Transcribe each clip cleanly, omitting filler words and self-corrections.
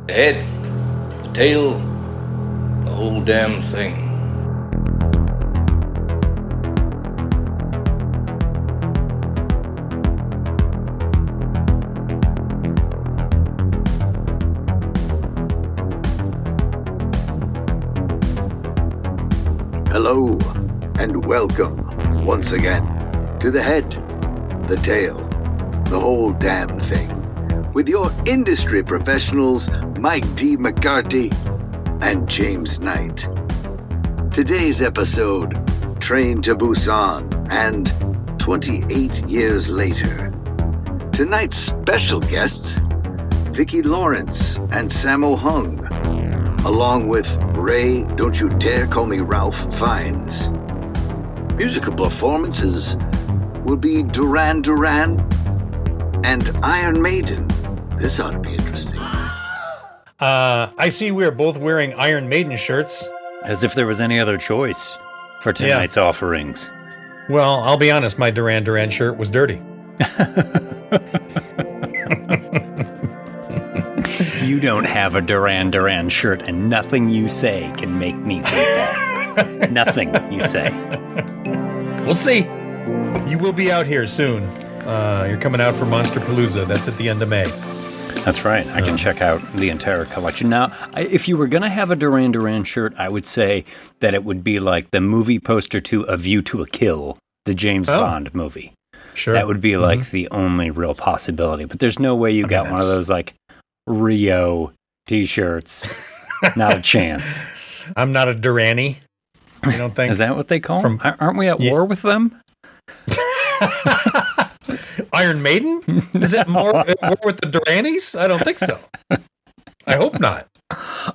The head, the tail, the whole damn thing. Hello, and welcome once again to The Head, The Tail, The Whole Damn Thing, with your industry professionals Mike D. McCarthy and James Knight. Today's episode, Train to Busan and 28 Years Later. Tonight's special guests, Vicki Lawrence and Sammo Hung, along with Ray Don't You Dare Call Me Ralph Fiennes. Musical performances will be Duran Duran and Iron Maiden. This ought to be interesting. I see we're both wearing Iron Maiden shirts. As if there was any other choice for tonight's offerings. Well, I'll be honest, my Duran Duran shirt was dirty. You don't have a Duran Duran shirt, and nothing you say can make me think that. Nothing you say. We'll see. You will be out here soon. You're coming out for Monster Palooza. That's at the end of May. That's right. I can check out the entire collection. Now, if you were going to have a Duran Duran shirt, I would say that it would be like the movie poster to A View to a Kill, the James Bond movie. Sure. That would be like the only real possibility. But there's no way you got one of those like Rio t-shirts. Not a chance. I'm not a Duranie. You don't think? Is that what they call them? Aren't we at war with them? Iron Maiden? Is it more with the Duranis? I don't think so. I hope not.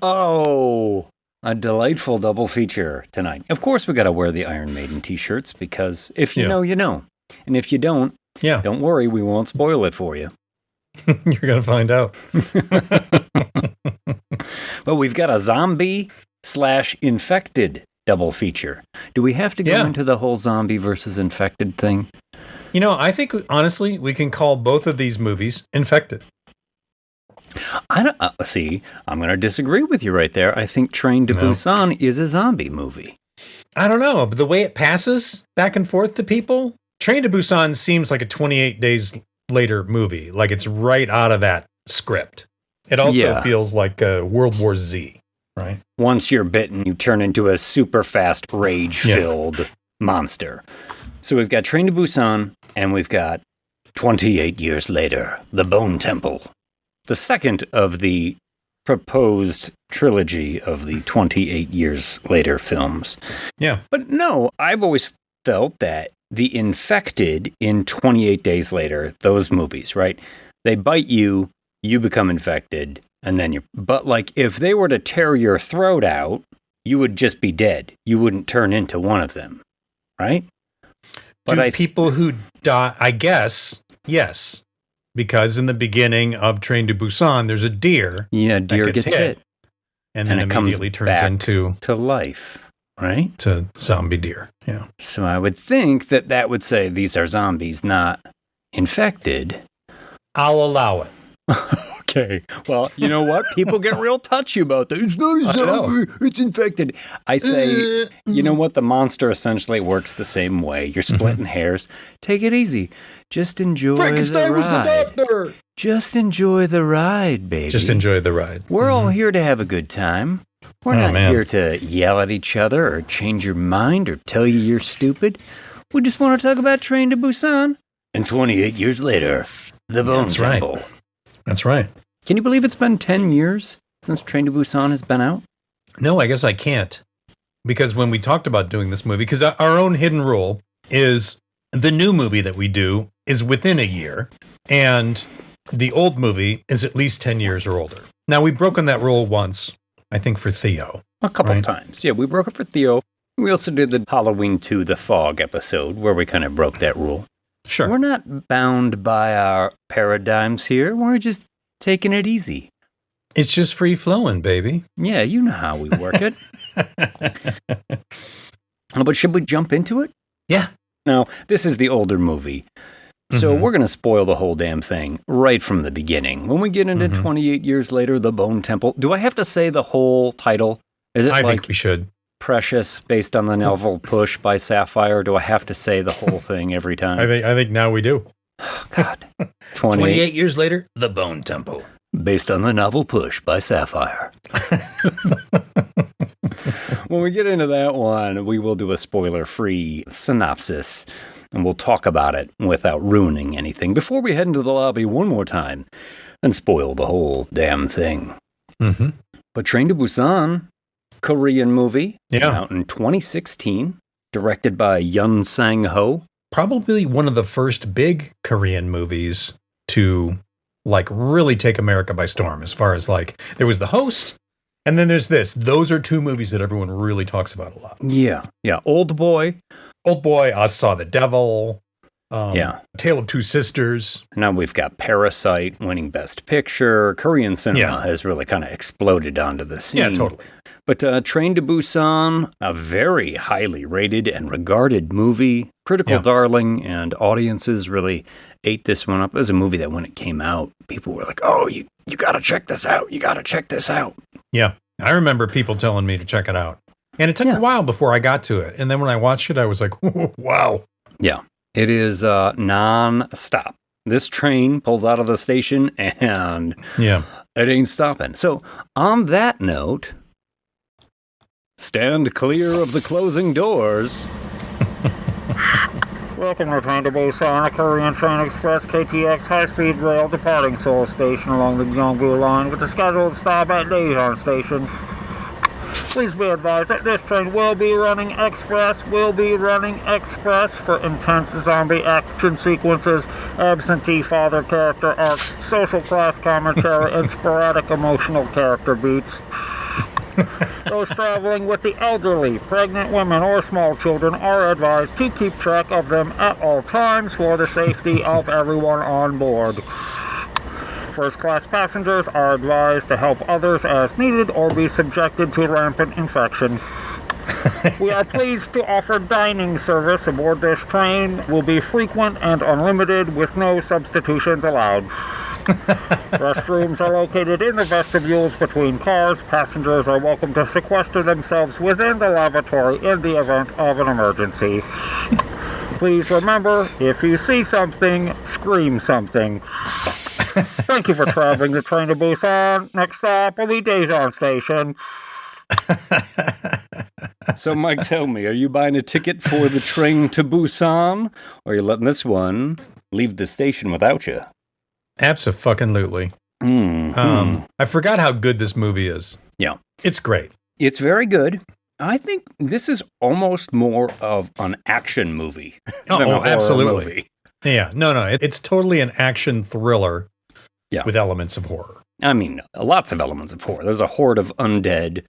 Oh, a delightful double feature tonight. Of course, we got to wear the Iron Maiden t-shirts because if you know, you know. And if you don't, don't worry, we won't spoil it for you. You're going to find out. But we've got a zombie/infected double feature. Do we have to go into the whole zombie versus infected thing? You know, I think, honestly, we can call both of these movies infected. I don't see. I'm going to disagree with you right there. I think Train to Busan is a zombie movie. I don't know, but the way it passes back and forth to people, Train to Busan seems like a 28 Days Later movie. Like it's right out of that script. It also feels like World War Z, right? Once you're bitten, you turn into a super fast, rage-filled monster. So we've got Train to Busan, and we've got 28 Years Later, The Bone Temple. The second of the proposed trilogy of the 28 Years Later films. Yeah. But no, I've always felt that the infected in 28 Days Later, those movies, right? They bite you, you become infected, and then you're... But like, if they were to tear your throat out, you would just be dead. You wouldn't turn into one of them, right? But people who die, I guess, yes. Because in the beginning of Train to Busan, there's a deer. Yeah, deer gets hit. And then it immediately turns into... to life, right? To zombie deer, yeah. So I would think that would say these are zombies, not infected. I'll allow it. Okay. Well, you know what? People get real touchy about that. It's not a zombie. It's infected. I say, you know what? The monster essentially works the same way. You're splitting hairs. Take it easy. Just enjoy Frankenstein the ride. was the doctor. Just enjoy the ride, baby. Just enjoy the ride. We're all here to have a good time. We're not here to yell at each other or change your mind or tell you you're stupid. We just want to talk about Train to Busan. And 28 years later, The Bone Temple. Right. That's right. Can you believe it's been 10 years since Train to Busan has been out? No, I guess I can't. Because when we talked about doing this movie, because our own hidden rule is the new movie that we do is within a year, and the old movie is at least 10 years or older. Now, we've broken that rule once, I think, for Theo. A couple times. Yeah, we broke it for Theo. We also did the Halloween 2 The Fog episode where we kind of broke that rule. Sure. We're not bound by our paradigms here. We're just taking it easy. It's just free flowing, baby. Yeah, you know how we work it. But should we jump into it? Yeah. Now, this is the older movie. So we're going to spoil the whole damn thing right from the beginning. When we get into 28 years later, the Bone Temple. Do I have to say the whole title? Is it I think we should. Precious, based on the novel Push by Sapphire? Do I have to say the whole thing every time? I think now we do. Oh, God. 28 years later, the Bone Temple. Based on the novel Push by Sapphire. When we get into that one, we will do a spoiler-free synopsis, and we'll talk about it without ruining anything before we head into the lobby one more time and spoil the whole damn thing. But Train to Busan, Korean movie, out in 2016, directed by Yun Sang-ho. Probably one of the first big Korean movies to like really take America by storm, as far as like there was The Host, and then there's this. Those are two movies that everyone really talks about a lot. Yeah. Old Boy, I Saw the Devil. Tale of Two Sisters. Now we've got Parasite winning Best Picture. Korean cinema has really kind of exploded onto the scene. Yeah, totally. But Train to Busan, a very highly rated and regarded movie, critical darling, and audiences really ate this one up. It was a movie that when it came out, people were like, oh, you got to check this out. You got to check this out. Yeah, I remember people telling me to check it out. And it took a while before I got to it. And then when I watched it, I was like, wow. Yeah, it is non-stop. This train pulls out of the station and it ain't stopping. So on that note, stand clear of the closing doors. Welcome to Train to Busan, a Korean Train Express KTX high-speed rail departing Seoul Station along the Gyeongbu Line with a scheduled stop at Daejeon Station. Please be advised that this train will be running express for intense zombie action sequences, absentee father character arcs, social class commentary, and sporadic emotional character beats. Those traveling with the elderly, pregnant women, or small children are advised to keep track of them at all times for the safety of everyone on board. First-class passengers are advised to help others as needed or be subjected to rampant infection. We are pleased to offer dining service aboard this train. Will be frequent and unlimited with no substitutions allowed. Restrooms are located in the vestibules between cars. Passengers are welcome to sequester themselves within the lavatory in the event of an emergency. Please remember, if you see something, scream something. Thank you for traveling the Train to Busan. Next stop will be Daejeon Station. So, Mike, tell me, are you buying a ticket for the Train to Busan, or are you letting this one leave the station without you? Abso-fucking-lutely. I forgot how good this movie is. Yeah. It's great. It's very good. I think this is almost more of an action movie than a horror absolutely. movie. Yeah, no, it's totally an action thriller with elements of horror. I mean, lots of elements of horror. There's a horde of undead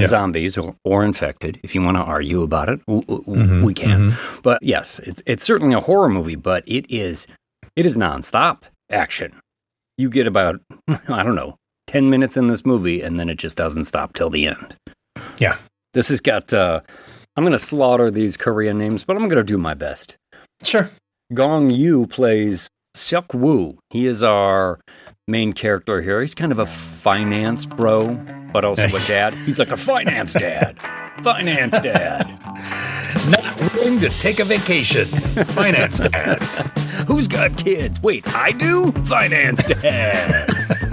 zombies or infected. If you want to argue about it, we can. But yes, it's certainly a horror movie, but it is nonstop action. You get about, 10 minutes in this movie, and then it just doesn't stop till the end. Yeah. This has got, I'm going to slaughter these Korean names, but I'm going to do my best. Sure. Gong Yoo plays Seok Woo. He is our main character here. He's kind of a finance bro, but also a dad. He's like a finance dad. Finance dad. Not willing to take a vacation. Finance dads. Who's got kids? Wait, I do? Finance dads.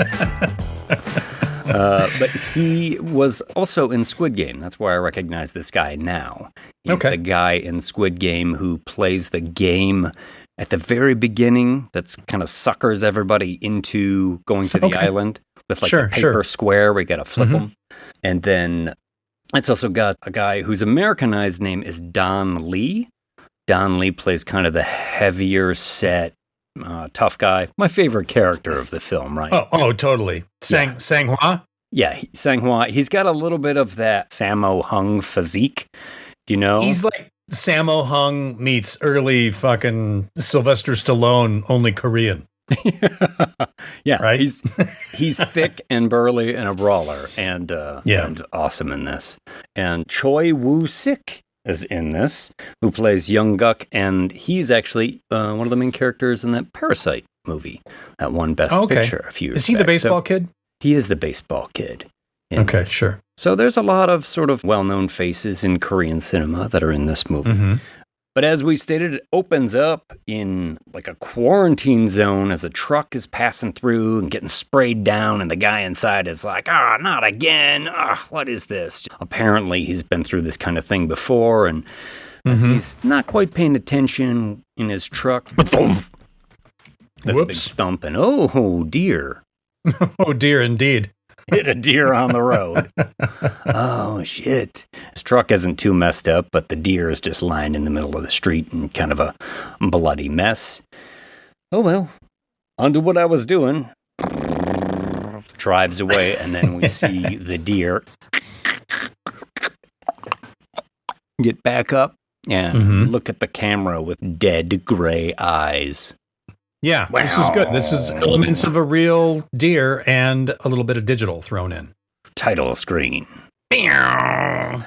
But he was also in Squid Game. That's why I recognize this guy now. He's the guy in Squid Game who plays the game at the very beginning that's kind of suckers everybody into going to the island with like a paper square where you got to flip them. And then it's also got a guy whose Americanized name is Don Lee. Don Lee plays kind of the heavier set, tough guy. My favorite character of the film, right? Oh, totally. Sang-hwa? Yeah, Sang-hwa. He's got a little bit of that Sammo Hung physique. Do you know? He's like Sammo Hung meets early fucking Sylvester Stallone, only Korean. Yeah, right? He's thick and burly and a brawler and awesome in this. And Choi Woo-sik is in this, who plays Young Guk, and he's actually one of the main characters in that Parasite movie that won Best Picture a few years Is he back. the baseball kid? He is the baseball kid. Okay, sure. So there's a lot of sort of well-known faces in Korean cinema that are in this movie. Mm-hmm. But as we stated, it opens up in like a quarantine zone as a truck is passing through and getting sprayed down, and the guy inside is like, not again. What is this? Apparently, he's been through this kind of thing before, and as he's not quite paying attention in his truck, there's a big thump, and oh dear. Oh dear, indeed. Hit a deer on the road. Oh, shit. His truck isn't too messed up, but the deer is just lying in the middle of the street in kind of a bloody mess. Oh, well. On to what I was doing. Drives away, and then we see the deer get back up and look at the camera with dead gray eyes. Yeah, this is good. This is elements of a real deer and a little bit of digital thrown in. Title screen. I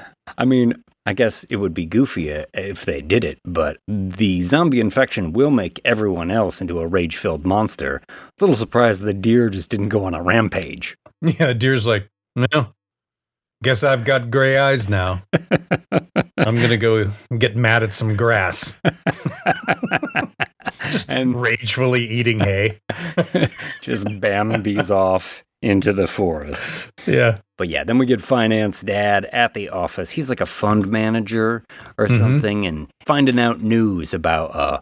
mean, I guess it would be goofy if they did it, but the zombie infection will make everyone else into a rage-filled monster. A little surprised the deer just didn't go on a rampage. Yeah, deer's like, well, guess I've got gray eyes now. I'm going to go get mad at some grass. Just ragefully eating hay. Just Bambi's off into the forest. Yeah. But yeah, then we get finance dad at the office. He's like a fund manager or something, and finding out news about, a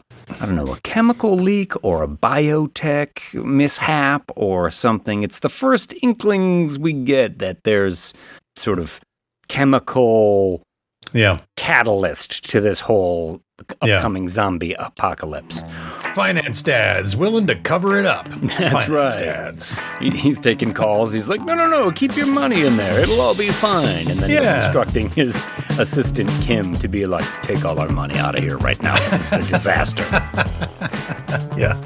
chemical leak or a biotech mishap or something. It's the first inklings we get that there's sort of chemical catalyst to this whole upcoming zombie apocalypse. Finance dad's willing to cover it up. That's right. Dads. He's taking calls. He's like, no, keep your money in there. It'll all be fine. And then he's instructing his assistant, Kim, to be like, take all our money out of here right now. This is a disaster. Yeah.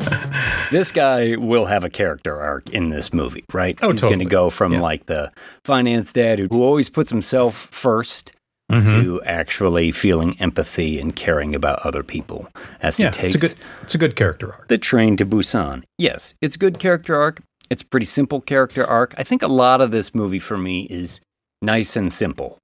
This guy will have a character arc in this movie, right? He's going to go from like the finance dad who always puts himself first to actually feeling empathy and caring about other people as he takes it's a good character arc. The train to Busan. Yes, it's a good character arc. It's a pretty simple character arc. I think a lot of this movie for me is nice and simple.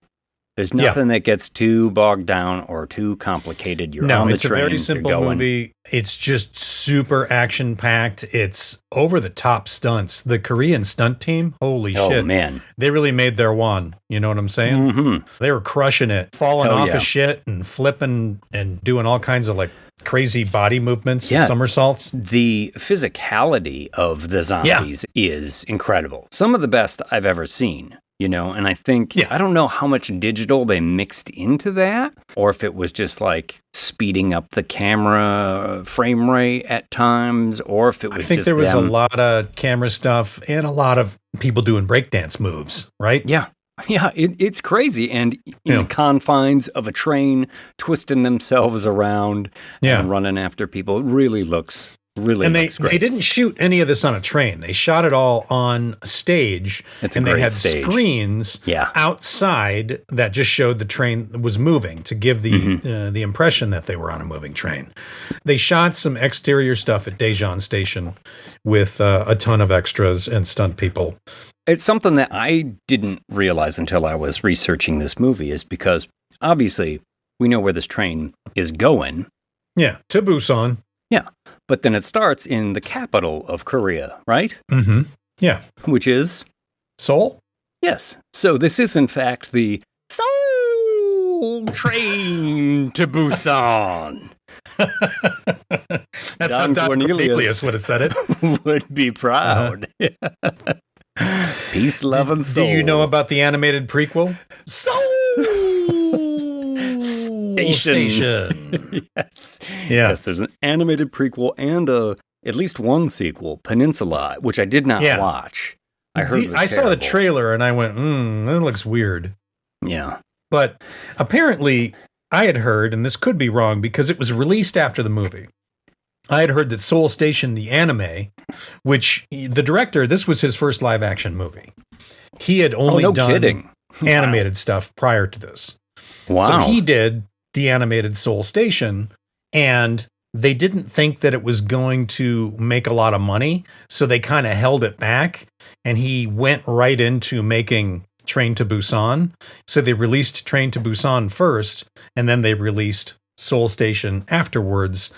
There's nothing that gets too bogged down or too complicated. You're on the train. No, it's a very simple movie. It's just super action-packed. It's over-the-top stunts. The Korean stunt team, holy shit. Oh, man. They really made their one. You know what I'm saying? Mm-hmm. They were crushing it, falling off of shit and flipping and doing all kinds of like crazy body movements, somersaults. The physicality of the zombies is incredible. Some of the best I've ever seen. You know, and I think, I don't know how much digital they mixed into that, or if it was just like speeding up the camera frame rate at times, or if it was just I think there was a lot of camera stuff and a lot of people doing breakdance moves, right? Yeah. Yeah, it's crazy. And in the confines of a train, twisting themselves around and running after people, it really looks great. They didn't shoot any of this on a train. They shot it all on a stage. They had screens outside that just showed the train was moving to give the impression that they were on a moving train. They shot some exterior stuff at Daejeon Station with a ton of extras and stunt people. It's something that I didn't realize until I was researching this movie is because obviously we know where this train is going. Yeah, to Busan. Yeah, but then it starts in the capital of Korea, right? Mm-hmm. Yeah. Which is? Seoul? Yes. So this is, in fact, the Seoul train to Busan. That's how Don Cornelius would have said it. Would be proud. Peace, love, and soul. Do you know about the animated prequel? Seoul Station. Yes. Yes, there's an animated prequel and at least one sequel, Peninsula, which I did not watch. I saw the trailer and I went, that looks weird. Yeah. But apparently I had heard, and this could be wrong because it was released after the movie. I had heard that Seoul Station, the anime, which the director, this was his first live action movie. He had only done animated stuff prior to this. Wow. So he did the animated Seoul Station, and they didn't think that it was going to make a lot of money, so they kind of held it back, and he went right into making Train to Busan. So they released Train to Busan first, and then they released Seoul Station afterwards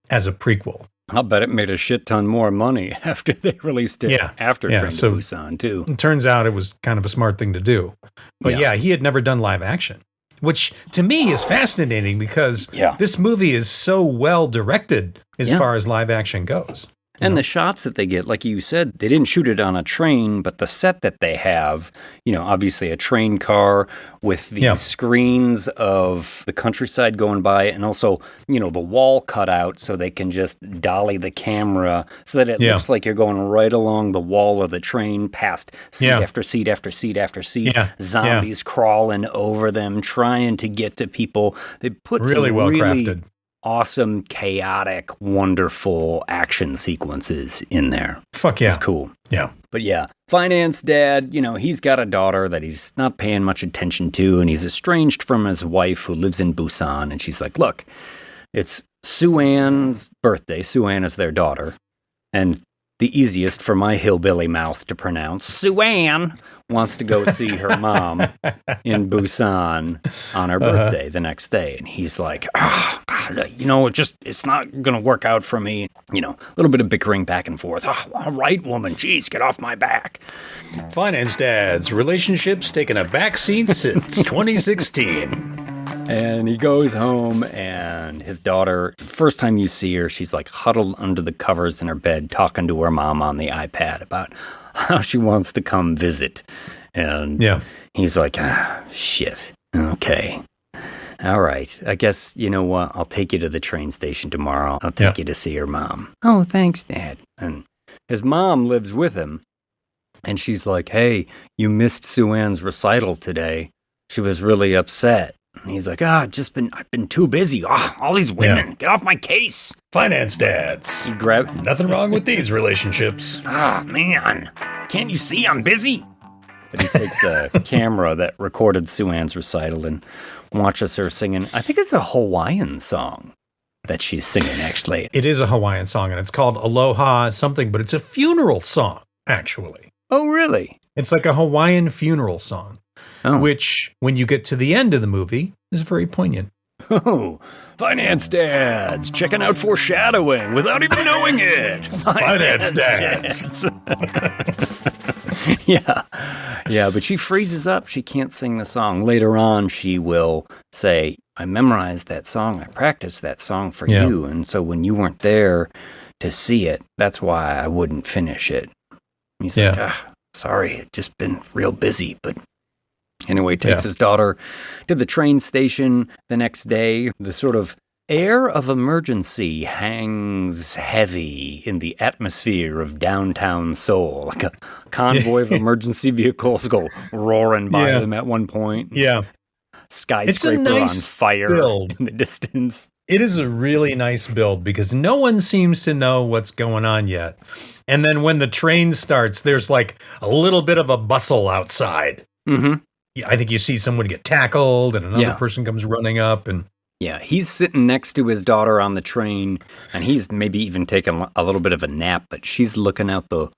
as a prequel. I'll bet it made a shit ton more money after they released it after Train to Busan, too. It turns out it was kind of a smart thing to do. But he had never done live action, which to me is fascinating because this movie is so well directed as far as live action goes. And the shots that they get, like you said, they didn't shoot it on a train, but the set that they have, obviously a train car with the screens of the countryside going by, and also, the wall cut out so they can just dolly the camera so that it looks like you're going right along the wall of the train past seat after seat after seat after seat. Zombies crawling over them, trying to get to people. They put really some well really crafted, awesome, chaotic, wonderful action sequences in there. Fuck yeah. It's cool. Yeah. But finance dad, he's got a daughter that he's not paying much attention to, and he's estranged from his wife who lives in Busan, and she's like, look, it's Sue-Ann's birthday. Sue-Ann is their daughter, and the easiest for my hillbilly mouth to pronounce, Sue-Ann wants to go see her mom in Busan on her birthday the next day. And he's like, oh, God, it's not going to work out for me. A little bit of bickering back and forth. Oh, all right, woman, geez, get off my back. Finance dad's relationship's taken a backseat since 2016. And he goes home, and his daughter, first time you see her, she's like huddled under the covers in her bed, talking to her mom on the iPad about how she wants to come visit. And he's like, shit. Okay. All right. I guess, you know what? I'll take you to the train station tomorrow. I'll take you to see her mom. Oh, thanks, Dad. And his mom lives with him. And she's like, hey, you missed Sue-Ann's recital today. She was really upset. And he's like, I've been too busy. All these women, get off my case. Finance dads. He grabbed. Nothing wrong with these relationships. Man, can't you see I'm busy? But he takes the camera that recorded Sue-Ann's recital and watches her singing. I think it's a Hawaiian song that she's singing, actually. It is a Hawaiian song, and it's called Aloha something, but it's a funeral song, actually. Oh, really? It's like a Hawaiian funeral song. Which, when you get to the end of the movie, is very poignant. Oh, finance dads checking out foreshadowing without even knowing it. Finance dads. Yeah, but she freezes up. She can't sing the song. Later on, she will say, I memorized that song. I practiced that song for you. And so when you weren't there to see it, that's why I wouldn't finish it. And he's like, sorry, it's just been real busy, but... Anyway, takes his daughter to the train station the next day. The sort of air of emergency hangs heavy in the atmosphere of downtown Seoul. Like a convoy of emergency vehicles go roaring by them at one point. Yeah. Skyscraper on fire in the distance. It is a really nice build because no one seems to know what's going on yet. And then when the train starts, there's like a little bit of a bustle outside. Mm-hmm. I think you see someone get tackled and another person comes running up. And he's sitting next to his daughter on the train, and he's maybe even taking a little bit of a nap, but she's looking out the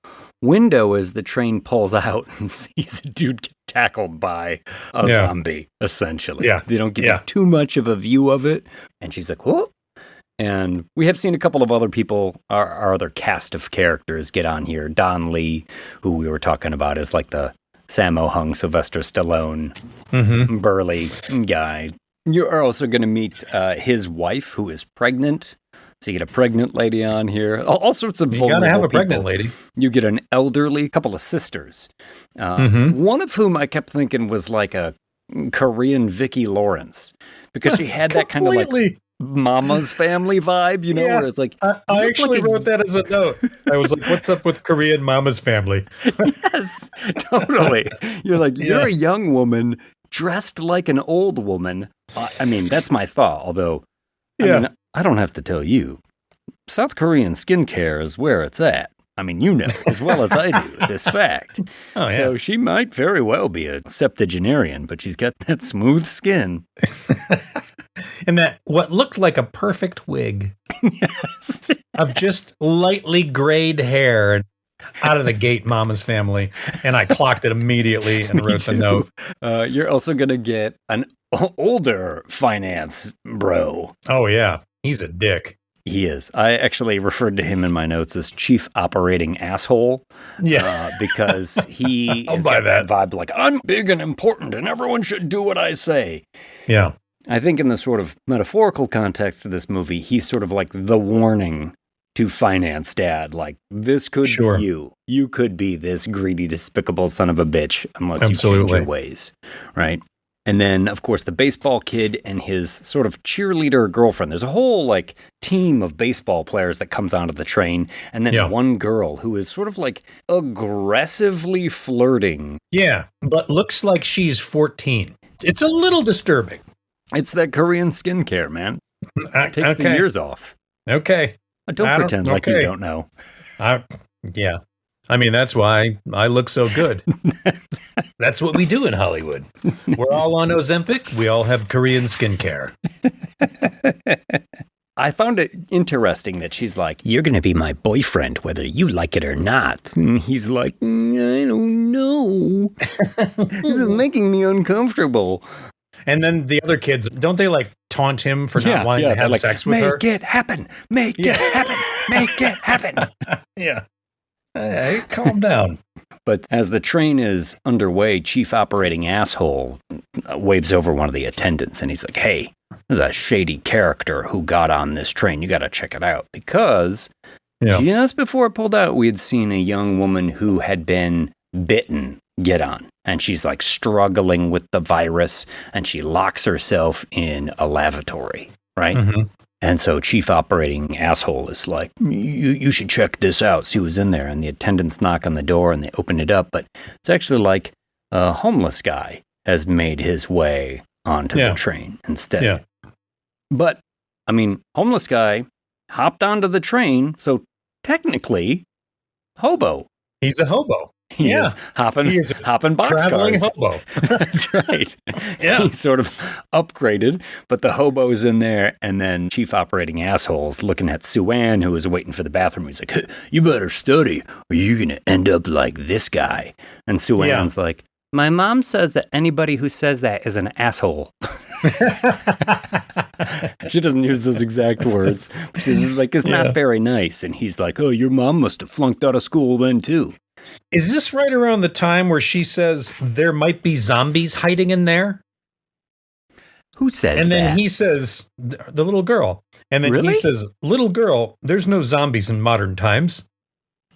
window as the train pulls out and sees a dude get tackled by a zombie, essentially. Yeah. They don't give you too much of a view of it. And she's like, whoa. And we have seen a couple of other people, our other cast of characters get on here. Don Lee, who we were talking about, is like the Sammo Hung, Sylvester Stallone, burly guy. You're also going to meet his wife, who is pregnant. So you get a pregnant lady on here. All sorts of vulnerable people. You got to have a pregnant lady. You get an elderly, couple of sisters. One of whom I kept thinking was like a Korean Vicki Lawrence. Because she had that kind of like Mama's Family vibe, where it's like... I actually wrote that as a note. I was like, what's up with Korean Mama's Family? Yes, totally. You're like, you're a young woman dressed like an old woman. I mean, that's my thought, although, I don't have to tell you. South Korean skincare is where it's at. I mean, you know as well as I do this fact. Oh, yeah. So she might very well be a septuagenarian, but she's got that smooth skin. And that what looked like a perfect wig Yes. of just lightly grayed hair out of the gate, Mama's Family. And I clocked it immediately and wrote the note. You're also going to get an older finance bro. Oh, yeah. He's a dick. He is. I actually referred to him in my notes as chief operating asshole. Yeah. Because he I'll has buy got that vibe like, I'm big and important and everyone should do what I say. Yeah. I think in the sort of metaphorical context of this movie, he's sort of like the warning to finance dad. Like, this could be you. You could be this greedy, despicable son of a bitch unless you change your ways. Right? And then, of course, the baseball kid and his sort of cheerleader girlfriend. There's a whole, like, team of baseball players that comes onto the train. And then one girl who is sort of, like, aggressively flirting. Yeah, but looks like she's 14. It's a little disturbing. It's that Korean skincare, man. It takes the years off. Okay. Don't pretend like you don't know. Yeah. I mean, that's why I look so good. That's what we do in Hollywood. We're all on Ozempic. We all have Korean skincare. I found it interesting that she's like, you're going to be my boyfriend, whether you like it or not. And he's like, I don't know. This is making me uncomfortable. And then the other kids, don't they like taunt him for not wanting to have sex with her? Make it happen. Make it happen. Make it happen. Yeah. Hey, calm down. But as the train is underway, chief operating asshole waves over one of the attendants and he's like, hey, there's a shady character who got on this train. You got to check it out. Because just before it pulled out, we had seen a young woman who had been bitten get on. And she's like struggling with the virus and she locks herself in a lavatory, right? Mm-hmm. And so chief operating asshole is like, you should check this out, see who's in there. And the attendants knock on the door and they open it up. But it's actually like a homeless guy has made his way onto the train instead. Yeah. But, I mean, homeless guy hopped onto the train. So technically, hobo. He's a hobo. He is hopping boxcars. Traveling hobo. That's right. Yeah. He's sort of upgraded, but the hobo's in there, and then chief operating asshole's looking at Sue-Ann, who was waiting for the bathroom. He's like, you better study, or you're going to end up like this guy. And Sue-Ann's like, my mom says that anybody who says that is an asshole. She doesn't use those exact words. She's like, it's not very nice. And he's like, oh, your mom must have flunked out of school then, too. Is this right around the time where she says there might be zombies hiding in there? Who says that? And then he says, the little girl. And then he says, little girl, there's no zombies in modern times.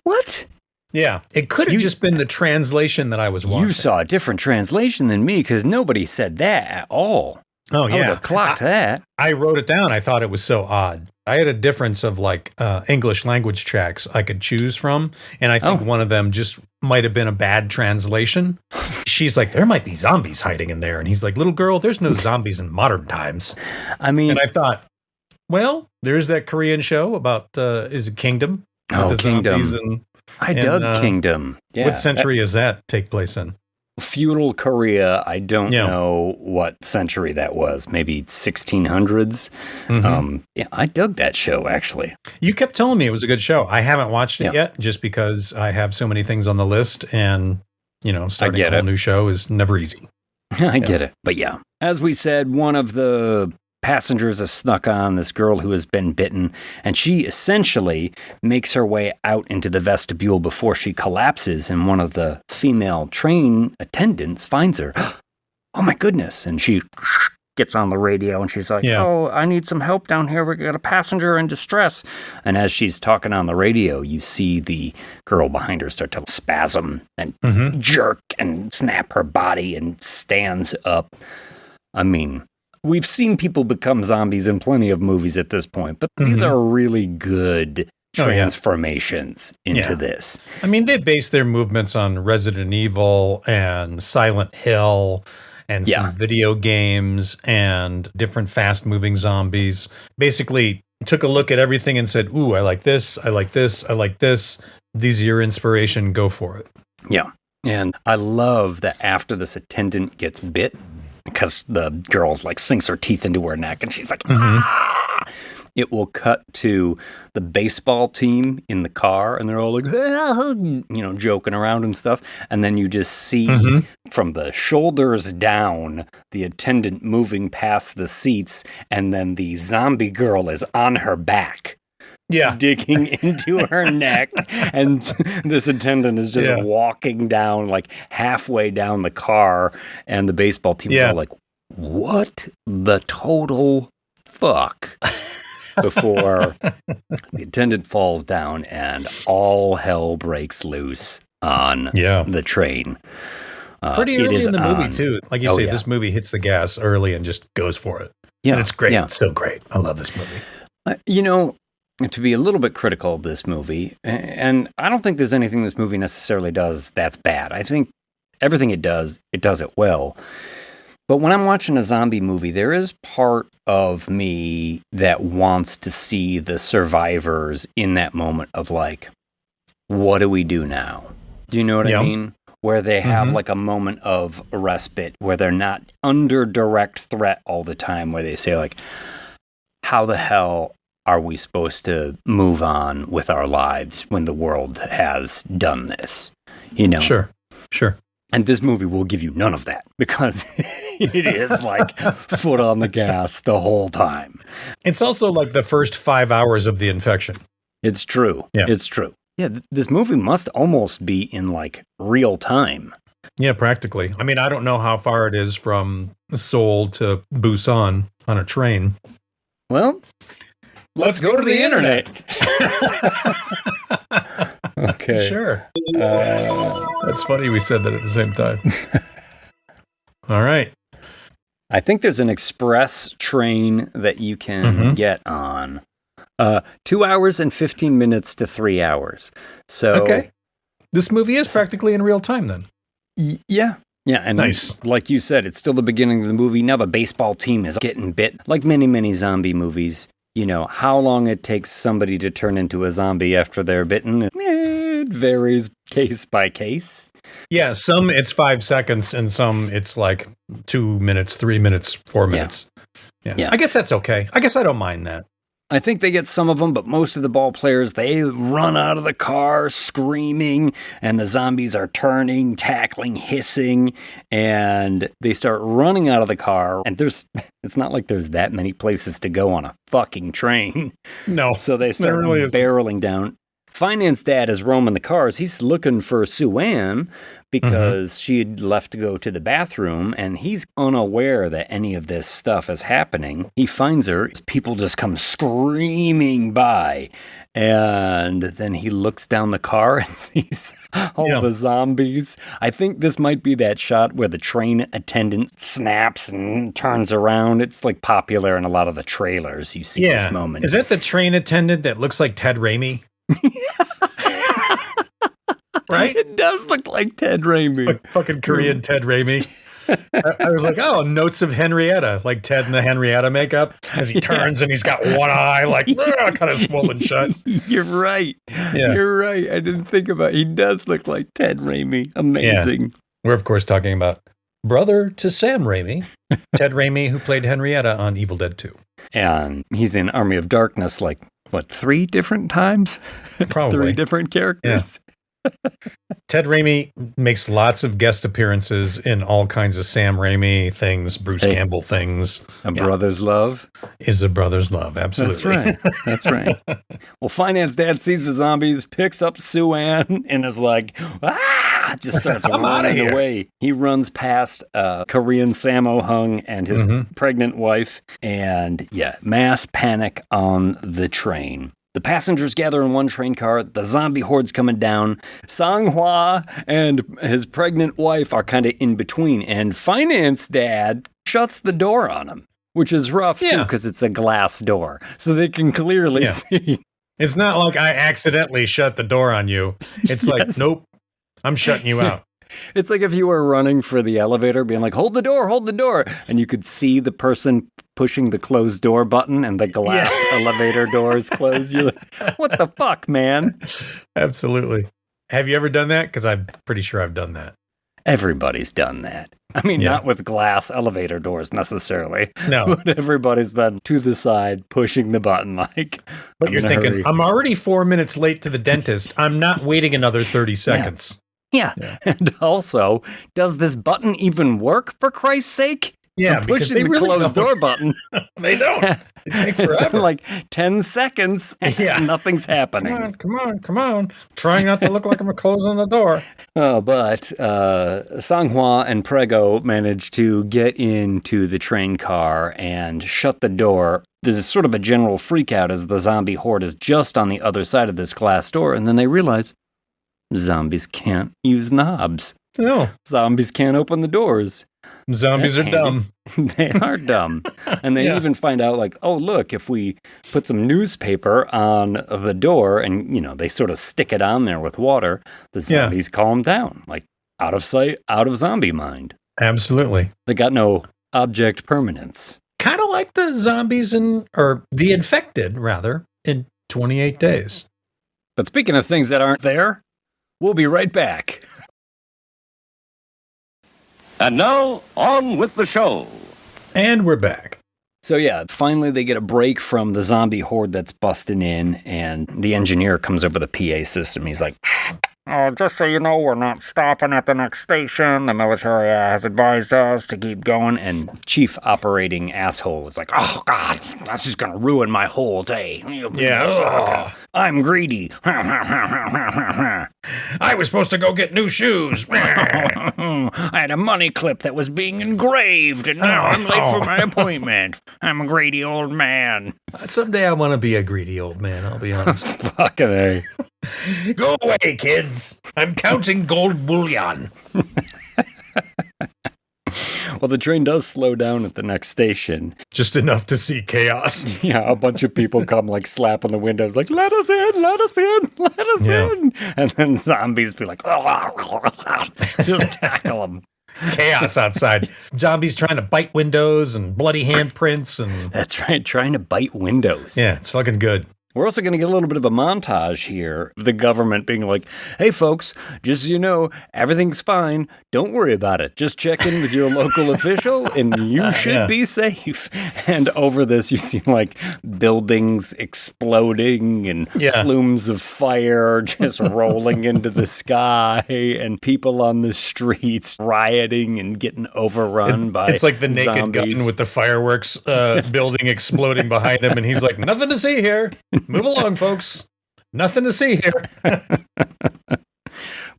What? Yeah. It could have just been the translation that I was watching. You saw a different translation than me because nobody said that at all. Oh, yeah. I would have clocked that. I wrote it down. I thought it was so odd. I had a difference of like English language tracks I could choose from. And I think one of them just might have been a bad translation. She's like, there might be zombies hiding in there. And he's like, little girl, there's no zombies in modern times. I mean, and I thought, well, there's that Korean show about, is it Kingdom? The Kingdom. I dug Kingdom. Yeah. What century does that take place in? Feudal Korea. I don't know what century that was. Maybe 1600s. Mm-hmm. I dug that show, actually. You kept telling me it was a good show. I haven't watched it yet just because I have so many things on the list and, starting a whole new show is never easy. I get it. But yeah, as we said, one of the passengers has snuck on this girl who has been bitten, and she essentially makes her way out into the vestibule before she collapses, and one of the female train attendants finds her. Oh my goodness. And she gets on the radio and she's like, oh, I need some help down here. We got a passenger in distress. And as she's talking on the radio, you see the girl behind her start to spasm and jerk and snap her body and stands up. I mean, we've seen people become zombies in plenty of movies at this point, but these are really good transformations into this. I mean, they base their movements on Resident Evil and Silent Hill and some video games and different fast-moving zombies. Basically, took a look at everything and said, ooh, I like this, I like this, I like this. These are your inspiration, go for it. Yeah. And I love that after this attendant gets bit, because the girl like sinks her teeth into her neck and she's like, ah! It will cut to the baseball team in the car and they're all like, joking around and stuff. And then you just see from the shoulders down, the attendant moving past the seats. And then the zombie girl is on her back. Yeah. Digging into her neck. And this attendant is just walking down, like halfway down the car. And the baseball team is all like, what the total fuck? Before the attendant falls down and all hell breaks loose on the train. Pretty early in the movie, too. Like you say, this movie hits the gas early and just goes for it. Yeah. And it's great. Yeah. It's so great. I love this movie. To be a little bit critical of this movie, and I don't think there's anything this movie necessarily does that's bad. I think everything it does it well. But when I'm watching a zombie movie, there is part of me that wants to see the survivors in that moment of like, what do we do now? Do you know what I mean? Where they have like a moment of respite, where they're not under direct threat all the time, where they say like, how the hell are we supposed to move on with our lives when the world has done this? Sure. And this movie will give you none of that because it is like foot on the gas the whole time. It's also like the first 5 hours of the infection. It's true. Yeah. It's true. Yeah, this movie must almost be in like real time. Yeah, practically. I mean, I don't know how far it is from Seoul to Busan on a train. Well, let's go to the internet. Okay. Sure. That's funny we said that at the same time. All right. I think there's an express train that you can get on. 2 hours and 15 minutes to 3 hours. So okay. This movie is practically in real time then. Yeah. Yeah, and nice. Like you said, it's still the beginning of the movie. Now the baseball team is getting bit. Like many, many zombie movies. How long it takes somebody to turn into a zombie after they're bitten, it varies case by case. Yeah, some it's 5 seconds, and some it's like 2 minutes, 3 minutes, 4 minutes. Yeah. I guess that's okay. I guess I don't mind that. I think they get some of them, but most of the ball players, they run out of the car screaming, and the zombies are turning, tackling, hissing, and they start running out of the car. And it's not like there's that many places to go on a fucking train. No. So they start barreling down. Finance Dad is roaming the cars. He's looking for Sue-Ann because she had left to go to the bathroom, and he's unaware that any of this stuff is happening. He finds her. People just come screaming by, and then he looks down the car and sees all the zombies. I think this might be that shot where the train attendant snaps and turns around. It's like popular in a lot of the trailers. You see this moment. Is that the train attendant that looks like Ted Raimi? Right? It does look like Ted Raimi. Like fucking Korean Ted Raimi. I was like, oh, notes of Henrietta, like Ted in the Henrietta makeup, as he turns and he's got one eye, like, kind of swollen shut. You're right. Yeah. You're right. I didn't think about it. He does look like Ted Raimi. Amazing. Yeah. We're, of course, talking about brother to Sam Raimi, Ted Raimi, who played Henrietta on Evil Dead 2. And he's in Army of Darkness, like, 3 different times? Probably. 3 different characters. Yeah. Ted Raimi makes lots of guest appearances in all kinds of Sam Raimi things, Bruce Campbell things. A brother's love is a brother's love. Absolutely. That's right. Well, Finance Dad sees the zombies, picks up Sue-Ann, and is like, just starts running away. He runs past Korean Sammo Hung and his pregnant wife, and mass panic on the train. The passengers gather in one train car. The zombie horde's coming down. Sang-hwa and his pregnant wife are kind of in between. And Finance Dad shuts the door on him, which is rough, too, because it's a glass door. So they can clearly see. It's not like I accidentally shut the door on you. It's like, nope, I'm shutting you out. It's like if you were running for the elevator, being like, hold the door. And you could see the person pushing the closed door button and the glass elevator doors close. You're like, what the fuck, man? Absolutely. Have you ever done that? Because I'm pretty sure I've done that. Everybody's done that. I mean, not with glass elevator doors necessarily. No. But everybody's been to the side, pushing the button like, but you're thinking, I'm already 4 minutes late to the dentist. I'm not waiting another 30 seconds. Yeah. And also, does this button even work, for Christ's sake? Yeah, I'm pushing the really closed door button. They don't. It takes forever. It's been like 10 seconds and nothing's happening. Come on. Trying not to look like I'm closing the door. But Sanghua and Prego manage to get into the train car and shut the door. There's sort of a general freak out as the zombie horde is just on the other side of this glass door, and then they realize zombies can't use knobs. No. Zombies can't open the doors. Zombies are dumb. They are dumb. And they even find out, like, oh, look, if we put some newspaper on the door and, they sort of stick it on there with water, the zombies calm down. Like, out of sight, out of zombie mind. Absolutely. They got no object permanence. Kind of like the zombies or the infected, rather, in 28 days. But speaking of things that aren't there, we'll be right back. And now, on with the show. And we're back. So yeah, finally they get a break from the zombie horde that's busting in, and the engineer comes over the PA system. He's like, just so you know, we're not stopping at the next station. The military has advised us to keep going. And Chief Operating Asshole is like, oh, God, this is going to ruin my whole day. Yeah. I'm greedy. I was supposed to go get new shoes. I had a money clip that was being engraved, and now I'm late for my appointment. I'm a greedy old man. Someday I want to be a greedy old man, I'll be honest. Fucking A. Go away, kids. I'm counting gold bullion. Well, the train does slow down at the next station. Just enough to see chaos. Yeah, a bunch of people come like slap on the windows like, let us in, let us in, let us in. And then zombies be like, just tackle them. Chaos outside. Zombies trying to bite windows and bloody handprints. And that's right, trying to bite windows. Yeah, it's fucking good. We're also going to get a little bit of a montage here of the government being like, hey, folks, just so you know, everything's fine. Don't worry about it. Just check in with your local official and you should be safe. And over this, you see like buildings exploding and plumes of fire just rolling into the sky and people on the streets rioting and getting overrun by It's like the naked zombies. gun with the fireworks building exploding behind him. And he's like, nothing to see here. Move along, folks. Nothing to see here.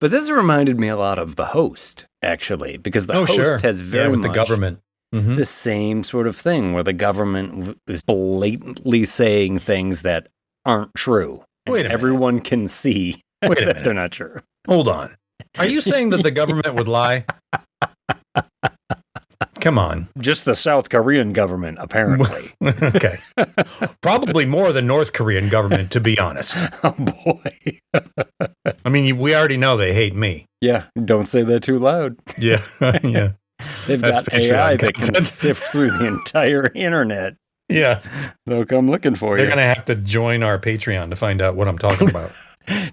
But this reminded me a lot of The Host, actually, because The Host has very with much the government. The same sort of thing where the government is blatantly saying things that aren't true. Wait a minute. Everyone can see that they're not true. Hold on. Are you saying that the government would lie? Come on. Just the South Korean government, apparently. Okay. Probably more than North Korean government, to be honest. Oh, boy. I mean, we already know they hate me. Yeah, don't say that too loud. Yeah, yeah. They've got AI that can sift through the entire internet. Yeah. They'll come looking for you. They're going to have to join our Patreon to find out what I'm talking about.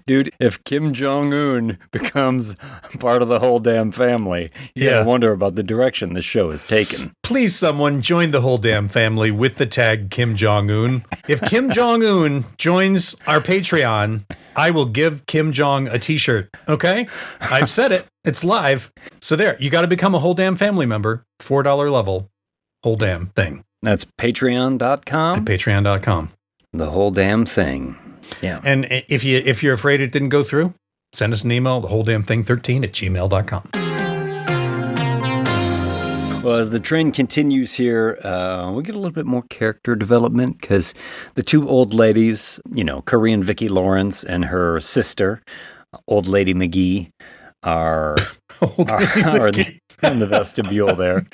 Dude, if Kim Jong-un becomes part of the whole damn family, you gotta wonder about the direction this show is taken. Please, someone join the whole damn family with the tag Kim Jong-un. If Kim Jong-un joins our Patreon, I will give Kim Jong a t-shirt. Okay? I've said it. It's live. So there, you got to become a whole damn family member. $4 level. Whole damn thing. That's patreon.com? At patreon.com. The whole damn thing. Yeah. And if you're afraid it didn't go through, send us an email, thewholedamnthing13@gmail.com. Well, as the train continues here, we get a little bit more character development because the two old ladies, Korean Vicki Lawrence and her sister, Old Lady McGee, are in the vestibule there.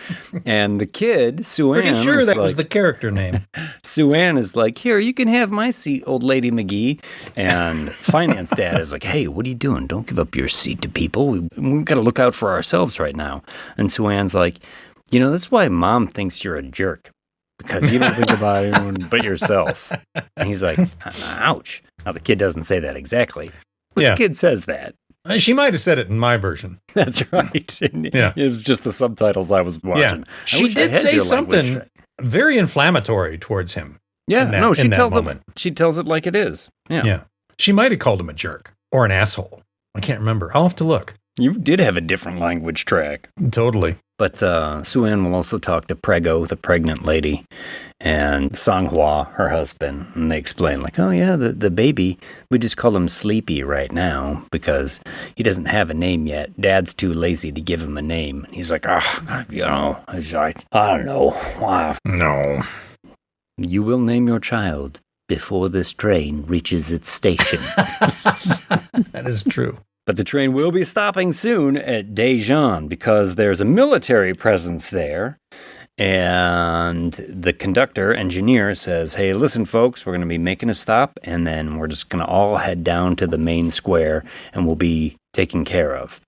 And the kid, Sue-Ann, pretty sure that was the character name. Sue-Ann is like, here, you can have my seat, Old Lady McGee. And Finance Dad is like, hey, what are you doing? Don't give up your seat to people. We've got to look out for ourselves right now. And Sue-Ann's like, that's why Mom thinks you're a jerk. Because you don't think about anyone but yourself. And he's like, ouch. Now, the kid doesn't say that exactly. But the kid says that. She might have said it in my version. That's right. Yeah. It was just the subtitles I was watching. Yeah. She did say something very inflammatory towards him. Yeah, she tells it like it is. Yeah. Yeah. She might have called him a jerk or an asshole. I can't remember. I'll have to look. You did have a different language track. Totally. But Sue-Ann will also talk to Prego, the pregnant lady, and Sang-Hwa, her husband, and they explain, like, oh yeah, the baby, we just call him Sleepy right now because he doesn't have a name yet. Dad's too lazy to give him a name. And he's like, I don't know. No. You will name your child before this train reaches its station. That is true. But the train will be stopping soon at Daejeon because there's a military presence there. And the engineer says, hey, listen, folks, we're going to be making a stop, and then we're just going to all head down to the main square, and we'll be taken care of.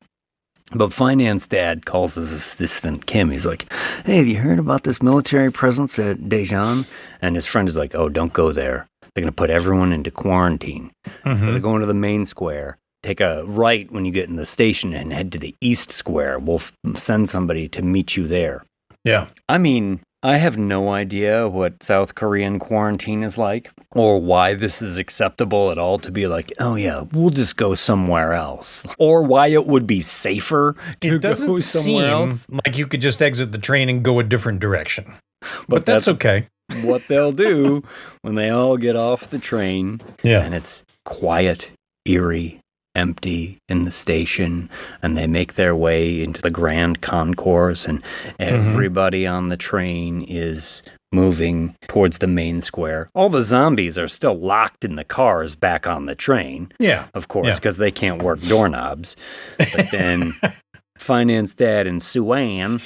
But Finance Dad calls his assistant, Kim. He's like, hey, have you heard about this military presence at Daejeon? And his friend is like, oh, don't go there. They're going to put everyone into quarantine. Instead of going to the main square, take a right when you get in the station and head to the East Square. We'll send somebody to meet you there. Yeah. I mean, I have no idea what South Korean quarantine is like or why this is acceptable at all to be like, oh yeah, we'll just go somewhere else. Or why it would be safer to go somewhere else. Like you could just exit the train and go a different direction. But that's okay. What they'll do when they all get off the train and it's quiet, eerie, empty in the station, and they make their way into the grand concourse, and everybody on the train is moving towards the main square. All the zombies are still locked in the cars back on the train. Yeah. Of course, because they can't work doorknobs. But then Finance Dad and Sue-Ann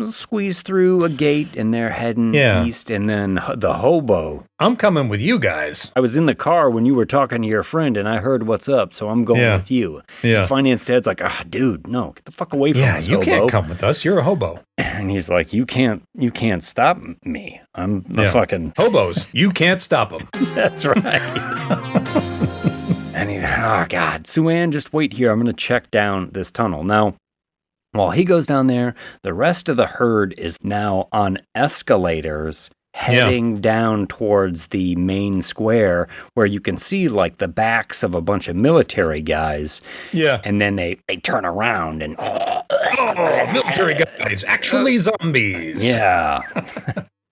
squeeze through a gate, and they're heading east, and then the hobo. I'm coming with you guys. I was in the car when you were talking to your friend, and I heard what's up, so I'm going with you. Yeah. And Finance Dad's like, dude, no, get the fuck away from us, you hobo. can't come with us. You're a hobo. And he's like, you can't stop me. I'm a fucking... Hobos. You can't stop them. That's right. And he's like, oh, God. Sue-Ann, just wait here. I'm going to check down this tunnel. Now, while he goes down there, the rest of the herd is now on escalators heading down towards the main square where you can see like the backs of a bunch of military guys. Yeah. And then they turn around and... military guys, actually zombies. Yeah.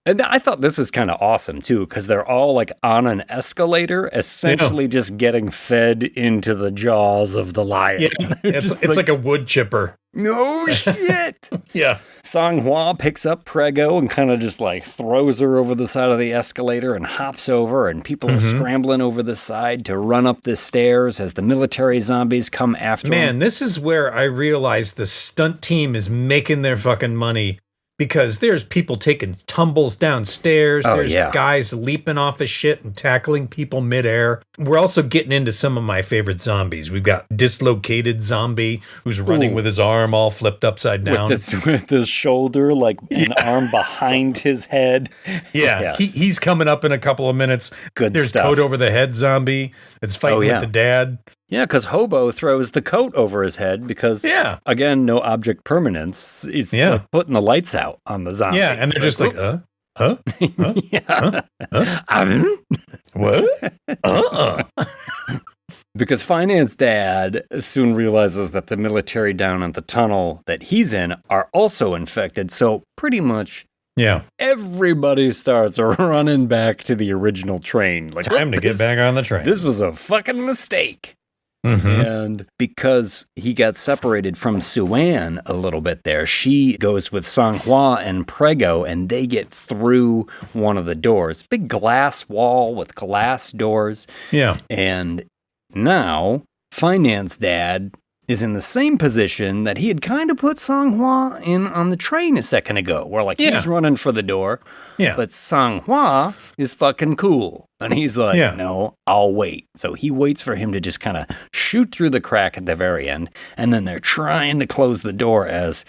And I thought this is kind of awesome, too, because they're all, like, on an escalator, essentially just getting fed into the jaws of the lion. Yeah, it's like a wood chipper. No shit! Yeah. Sang-Hwa picks up Prego and kind of just, like, throws her over the side of the escalator and hops over, and people are scrambling over the side to run up the stairs as the military zombies come after them. Man, this is where I realized the stunt team is making their fucking money. Because there's people taking tumbles downstairs. There's guys leaping off of shit and tackling people midair. We're also getting into some of my favorite zombies. We've got Dislocated Zombie, who's running with his arm all flipped upside down. With his shoulder, like an arm behind his head. Yeah, yes. He's coming up in a couple of minutes. There's stuff. Coat over the head zombie that's fighting with the dad. Yeah, because Hobo throws the coat over his head because, again, no object permanence. It's like putting the lights out on the zombie. Yeah, and they're just like, huh? What? Because Finance Dad soon realizes that the military down in the tunnel that he's in are also infected, so pretty much... Yeah. Everybody starts running back to the original train. Like, time to get back on the train. This was a fucking mistake. And because he got separated from Sue-Ann a little bit there, she goes with Sang-Hwa and Prego, and they get through one of the doors. Big glass wall with glass doors. Yeah. And now, Finance Dad is in the same position that he had kind of put Sang-Hwa in on the train a second ago, where like he's running for the door, but Sang-Hwa is fucking cool. And he's like, no, I'll wait. So he waits for him to just kind of shoot through the crack at the very end, and then they're trying to close the door as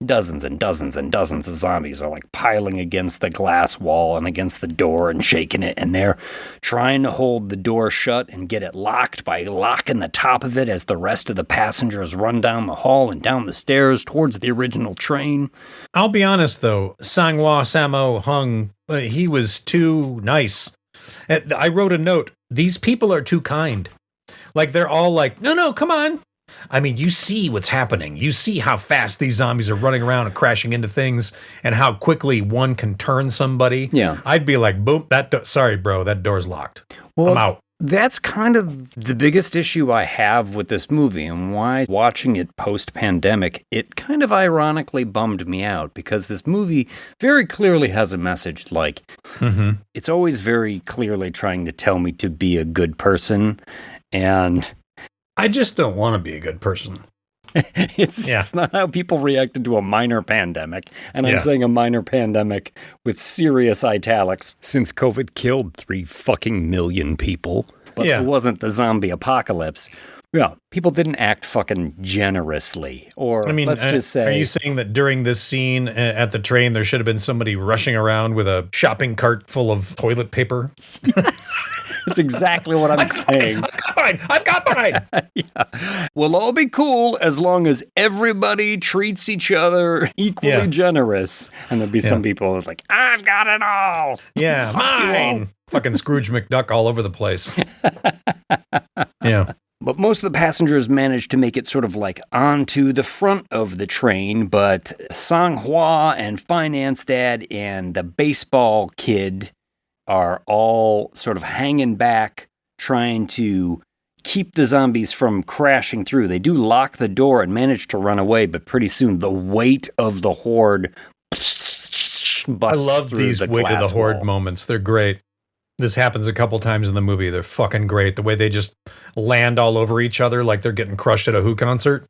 dozens and dozens and dozens of zombies are like piling against the glass wall and against the door and shaking it. And they're trying to hold the door shut and get it locked by locking the top of it as the rest of the passengers run down the hall and down the stairs towards the original train. I'll be honest, though. Sang-Hwa Sammo Hung, he was too nice. I wrote a note. These people are too kind. Like, they're all like, no, come on. I mean, you see what's happening. You see how fast these zombies are running around and crashing into things and how quickly one can turn somebody. Yeah. I'd be like, boom, sorry, bro, that door's locked. Well, I'm out. That's kind of the biggest issue I have with this movie, and why watching it post-pandemic, it kind of ironically bummed me out, because this movie very clearly has a message. Like, it's always very clearly trying to tell me to be a good person, and I just don't want to be a good person. It's not how people reacted to a minor pandemic. And I'm saying a minor pandemic with serious italics, since COVID killed 3 fucking million people. But it wasn't the zombie apocalypse. Yeah, people didn't act fucking generously. Or, let's just say... Are you saying that during this scene at the train, there should have been somebody rushing around with a shopping cart full of toilet paper? Yes, that's exactly what I'm saying. I've got mine! Yeah. We'll all be cool as long as everybody treats each other equally generous. And there'll be some people that's like, I've got it all! Yeah, mine! Fucking Scrooge McDuck all over the place. Yeah. But most of the passengers managed to make it sort of like onto the front of the train, but Sang-Hwa and Finance Dad and the baseball kid are all sort of hanging back, trying to keep the zombies from crashing through. They do lock the door and manage to run away, but pretty soon the weight of the horde busts I love through these the weight of the horde wall. moments. They're great. This happens a couple times in the movie. They're fucking great. The way they just land all over each other like they're getting crushed at a Who concert.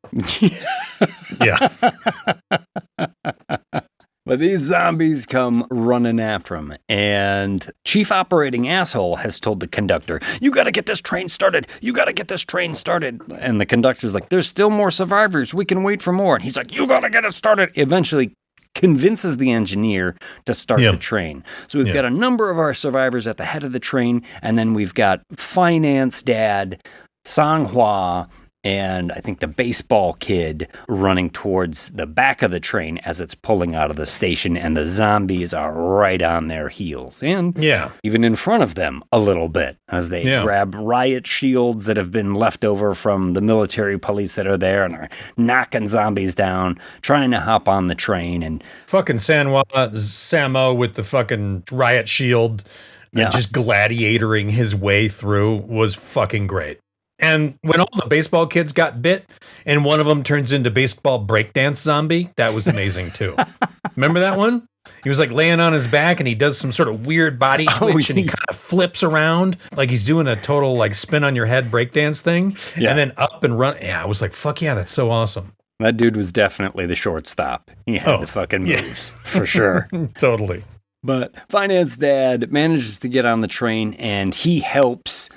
Yeah. But these zombies come running after him, and Chief Operating Asshole has told the conductor, you gotta get this train started. You gotta get this train started. And the conductor's like, there's still more survivors. We can wait for more. And he's like, you gotta get it started. Eventually convinces the engineer to start the train. So we've got a number of our survivors at the head of the train, and then we've got Finance Dad, Sang-Hwa, and I think the baseball kid running towards the back of the train as it's pulling out of the station, and the zombies are right on their heels. And even in front of them a little bit as they grab riot shields that have been left over from the military police that are there and are knocking zombies down, trying to hop on the train. And fucking Sang-Hwa Sammo with the fucking riot shield and just gladiatoring his way through was fucking great. And when all the baseball kids got bit and one of them turns into baseball breakdance zombie, that was amazing too. Remember that one? He was like laying on his back and he does some sort of weird body twitch and he kind of flips around like he's doing a total like spin on your head breakdance thing and then up and run. Yeah, I was like, fuck yeah, that's so awesome. That dude was definitely the shortstop. He had the fucking moves for sure. Totally. But Finance Dad manages to get on the train and he helps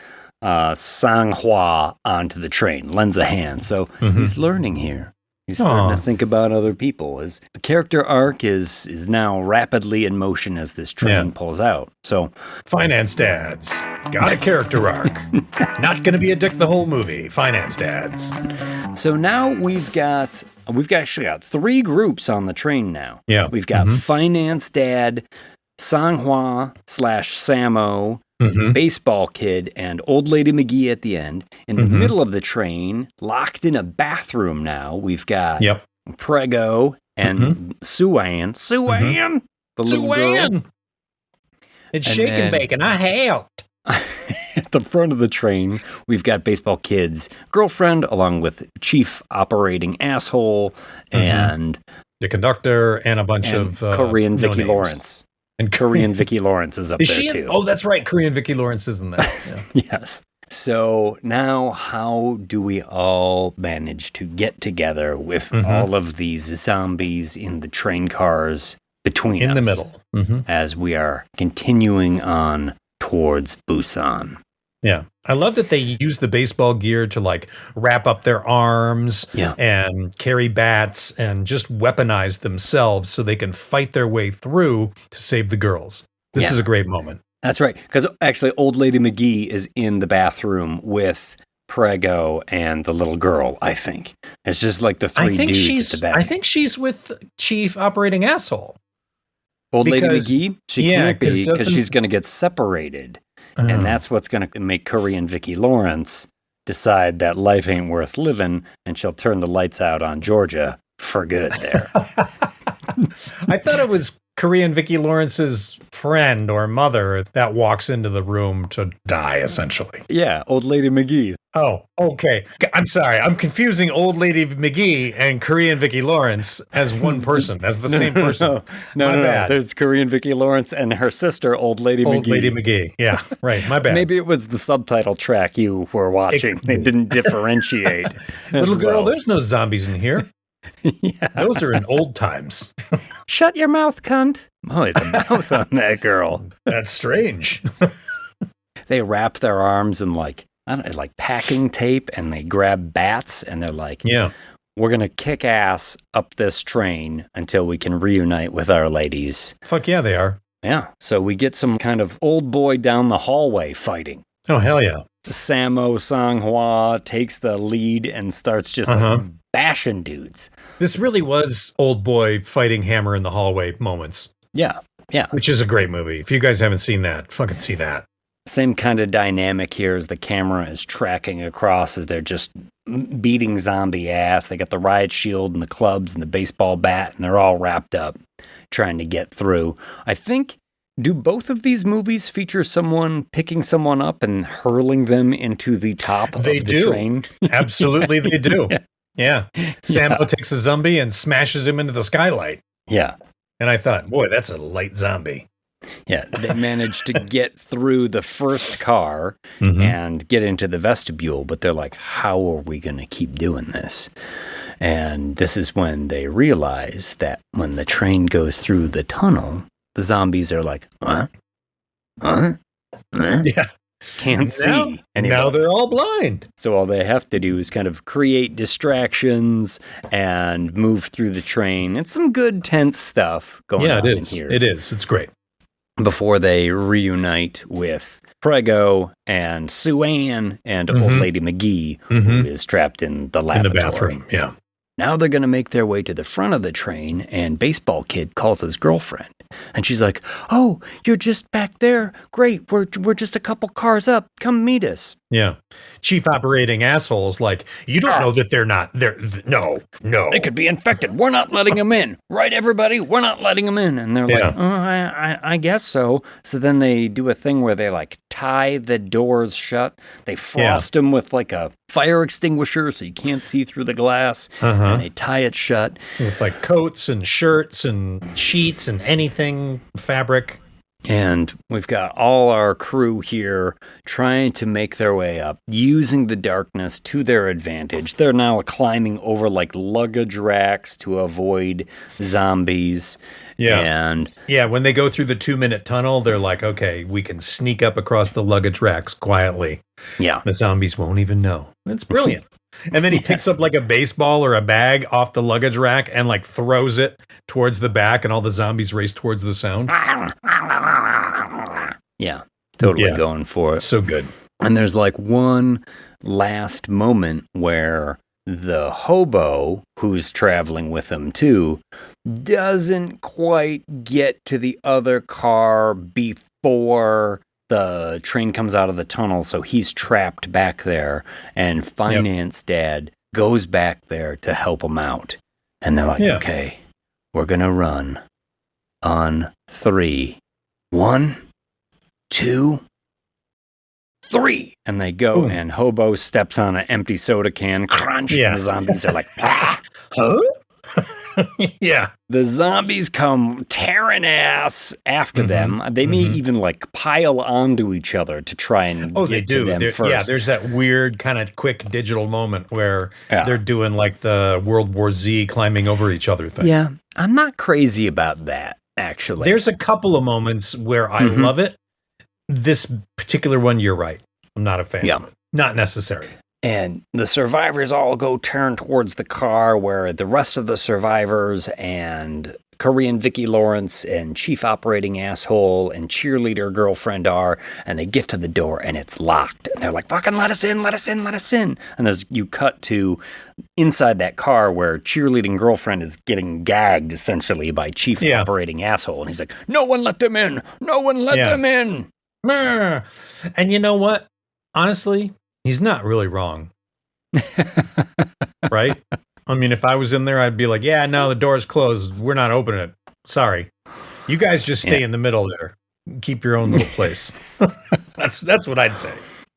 Sang-Hwa onto the train, lends a hand. So he's learning here. He's starting to think about other people. His character arc is now rapidly in motion as this train pulls out. So Finance Dads got a character arc. Not going to be a dick the whole movie. Finance Dads. So now we've actually got 3 groups on the train now. Yeah. We've got Finance Dad, Sang-Hwa / Sammo, baseball kid, and old lady McGee at the end. In the middle of the train, locked in a bathroom now, we've got Prego and Suan. The little girl. It's shake and bake, and I helped. At the front of the train, we've got baseball kid's girlfriend, along with Chief Operating Asshole, and the conductor, and a bunch of Korean Vicki Lawrence. And Korean Vicki Lawrence is up there too. Oh, that's right. Korean Vicki Lawrence is in there. Yeah. Yes. So now how do we all manage to get together with all of these zombies in the train cars between us? In the middle. As we are continuing on towards Busan. Yeah. I love that they use the baseball gear to like wrap up their arms and carry bats and just weaponize themselves so they can fight their way through to save the girls. This is a great moment. That's right. Because actually, Old Lady McGee is in the bathroom with Prego and the little girl, I think. It's just like the three dudes at the back. I think she's with Chief Operating Asshole. Old Lady McGee? She can't be because she's going to get separated. And that's what's going to make Korean Vicki Lawrence decide that life ain't worth living, and she'll turn the lights out on Georgia for good there. I thought it was Korean Vicki Lawrence's friend or mother that walks into the room to die, essentially. Yeah, Old Lady McGee. Oh, okay. I'm sorry. I'm confusing Old Lady McGee and Korean Vicki Lawrence as one person, as the same person. No. There's Korean Vicki Lawrence and her sister, Old Lady McGee. Old Lady McGee. Yeah, right. My bad. Maybe it was the subtitle track you were watching. They didn't differentiate. Little girl, there's no zombies in here. Yeah. Those are in old times. Shut your mouth, cunt. Oh, the mouth on that girl. That's strange. They wrap their arms in like packing tape, and they grab bats, and they're like, we're going to kick ass up this train until we can reunite with our ladies. Fuck yeah, they are. Yeah. So we get some kind of old boy down the hallway fighting. Oh, hell yeah. Sammo Sang-hwa takes the lead and starts just like bashing dudes. This really was old boy fighting hammer in the hallway moments. Yeah. Which is a great movie. If you guys haven't seen that, fucking see that. Same kind of dynamic here as the camera is tracking across as they're just beating zombie ass. They got the riot shield and the clubs and the baseball bat, and they're all wrapped up trying to get through. I think, do both of these movies feature someone picking someone up and hurling them into the top of the train? Absolutely, they do. Yeah. Sammo takes a zombie and smashes him into the skylight. Yeah. And I thought, boy, that's a light zombie. Yeah, they managed to get through the first car and get into the vestibule, but they're like, how are we going to keep doing this? And this is when they realize that when the train goes through the tunnel, the zombies are like, Yeah. Can't see anymore. Now they're all blind. So all they have to do is kind of create distractions and move through the train. It's some good tense stuff going on in here. It is. It's great. Before they reunite with Prego and Sue-Ann and Old Lady McGee, who is trapped in the lavatory. In the bathroom, yeah. Now they're going to make their way to the front of the train, and Baseball Kid calls his girlfriend. And she's like, oh, you're just back there? Great, we're just a couple cars up. Come meet us. Yeah. Chief Operating Asshole is like, you don't know that they're not there. No. They could be infected. We're not letting them in. Right, everybody? We're not letting them in. And they're like, I guess so. So then they do a thing where they like tie the doors shut. They frost them with like a fire extinguisher so you can't see through the glass. And they tie it shut. With like coats and shirts and sheets and anything, fabric. And we've got all our crew here trying to make their way up, using the darkness to their advantage. They're now climbing over like luggage racks to avoid zombies. Yeah. And when they go through the 2-minute tunnel, they're like, okay, we can sneak up across the luggage racks quietly. Yeah. The zombies won't even know. It's brilliant. And then he picks up like a baseball or a bag off the luggage rack and like throws it towards the back, and all the zombies race towards the sound. Yeah, totally going for it. So good. And there's like one last moment where the hobo who's traveling with them too doesn't quite get to the other car before the train comes out of the tunnel, so he's trapped back there, and Finance Dad goes back there to help him out. And they're like, okay, we're going to run on 3. 1, 2, 3. And they go, and Hobo steps on an empty soda can, crunch, and the zombies are like, huh? Yeah. The zombies come tearing ass after them. They may even like pile onto each other to try and get to them first. Yeah, there's that weird kind of quick digital moment where they're doing like the World War Z climbing over each other thing. Yeah, I'm not crazy about that, actually. There's a couple of moments where I love it. This particular one, you're right. I'm not a fan Yeah. of it. Not necessary. And the survivors all go turn towards the car where the rest of the survivors and Korean Vicki Lawrence and chief operating asshole and cheerleader girlfriend are, and they get to the door and it's locked. And they're like, fucking let us in, let us in, let us in. And you cut to inside that car where cheerleading girlfriend is getting gagged essentially by chief operating asshole. And he's like, no one let them in. No one let them in. And you know what? Honestly, he's not really wrong. Right? I mean, if I was in there, I'd be like, yeah, no, the door's closed. We're not opening it. Sorry. You guys just stay in the middle there. Keep your own little place. That's what I'd say.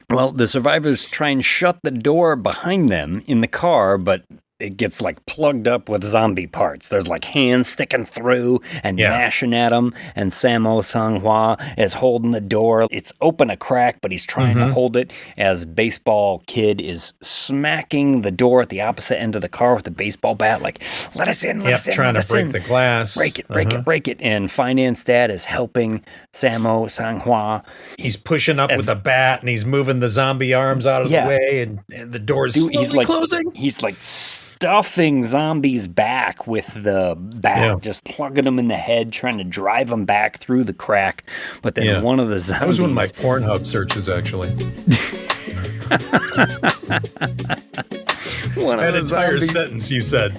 Well, the survivors try and shut the door behind them in the car, but it gets like plugged up with zombie parts. There's like hands sticking through and mashing at them. And Sammo Sang-hwa is holding the door. It's open a crack, but he's trying to hold it as Baseball Kid is smacking the door at the opposite end of the car with a baseball bat. Like, let us in, let us in, trying let to us break in. the glass. Break it, break it, break it. And Finance Dad is helping Sammo Sang-hwa. He's pushing up with a bat and he's moving the zombie arms out of the way and the door's slowly closing. He's like stuffing zombies back with the bat, just plugging them in the head, trying to drive them back through the crack. But then one of the zombies... That was one of my Pornhub searches, actually. That entire sentence you said.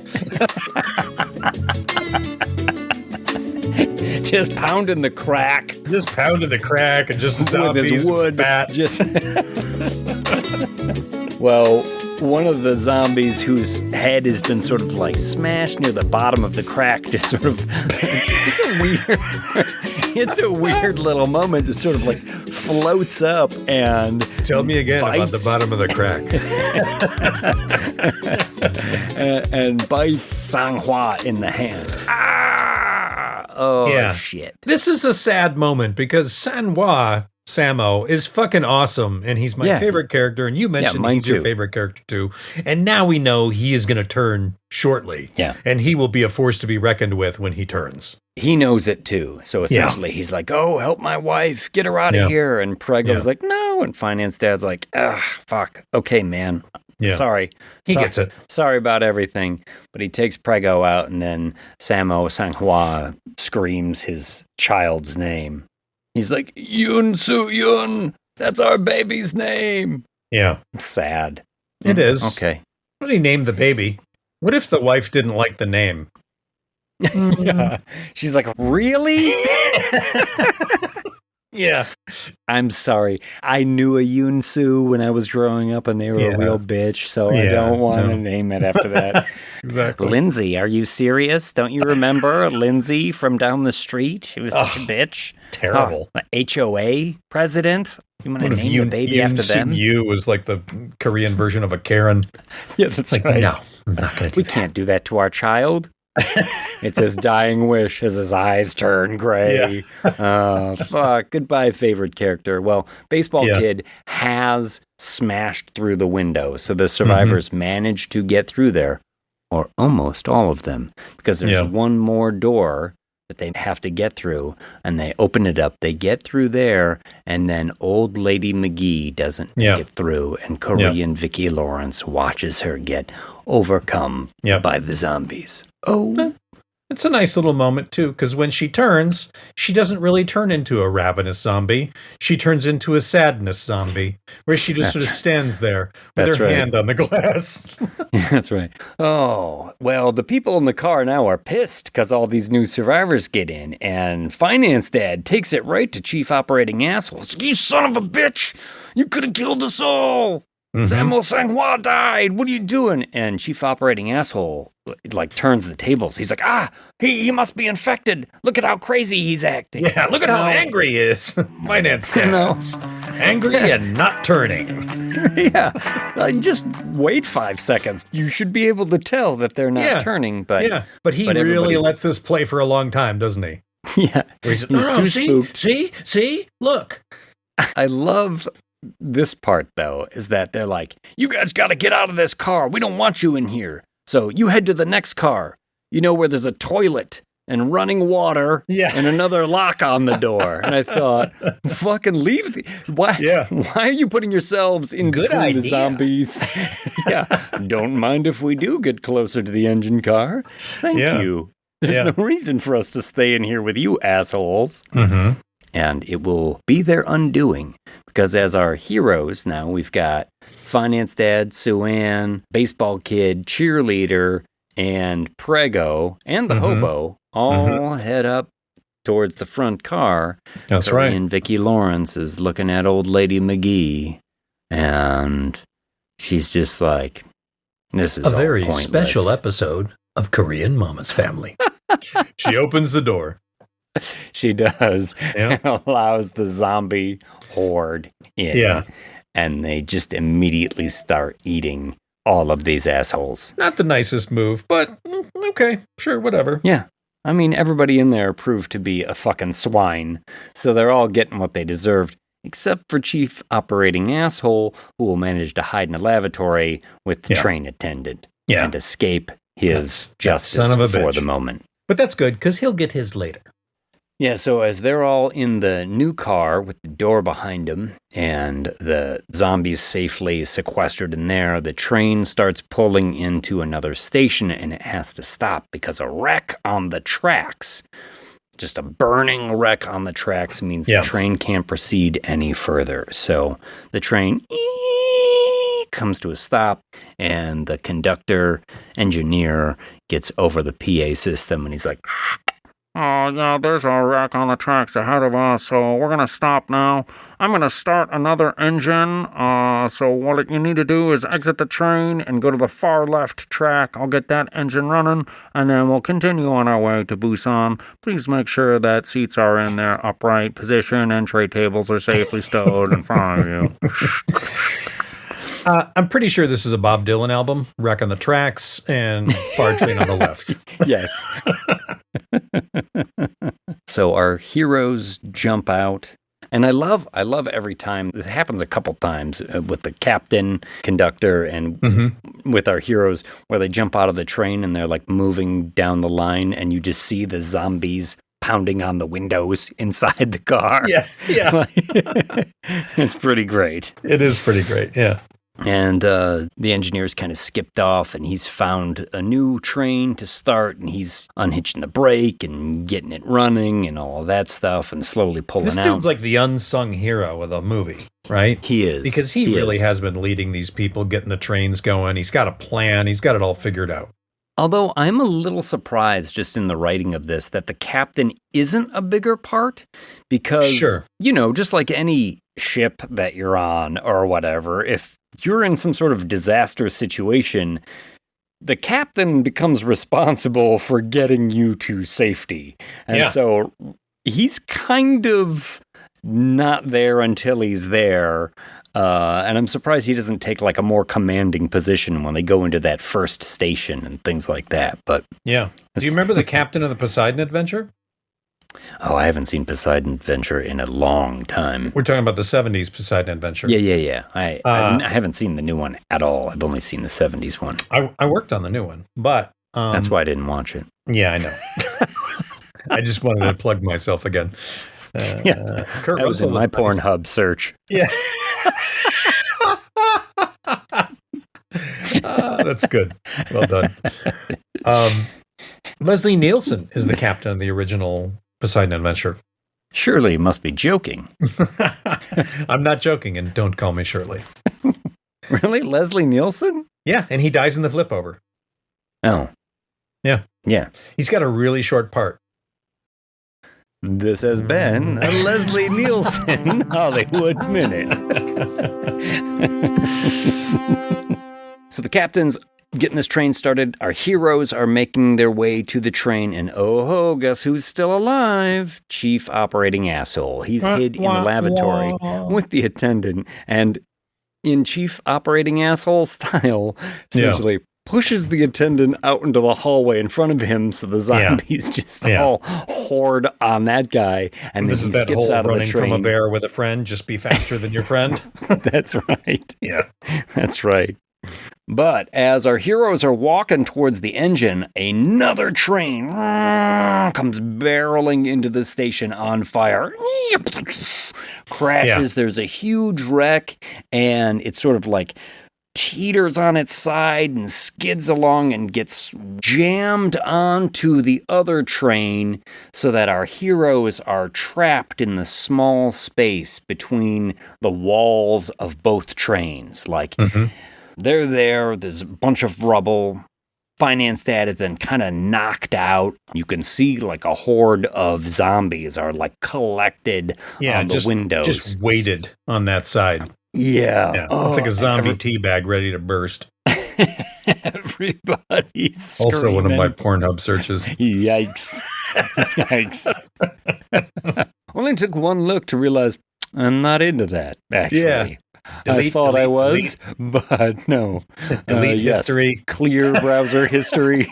Just pounding the crack. Just pounding the crack and just the zombies with his wood bat. Just... Well, one of the zombies whose head has been sort of like smashed near the bottom of the crack just sort of it's a weird little moment. It sort of like floats up and tell me again about the bottom of the crack. and bites Sang-hwa in the hand. Shit. This is a sad moment because Sammo is fucking awesome, and he's my favorite character, and you mentioned he's your favorite character too, and now we know he is going to turn shortly, and he will be a force to be reckoned with when he turns. He knows it too, so essentially he's like, oh, help my wife, get her out of here, and Prego's like, no, and Finance Dad's like, fuck, okay, man. Sorry. He gets it. Sorry about everything. But he takes Prego out, and then Sammo Sang-hwa screams his child's name. He's like, Yoon Soo-yoon, that's our baby's name. Yeah. It's sad. It is. Okay. What did he name the baby? What if the wife didn't like the name? She's like, really? Yeah. I'm sorry. I knew a Yoon Soo when I was growing up, and they were a real bitch, so I don't want to name it after that. Exactly. Lindsay, are you serious? Don't you remember Lindsay from down the street? She was such a bitch. Terrible. The HOA president? You want to name the baby after them? You was like the Korean version of a Karen. Yeah, that's right. No, I'm not going to do We can't do that to our child. It's his dying wish as his eyes turn gray. Fuck. Goodbye, favorite character. Well, Baseball Kid has smashed through the window, so the survivors managed to get through there, or almost all of them, because there's one more door that they have to get through, and they open it up. They get through there, and then old lady McGee doesn't make it through, and Korean Vicki Lawrence watches her get overcome by the zombies. Oh. It's a nice little moment, too, because when she turns, she doesn't really turn into a ravenous zombie. She turns into a sadness zombie, where she just sort of stands there with her hand on the glass. That's right. Oh, well, the people in the car now are pissed because all these new survivors get in, and Finance Dad takes it right to Chief Operating Assholes. You son of a bitch! You could have killed us all! Sammo Sang-hwa died! What are you doing? And Chief Operating Asshole like turns the tables. He's like, he must be infected. Look at how crazy he's acting. Yeah, look at how angry he is. Finance Dad's angry and not turning. Just wait 5 seconds. You should be able to tell that they're not turning. But he really lets this play for a long time, doesn't he? Yeah. He's too spooked. See, look. I love this part, though, is that they're like, you guys got to get out of this car. We don't want you in here. So you head to the next car. You know where there's a toilet and running water Yeah. and another lock on the door. And I thought, fucking leave. Why are you putting yourselves in Good between the idea. zombies? Yeah. Don't mind if we do get closer to the engine car. Thank you. There's no reason for us to stay in here with you assholes. Mm-hmm. And it will be their undoing, because as our heroes now, we've got finance dad, Sue-Ann, baseball kid, cheerleader, and Prego, and the hobo all head up towards the front car. That's right. And Vicki Lawrence is looking at old lady McGee, and she's just like, this is A very all pointless. special episode of Korean Mama's Family. She opens the door. She does. Yeah. And allows the zombie horde in. Yeah. And they just immediately start eating all of these assholes. Not the nicest move, but okay, sure, whatever. Yeah. I mean, everybody in there proved to be a fucking swine, so they're all getting what they deserved, except for Chief Operating Asshole, who will manage to hide in a lavatory with the train attendant and escape his justice son of a for bitch. the moment. But that's good, because he'll get his later. Yeah, so as they're all in the new car with the door behind them and the zombies safely sequestered in there, the train starts pulling into another station and it has to stop because a wreck on the tracks, just a burning wreck on the tracks, means the train can't proceed any further. So the train comes to a stop and the conductor engineer gets over the PA system and he's like, Oh, yeah, there's a wreck on the tracks ahead of us, so we're gonna stop now. I'm gonna start another engine, so what you need to do is exit the train and go to the far left track. I'll get that engine running, and then we'll continue on our way to Busan. Please make sure that seats are in their upright position and tray tables are safely stowed in front of you. I'm pretty sure this is a Bob Dylan album, Wreck on the Tracks and Far Train on the Left. yes. So our heroes jump out. And I love every time, this happens a couple times with the captain, conductor, and with our heroes, where they jump out of the train and they're like moving down the line and you just see the zombies pounding on the windows inside the car. Yeah. It's pretty great. It is pretty great, yeah. And the engineer's kind of skipped off, and he's found a new train to start, and he's unhitching the brake and getting it running and all of that stuff and slowly pulling out. This dude's like the unsung hero of the movie, right? He is. Because he really has been leading these people, getting the trains going. He's got a plan. He's got it all figured out. Although I'm a little surprised just in the writing of this that the captain isn't a bigger part because, just like any ship that you're on or whatever, if you're in some sort of disaster situation, the captain becomes responsible for getting you to safety. And so he's kind of not there until he's there. And I'm surprised he doesn't take like a more commanding position when they go into that first station and things like that. But yeah. Do you remember the captain of the Poseidon Adventure? Oh, I haven't seen Poseidon Adventure in a long time. We're talking about the 70s Poseidon Adventure. Yeah. I haven't seen the new one at all. I've only seen the 70s one. I worked on the new one, but... that's why I didn't watch it. Yeah, I know. I just wanted to plug myself again. Kurt that was in my Pornhub search. Yeah. That's good. Well done. Leslie Nielsen is the captain of the original Poseidon Adventure. Surely you must be joking. I'm not joking, and don't call me Shirley. Really? Leslie Nielsen? Yeah, and he dies in the flip over. Oh. Yeah. Yeah. He's got a really short part. This has been a Leslie Nielsen Hollywood Minute. So the captain's getting this train started. Our heroes are making their way to the train, and guess who's still alive? Chief Operating Asshole. He's hid in the lavatory with the attendant, and in Chief Operating Asshole style, essentially pushes the attendant out into the hallway in front of him, so the zombies just all horde on that guy, and this then is he that skips whole out of the running train. from a bear with a friend. Just be faster than your friend. That's right. Yeah, that's right. But as our heroes are walking towards the engine, another train comes barreling into the station on fire. Crashes. There's a huge wreck, and it's sort of like teeters on its side and skids along and gets jammed onto the other train so that our heroes are trapped in the small space between the walls of both trains. Like, they're there, there's a bunch of rubble. Finance Dad has been kind of knocked out. You can see like a horde of zombies are like collected on the windows. Just weighted on that side. Yeah. It's like a zombie tea bag ready to burst. Everybody's screaming. Also one of my Pornhub searches. Yikes. Yikes. Only took one look to realize I'm not into that, actually. Yeah. I thought I was, but no. Delete history. Clear browser history.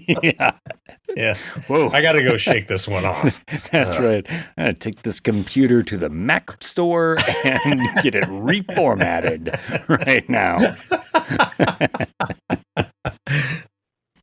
Yeah. Whoa. I got to go shake this one off. That's right. I gotta take this computer to the Mac store and get it reformatted right now.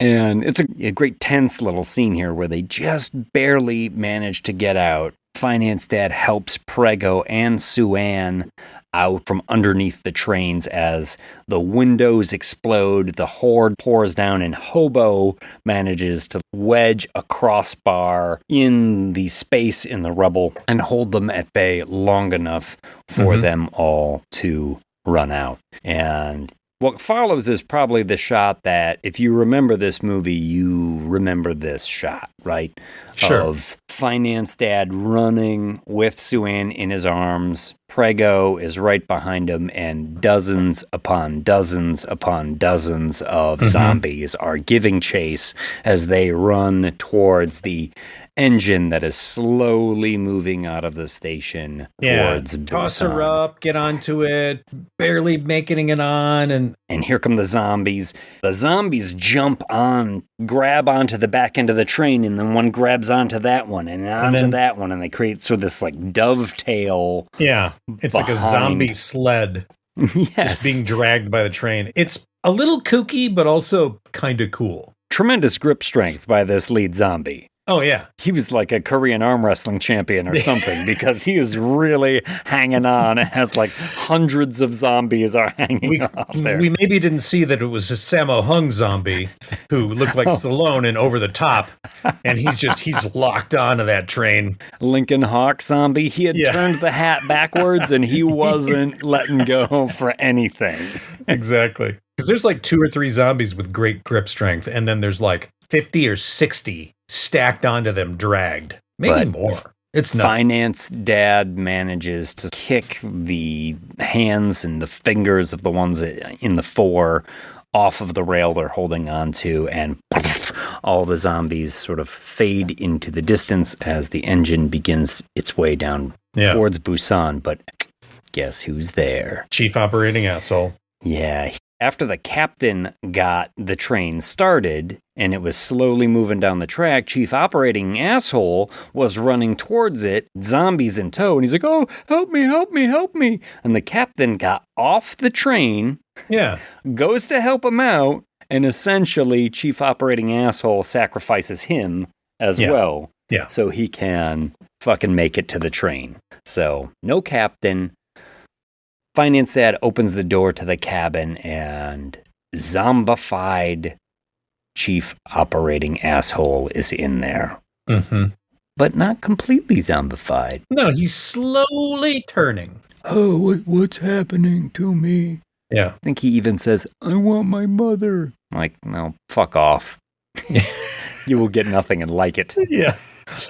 And it's a great tense little scene here where they just barely manage to get out. Finance Dad helps Prego and Sue-Ann out from underneath the trains as the windows explode, the horde pours down, and Hobo manages to wedge a crossbar in the space in the rubble and hold them at bay long enough for them all to run out. And what follows is probably the shot that, if you remember this movie, you remember this shot, right? Sure. Of Finance Dad running with Sue-Ann in his arms. Prego is right behind him, and dozens upon dozens upon dozens of zombies are giving chase as they run towards the engine that is slowly moving out of the station towards Busan. Toss her up, get onto it, barely making it on, and here come the zombies. The zombies jump on, grab onto the back end of the train, and then one grabs onto that one and onto that one, and they create sort of this like dovetail. Yeah, it's like a zombie sled. Just being dragged by the train. It's a little kooky, but also kind of cool. Tremendous grip strength by this lead zombie. Oh, yeah. He was like a Korean arm wrestling champion or something because he is really hanging on as like hundreds of zombies are hanging off there. We maybe didn't see that it was a Sammo Hung zombie who looked like Stallone and over the top, and he's locked onto that train. Lincoln Hawk zombie. He had turned the hat backwards and he wasn't letting go for anything. Exactly. Because there's like 2 or 3 zombies with great grip strength, and then there's like 50 or 60 stacked onto them, dragged. Maybe more. It's not. Finance Dad manages to kick the hands and the fingers of the ones in the 4 off of the rail they're holding onto, and all the zombies sort of fade into the distance as the engine begins its way down towards Busan. But guess who's there? Chief Operating Asshole. Yeah. After the captain got the train started and it was slowly moving down the track, Chief Operating Asshole was running towards it, zombies in tow, and he's like, "Oh, help me, help me, help me." And the captain got off the train, goes to help him out, and essentially Chief Operating Asshole sacrifices him as well. Yeah. So he can fucking make it to the train. So, no captain. Finance Dad opens the door to the cabin, and zombified Chief Operating Asshole is in there. But not completely zombified. No, he's slowly turning. Oh, what's happening to me? Yeah. I think he even says, "I want my mother." Like, no, fuck off. You will get nothing and like it. Yeah.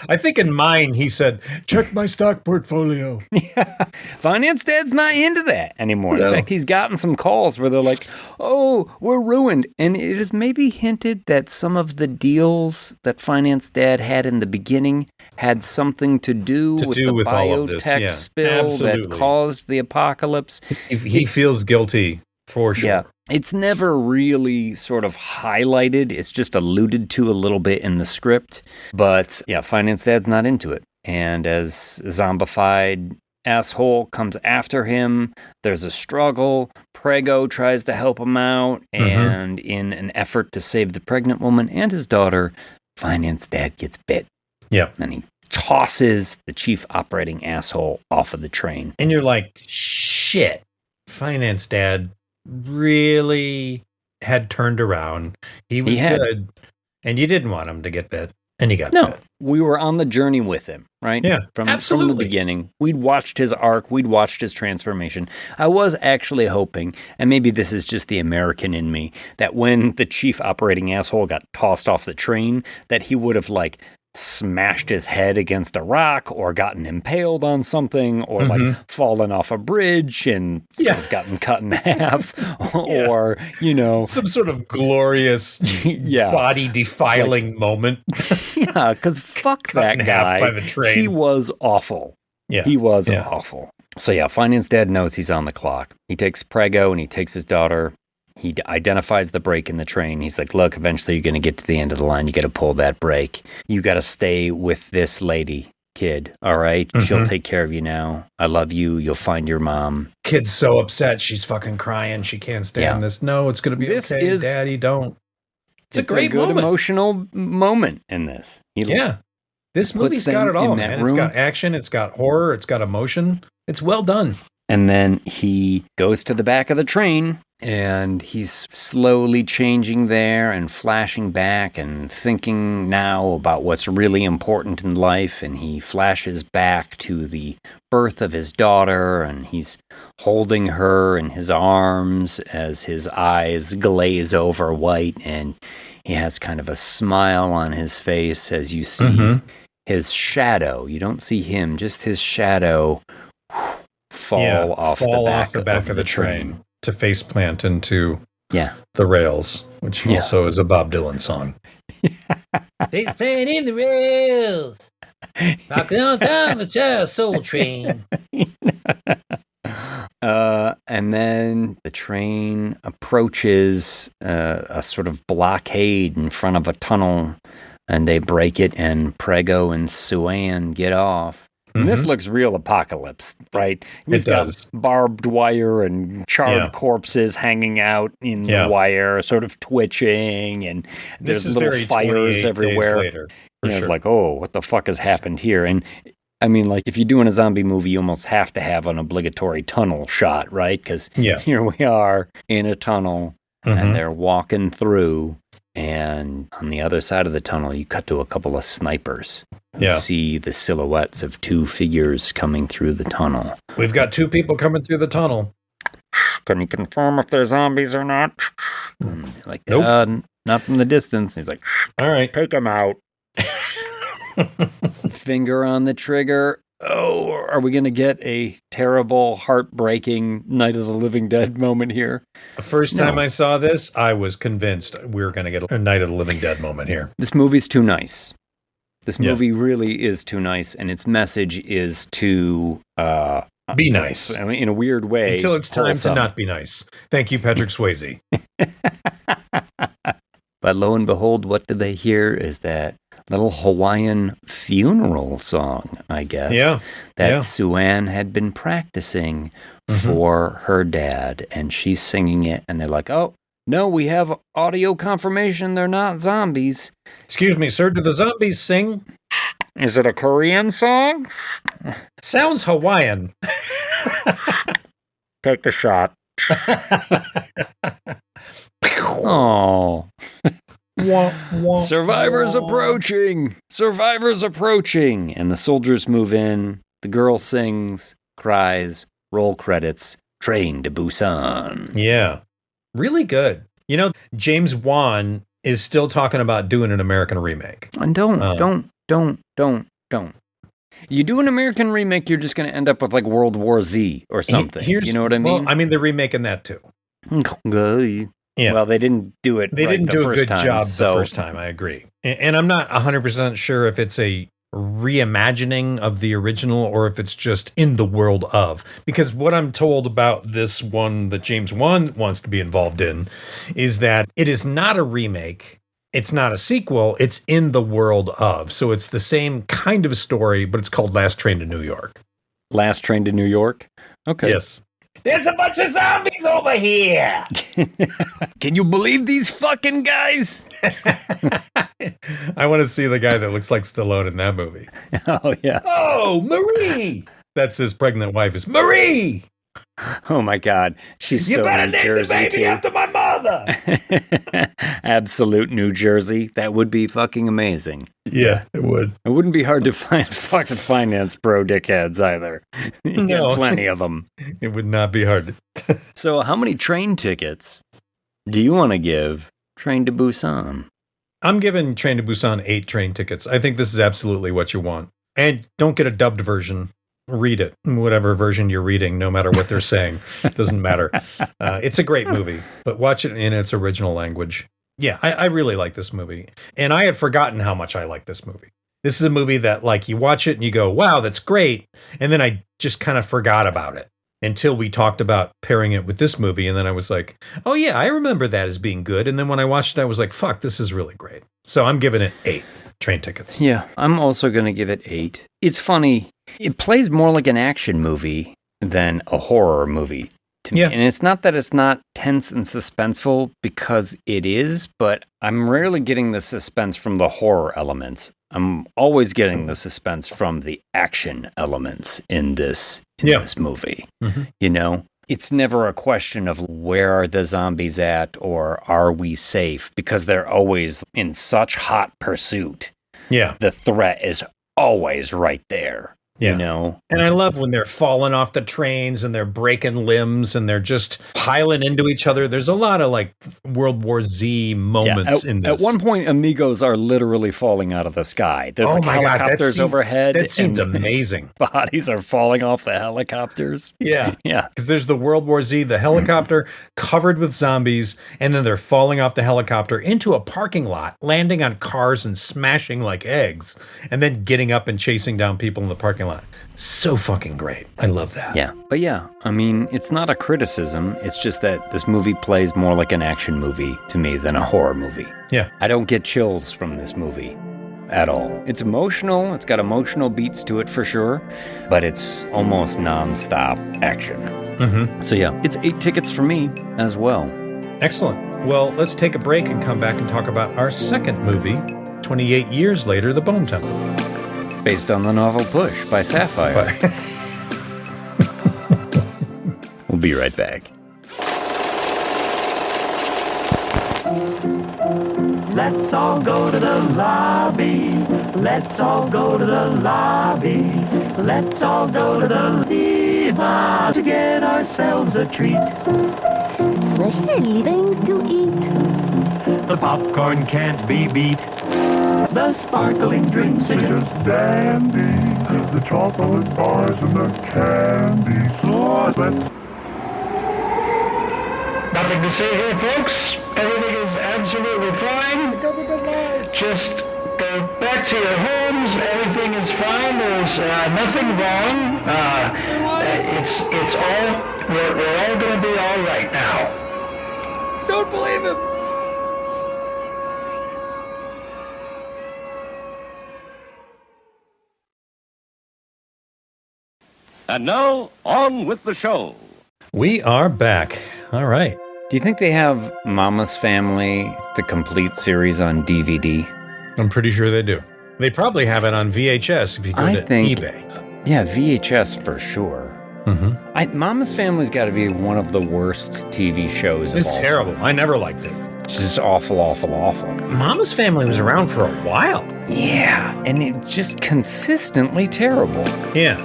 I think in mine, he said, "Check my stock portfolio." Yeah. Finance Dad's not into that anymore. No. In fact, he's gotten some calls where they're like, "Oh, we're ruined." And it is maybe hinted that some of the deals that Finance Dad had in the beginning had something to do with the biotech spill that caused the apocalypse. He feels guilty, for sure. Yeah. It's never really sort of highlighted. It's just alluded to a little bit in the script. But yeah, Finance Dad's not into it. And as zombified asshole comes after him. There's a struggle. Prego tries to help him out. And in an effort to save the pregnant woman and his daughter, Finance Dad gets bit. Yeah. And he tosses the chief operating asshole off of the train. And you're like, shit, Finance Dad really had turned around. He was good. And you didn't want him to get bit. And he got bit. We were on the journey with him, right? Yeah, From the beginning. We'd watched his arc. We'd watched his transformation. I was actually hoping, and maybe this is just the American in me, that when the chief operating asshole got tossed off the train, that he would have, like, smashed his head against a rock or gotten impaled on something or like fallen off a bridge and sort of gotten cut in half or, you know, some sort of glorious body defiling moment. Yeah, because fuck that guy. By the train. He was awful. Yeah. He was awful. So yeah, Finance Dad knows he's on the clock. He takes Prego and he takes his daughter. He identifies the break in the train. He's like, look, eventually you're going to get to the end of the line. You got to pull that brake. You got to stay with this lady, kid. All right? She'll take care of you now. I love you. You'll find your mom. Kid's so upset. She's fucking crying. She can't stand this. No, it's going to be okay. Daddy, don't. It's a great good moment. Emotional moment in this. This movie's got it all, man. It's got action. It's got horror. It's got emotion. It's well done. And then he goes to the back of the train and he's slowly changing there and flashing back and thinking now about what's really important in life. And he flashes back to the birth of his daughter and he's holding her in his arms as his eyes glaze over white. And he has kind of a smile on his face as you see his shadow. You don't see him, just his shadow fall off the back of the train to face plant into the rails, which also is a Bob Dylan song. Face plant in the rails, rocking on time, it's a soul train. And then the train approaches a sort of blockade in front of a tunnel, and they break it, and Prego and Suan get off. And this looks real apocalypse, right? We've got barbed wire and charred corpses hanging out in the wire, sort of twitching, and there's little fires everywhere. Later, like, oh, what the fuck has happened here? And I mean, like, if you're doing a zombie movie, you almost have to have an obligatory tunnel shot, right? Because here we are in a tunnel, and they're walking through. And on the other side of the tunnel, you cut to a couple of snipers. You see the silhouettes of two figures coming through the tunnel. We've got two people coming through the tunnel. Can you confirm if they're zombies or not? Like, nope. Not from the distance. He's like, all right, take them out. Finger on the trigger. Oh, are we going to get a terrible, heartbreaking Night of the Living Dead moment here? The first time I saw this, I was convinced we were going to get a Night of the Living Dead moment here. This movie's too nice. This movie really is too nice, and its message is to be nice. I mean, in a weird way. Until it's time to not be nice. Thank you, Patrick Swayze. But lo and behold, what do they hear is that little Hawaiian funeral song, I guess, that Suan had been practicing for her dad, and she's singing it, and they're like, oh, no, we have audio confirmation they're not zombies. Excuse me, sir, do the zombies sing? Is it a Korean song? Sounds Hawaiian. Take the shot. Oh. Survivors approaching! Survivors approaching! And the soldiers move in. The girl sings, cries, roll credits, train to Busan. Yeah. Really good. You know, James Wan is still talking about doing an American remake. And don't. You do an American remake, you're just going to end up with like World War Z or something. You know what I mean? Well, I mean, they're remaking that too. Yeah. Well, they didn't do it. They didn't do a good job the first time. I agree, and I'm not 100% sure if it's a reimagining of the original or if it's just in the world of. Because what I'm told about this one that James Wan wants to be involved in is that it is not a remake. It's not a sequel. It's in the world of. So it's the same kind of story, but it's called Last Train to New York. Last Train to New York? Okay. Yes. There's a bunch of zombies over here. Can you believe these fucking guys? I want to see the guy that looks like Stallone in that movie. Oh, yeah. Oh, Marie! That's his pregnant wife is Marie! Oh, my God. She's so New Jersey, too. after my mother. Absolute New Jersey. That would be fucking amazing. Yeah, it would. It wouldn't be hard to find fucking finance pro dickheads either. You No. got plenty of them. It would not be hard. So how many train tickets do you want to give Train to Busan? I'm giving Train to Busan 8 train tickets. I think this is absolutely what you want. And don't get a dubbed version. Read it, whatever version you're reading, no matter what they're saying. It doesn't matter. It's a great movie, but watch it in its original language. Yeah, I really like this movie. And I had forgotten how much I like this movie. This is a movie that, like, you watch it and you go, wow, that's great. And then I just kind of forgot about it until we talked about pairing it with this movie. And then I was like, oh, yeah, I remember that as being good. And then when I watched it, I was like, fuck, this is really great. So I'm giving it 8 train tickets. Yeah, I'm also going to give it 8. It's funny. It plays more like an action movie than a horror movie to me. Yeah. And it's not that it's not tense and suspenseful, because it is, but I'm rarely getting the suspense from the horror elements. I'm always getting the suspense from the action elements in this movie. Mm-hmm. You know, it's never a question of where are the zombies at or are we safe, because they're always in such hot pursuit. Yeah. The threat is always right there. Yeah. You know? And I love when they're falling off the trains and they're breaking limbs and they're just piling into each other. There's a lot of like World War Z moments in this. At one point, amigos are literally falling out of the sky. There's like helicopters overhead. That seems and amazing. Bodies are falling off the helicopters. Yeah. Yeah. Because there's the World War Z, the helicopter covered with zombies, and then they're falling off the helicopter into a parking lot, landing on cars and smashing like eggs, and then getting up and chasing down people in the parking lot. So fucking great. I love that. Yeah. But yeah, I mean, it's not a criticism. It's just that this movie plays more like an action movie to me than a horror movie. Yeah. I don't get chills from this movie at all. It's emotional. It's got emotional beats to it for sure, but it's almost nonstop action. Mm-hmm. So yeah, it's 8 tickets for me as well. Excellent. Well, let's take a break and come back and talk about our second movie, 28 years later, The Bone Temple. Based on the novel Push by Sapphire. We'll be right back. Let's all go to the lobby. Let's all go to the lobby. Let's all go to the diva to get ourselves a treat. Delicious things to eat. The popcorn can't be beat. The sparkling drinks are just dandy. The chocolate bars and the candy sauce. Nothing to say here, folks. Everything is absolutely fine. The government lies. Just go back to your homes. Everything is fine. There's nothing wrong. It's all. We're all going to be all right now. Don't believe him. And now, on with the show. We are back. All right. Do you think they have Mama's Family, the complete series, on DVD? I'm pretty sure they do. They probably have it on VHS if you go to eBay. Yeah, VHS for sure. Mm-hmm. Mama's Family's got to be one of the worst TV shows of all. It's terrible. I never liked it. It's just awful, awful, awful. Mama's Family was around for a while. Yeah, and it's just consistently terrible. Yeah.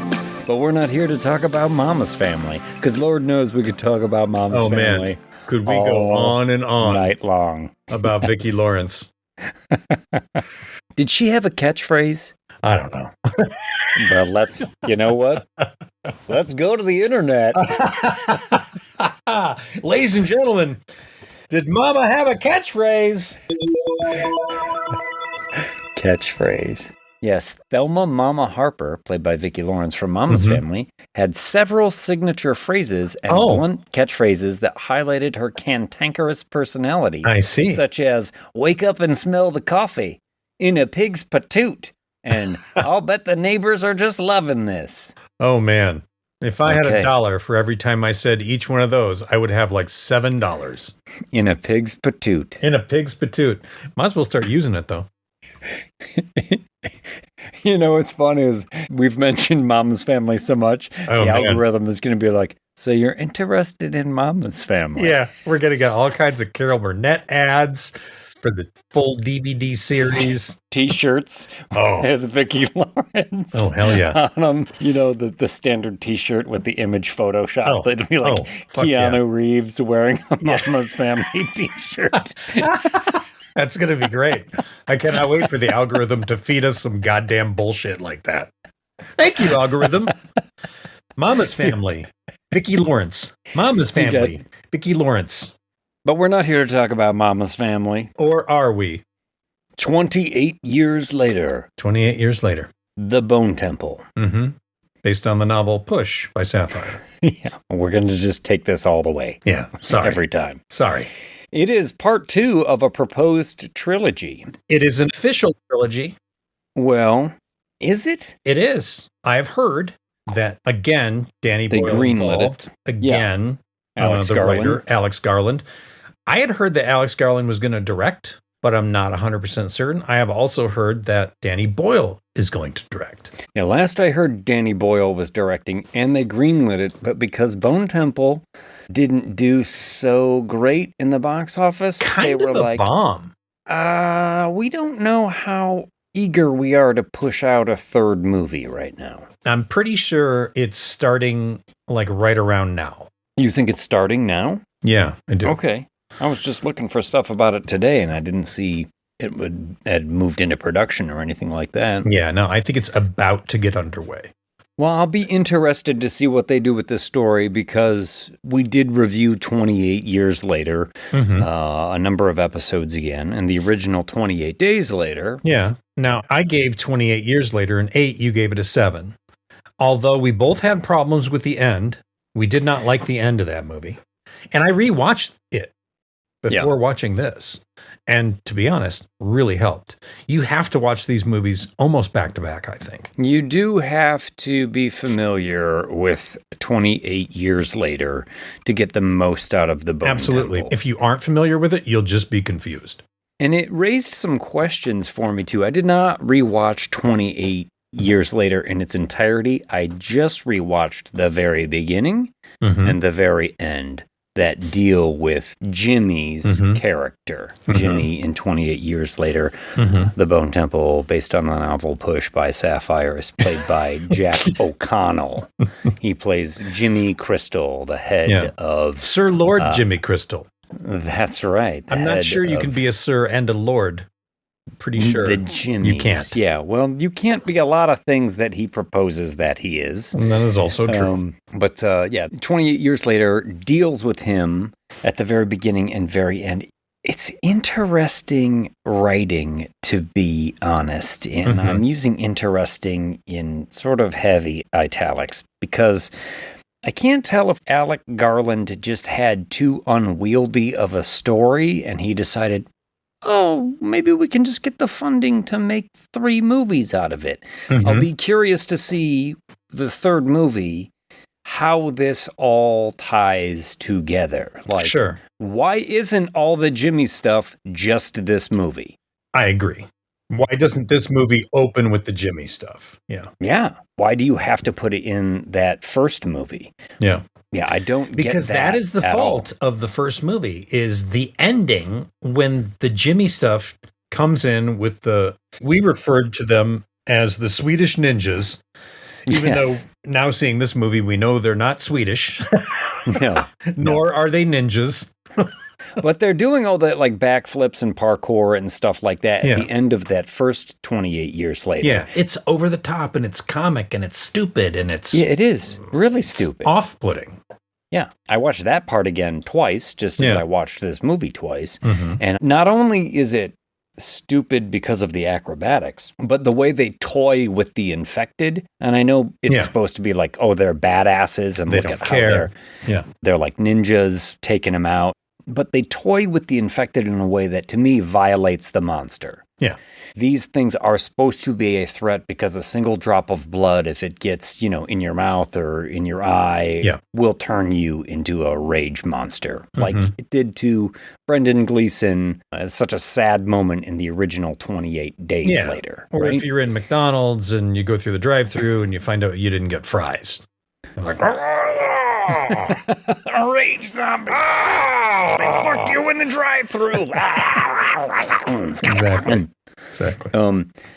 But we're not here to talk about Mama's Family, because Lord knows we could talk about Mama's Family. Man. Could we go on and on night long about Vicki Lawrence? Did she have a catchphrase? I don't know. But you know what? Let's go to the internet. Ladies and gentlemen, did Mama have a catchphrase? Catchphrase. Yes, Thelma Mama Harper, played by Vicki Lawrence from Mama's Family, had several signature phrases and blunt catchphrases that highlighted her cantankerous personality. I see. Such as, wake up and smell the coffee, in a pig's patoot, and I'll bet the neighbors are just loving this. Oh, man. If I had Okay. $1 for every time I said each one of those, I would have like $7 In a pig's patoot. in a pig's patoot. Might as well start using it, though. You know what's funny is we've mentioned Mama's Family so much, Oh, the man. algorithm is going to be like, so you're interested in Mama's Family. Yeah, we're going to get all kinds of Carol Burnett ads for the full DVD series. T-shirts. Oh. The Vicki Lawrence. Oh, hell yeah. On 'em. You know, the standard T-shirt with the image Photoshop. Oh. It'd be like Oh, fuck Keanu Reeves wearing a Mama's Family T-shirt. That's going to be great. I cannot wait for the algorithm to feed us some goddamn bullshit like that. Thank you, algorithm. Mama's Family, Vicki Lawrence. Mama's Family, Vicki Lawrence. But we're not here to talk about Mama's Family. Or are we? 28 years later, 28 years later. The Bone Temple. Mm-hmm. Based on the novel Push by Sapphire. Yeah, we're going to just take this all the way. Yeah, sorry. Every time. Sorry. It is part 2 of a proposed trilogy. It is an official trilogy. Well, is it? It is. I've heard that, again, Danny They Boyle greenlit involved. Again, Alex the Garland. writer, Alex Garland. I had heard that Alex Garland was going to direct, but I'm not 100% certain. I have also heard that Danny Boyle is going to direct. Yeah, last I heard, Danny Boyle was directing, and they greenlit it, but because Bone Temple didn't do so great in the box office, they were like, bomb. We don't know how eager we are to push out a third movie right now. I'm pretty sure it's starting like right around now. You think it's starting now? Yeah, I do. Okay. I was just looking for stuff about it today, and I didn't see it had moved into production or anything like that. Yeah, no, I think it's about to get underway. Well, I'll be interested to see what they do with this story because we did review 28 years later, a number of episodes again, and the original 28 days later. Yeah. Now, I gave 28 years later an 8, you gave it a 7. Although we both had problems with the end, we did not like the end of that movie. And I rewatched it before watching this. And to be honest, really helped. You have to watch these movies almost back to back, I think. You do have to be familiar with 28 years later to get the most out of the Bone Absolutely. Temple. If you aren't familiar with it, you'll just be confused. And it raised some questions for me, too. I did not rewatch 28 years later in its entirety. I just rewatched the very beginning and the very end that deal with Jimmy's character. Jimmy in 28 years later, The Bone Temple, based on the novel Push by Sapphire, is played by Jack O'Connell. He plays Jimmy Crystal, the head of... Sir Lord Jimmy Crystal. That's right. I'm not sure you can be a sir and a lord. Pretty sure the Jimmies. you can't. Yeah, well, you can't be a lot of things that he proposes that he is. And that is also true. But 28 years later deals with him at the very beginning and very end. It's interesting writing, to be honest. And I'm using interesting in sort of heavy italics because I can't tell if Alec Garland just had too unwieldy of a story and he decided, oh, maybe we can just get the funding to make 3 movies out of it. I'll be curious to see the third movie, how this all ties together. Like, Sure. Why isn't all the Jimmy stuff just this movie? I agree. Why doesn't this movie open with the Jimmy stuff? Yeah. Yeah. Why do you have to put it in that first movie? Yeah. Yeah, I don't Because get that is the at all. fault of the first movie, is the ending when the Jimmy stuff comes in with the... We referred to them as the Swedish ninjas, even though now seeing this movie, we know they're not Swedish. No. Nor are they ninjas. But they're doing all that like backflips and parkour and stuff like that at the end of that first 28 years later. Yeah, it's over the top and it's comic and it's stupid and it's... Yeah, it is. Really stupid. Off-putting. Yeah. I watched that part again twice, just as I watched this movie twice. And not only is it stupid because of the acrobatics, but the way they toy with the infected. And I know it's supposed to be like, oh, they're badasses and They look don't at care. how they're like ninjas taking them out. But they toy with the infected in a way that, to me, violates the monster. Yeah. These things are supposed to be a threat because a single drop of blood, if it gets, in your mouth or in your eye, will turn you into a rage monster. Like it did to Brendan Gleeson. It's such a sad moment in the original 28 Days Later. Or right? if you're in McDonald's and you go through the drive-thru and you find out you didn't get fries. You're like, a rage zombie. They fuck you in the drive-thru. Exactly.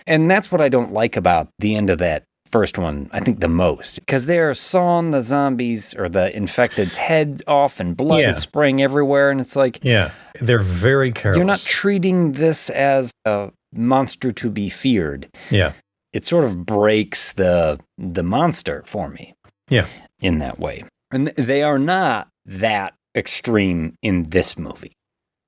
And that's what I don't like about the end of that first one, I think the most. Because they're sawing the zombies or the infected's head off and blood is spraying everywhere. And it's like... Yeah, they're very careless. You're not treating this as a monster to be feared. Yeah. It sort of breaks the monster for me. Yeah. In that way. And they are not that extreme in this movie.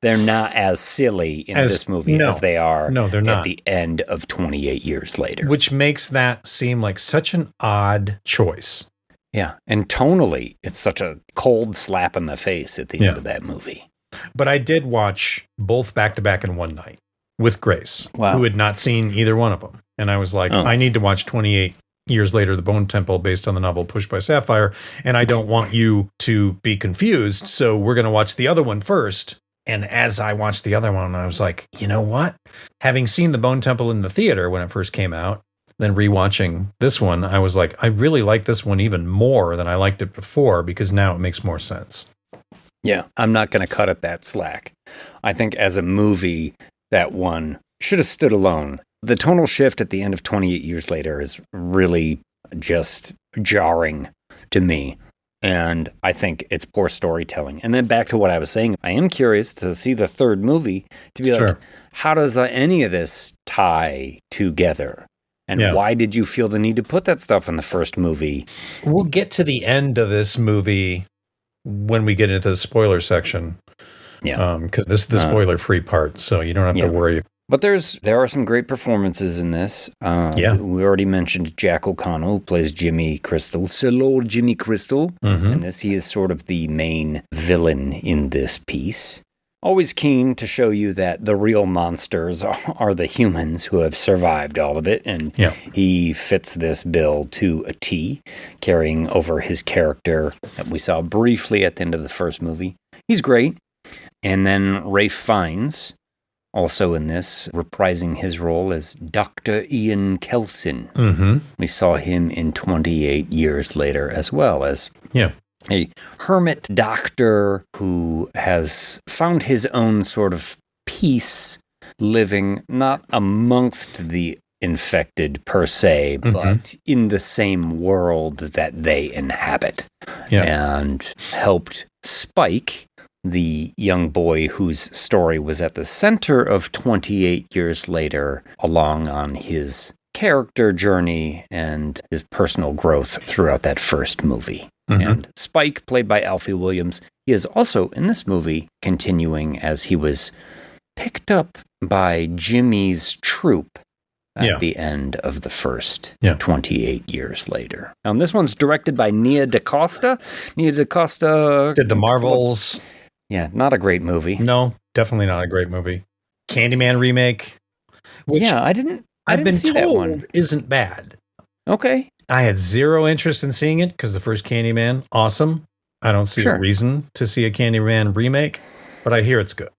They're not as silly in this movie as they are they're not. At the end of 28 Years Later. Which makes that seem like such an odd choice. Yeah. And tonally, it's such a cold slap in the face at the end of that movie. But I did watch both back-to-back in one night with Grace, who had not seen either one of them. And I was like, I need to watch 28 Years Later, The Bone Temple, based on the novel Pushed by Sapphire, and I don't want you to be confused, so we're going to watch the other one first. And as I watched the other one, I was like, you know what? Having seen The Bone Temple in the theater when it first came out, then rewatching this one, I was like, I really like this one even more than I liked it before, because now it makes more sense. Yeah, I'm not going to cut it that slack. I think as a movie, that one should have stood alone. The tonal shift at the end of 28 Years Later is really just jarring to me. And I think it's poor storytelling. And then back to what I was saying, I am curious to see the third movie to be like, how does any of this tie together? And why did you feel the need to put that stuff in the first movie? We'll get to the end of this movie when we get into the spoiler section. Yeah. Because this is the spoiler-free part, so you don't have to worry. But there are some great performances in this. We already mentioned Jack O'Connell, who plays Jimmy Crystal, Sir Lord Jimmy Crystal. And he is sort of the main villain in this piece. Always keen to show you that the real monsters are the humans who have survived all of it. And he fits this bill to a T, carrying over his character that we saw briefly at the end of the first movie. He's great. And then Ralph Fiennes, also in this, reprising his role as Dr. Ian Kelson. We saw him in 28 Years Later as well as a hermit doctor who has found his own sort of peace living not amongst the infected per se, but in the same world that they inhabit. And helped Spike, the young boy whose story was at the center of 28 Years Later, along on his character journey and his personal growth throughout that first movie. And Spike, played by Alfie Williams, he is also in this movie, continuing as he was picked up by Jimmy's troop at the end of the first 28 Years Later. This one's directed by Nia DaCosta. Nia DaCosta did The Marvels. Yeah, not a great movie. No, definitely not a great movie. Candyman remake. Which I didn't see that one. Isn't bad. Okay. I had zero interest in seeing it because the first Candyman, awesome. I don't see a reason to see a Candyman remake, but I hear it's good.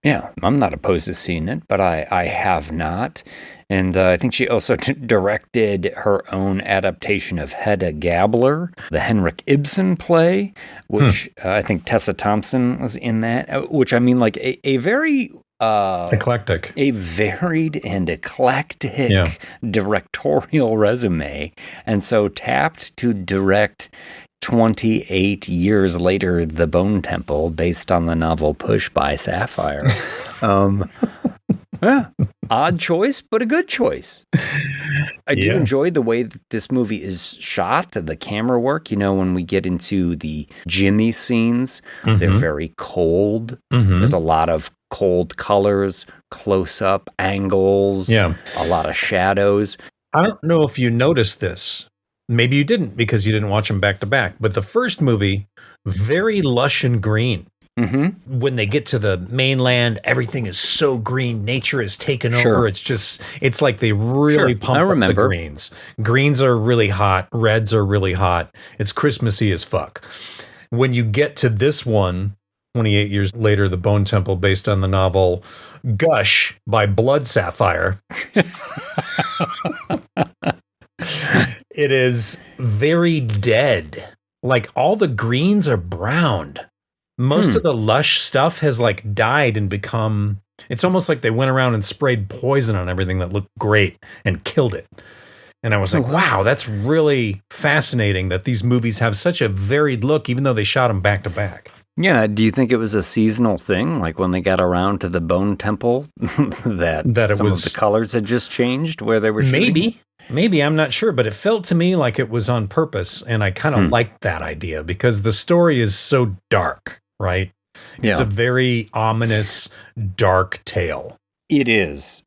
Yeah, I'm not opposed to seeing it, but I have not. And I think she also directed her own adaptation of Hedda Gabler, the Henrik Ibsen play, which I think Tessa Thompson was in that, which I mean like a very... eclectic. A varied and eclectic directorial resume. And so tapped to direct 28 Years Later, The Bone Temple, based on the novel Pushed by Sapphire. Odd choice, but a good choice. I do enjoy the way that this movie is shot, the camera work. When we get into the Jimmy scenes, they're very cold. There's a lot of cold colors, close-up angles, a lot of shadows. I don't know if you noticed this. Maybe you didn't because you didn't watch them back to back. But the first movie, very lush and green. Mm-hmm. When they get to the mainland, everything is so green. Nature is taken Sure. over. It's like they really pump up the greens. Greens are really hot. Reds are really hot. It's Christmassy as fuck. When you get to this one, 28 years later, The Bone Temple, based on the novel Gush by Blood Sapphire. It is very dead. Like all the greens are browned. Most of the lush stuff has like died and become, it's almost like they went around and sprayed poison on everything that looked great and killed it. And I was like, wow, that's really fascinating that these movies have such a varied look, even though they shot them back to back. Yeah, do you think it was a seasonal thing? Like when they got around to the Bone Temple, that some of the colors had just changed where they were shooting? Maybe, I'm not sure, but it felt to me like it was on purpose, and I kind of liked that idea because the story is so dark, right? It's a very ominous, dark tale. It is.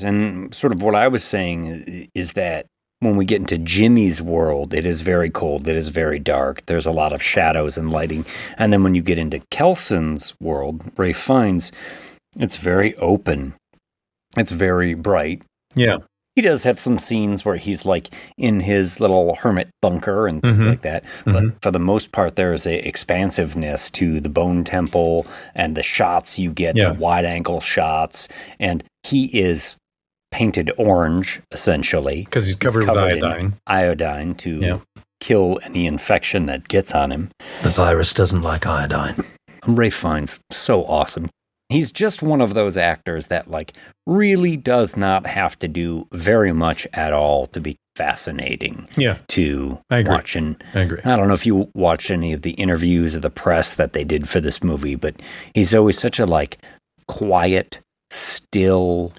And sort of what I was saying is that when we get into Jimmy's world, it is very cold. It is very dark. There's a lot of shadows and lighting. And then when you get into Kelson's world, Ralph Fiennes, it's very open. It's very bright. Yeah. He does have some scenes where he's like in his little hermit bunker and things like that. But for the most part, there is a expansiveness to the Bone Temple and the shots you get, the wide angle shots. And he is painted orange, essentially. Because he's covered with iodine. Iodine to kill any infection that gets on him. The virus doesn't like iodine. Ralph Fiennes, so awesome. He's just one of those actors that like really does not have to do very much at all to be fascinating to watch. And I agree. I don't know if you watched any of the interviews of the press that they did for this movie, but he's always such a like quiet, still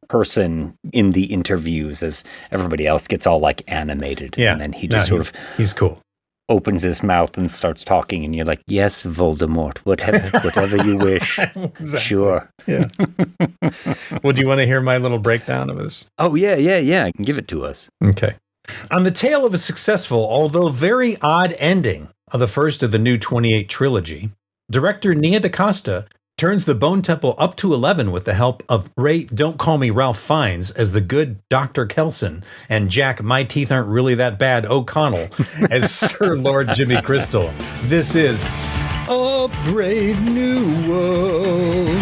person in the interviews as everybody else gets all like animated. Yeah. And then he just he's cool. Opens his mouth and starts talking, and you're like, yes, Voldemort, whatever you wish. Exactly. Sure. Yeah. Well, do you want to hear my little breakdown of this? Oh, yeah. Give it to us. Okay. On the tale of a successful, although very odd ending of the first of the new 28 trilogy, director Nia DaCosta turns the Bone Temple up to 11 with the help of Ray Don't Call Me Ralph Fiennes as the good Dr. Kelson and Jack My Teeth Aren't Really That Bad O'Connell as Sir Lord Jimmy Crystal. This is A Brave New World,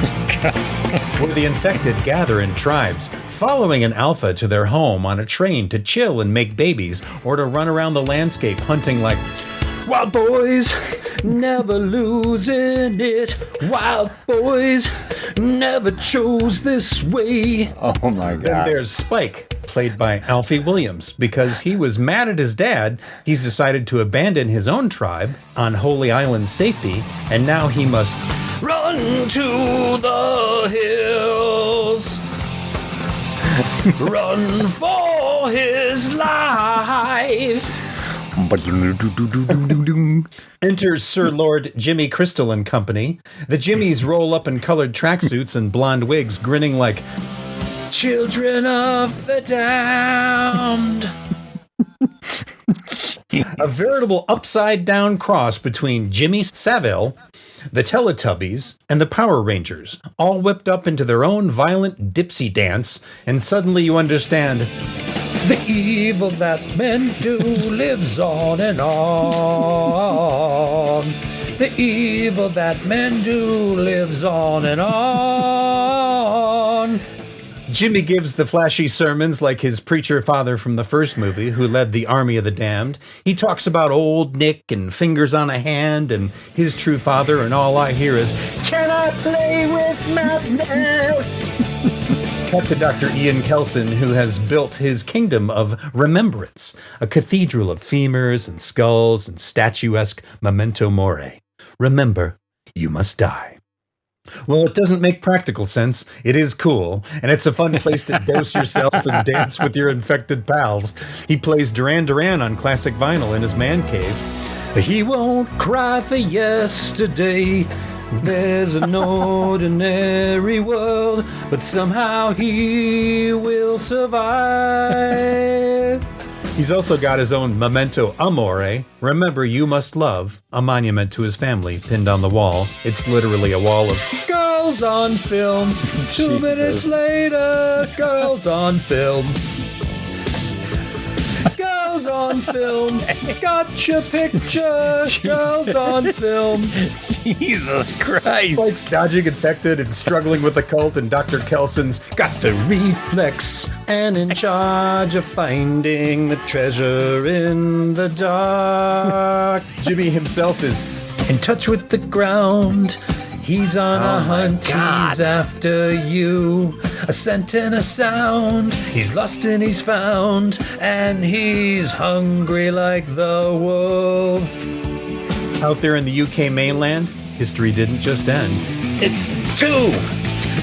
where the infected gather in tribes, following an alpha to their home on a train to chill and make babies or to run around the landscape hunting like wild boys, never losing it. Wild boys, never chose this way. Oh my God. Then there's Spike, played by Alfie Williams. Because he was mad at his dad, he's decided to abandon his own tribe on Holy Island's safety, and now he must run to the hills. Run for his life. Enters Sir Lord Jimmy Crystal and company. The Jimmies roll up in colored tracksuits and blonde wigs, grinning like children of the damned. A veritable upside-down cross between Jimmy Savile, the Teletubbies, and the Power Rangers, all whipped up into their own violent dipsy dance, and suddenly you understand the evil that men do lives on and on. The evil that men do lives on and on. Jimmy gives the flashy sermons like his preacher father from the first movie who led the Army of the Damned. He talks about old Nick and fingers on a hand and his true father, and all I hear is, can I play with madness? Cut to Dr. Ian Kelson, who has built his kingdom of remembrance, a cathedral of femurs and skulls and statuesque memento mori. Remember, you must die. Well, it doesn't make practical sense. It is cool, and it's a fun place to dose yourself and dance with your infected pals. He plays Duran Duran on classic vinyl in his man cave. He won't cry for yesterday. There's an ordinary world, but somehow he will survive. He's also got his own memento amore. Remember, you must love. A monument to his family pinned on the wall. It's literally a wall of girls on film. 2 minutes later, girls on film. Girls on film. Gotcha picture. Girls on film. Jesus Christ. Like dodging infected and struggling with the cult, and Dr. Kelson's got the reflex and in charge of finding the treasure in the dark. Jimmy himself is in touch with the ground. He's on a hunt, he's after you. A scent and a sound. He's lost and he's found. And he's hungry like the wolf. Out there in the UK mainland, history didn't just end. It's 2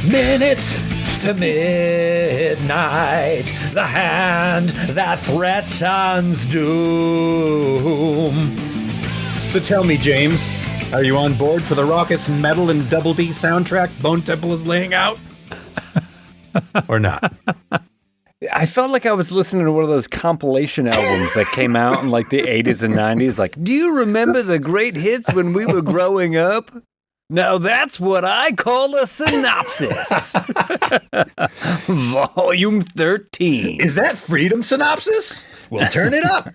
minutes to midnight. The hand that threatens doom. So tell me, James, are you on board for the raucous metal and double D soundtrack Bone Temple is laying out? Or not? I felt like I was listening to one of those compilation albums that came out in like the 80s and 90s. Like, do you remember the great hits when we were growing up? Now that's what I call a synopsis. Volume 13. Is that Freedom Synopsis? We'll turn it up.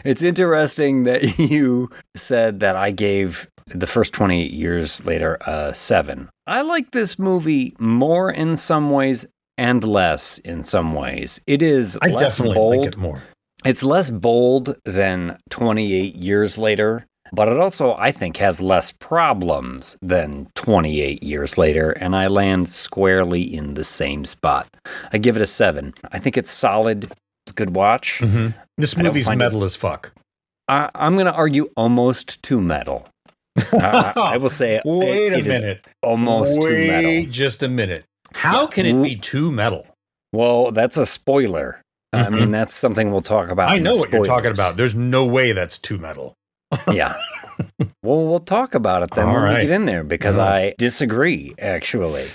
It's interesting that you said that I gave the first 28 years later a 7. I like this movie more in some ways and less in some ways. It is I less definitely bold. like it more. It's less bold than 28 years later, but it also, I think, has less problems than 28 years later, and I land squarely in the same spot. I give it a 7. I think it's solid. It's a good watch. Mm-hmm. This movie's metal as fuck. I'm going to argue almost too metal. I will say Wait a it is minute. almost too metal. Wait just a minute. How can it be too metal? Well, that's a spoiler. I mean, that's something we'll talk about. I in know the what you're talking spoilers. about. There's no way that's too metal. Yeah. Well, we'll talk about it then All when right. we get in there, because I disagree, actually.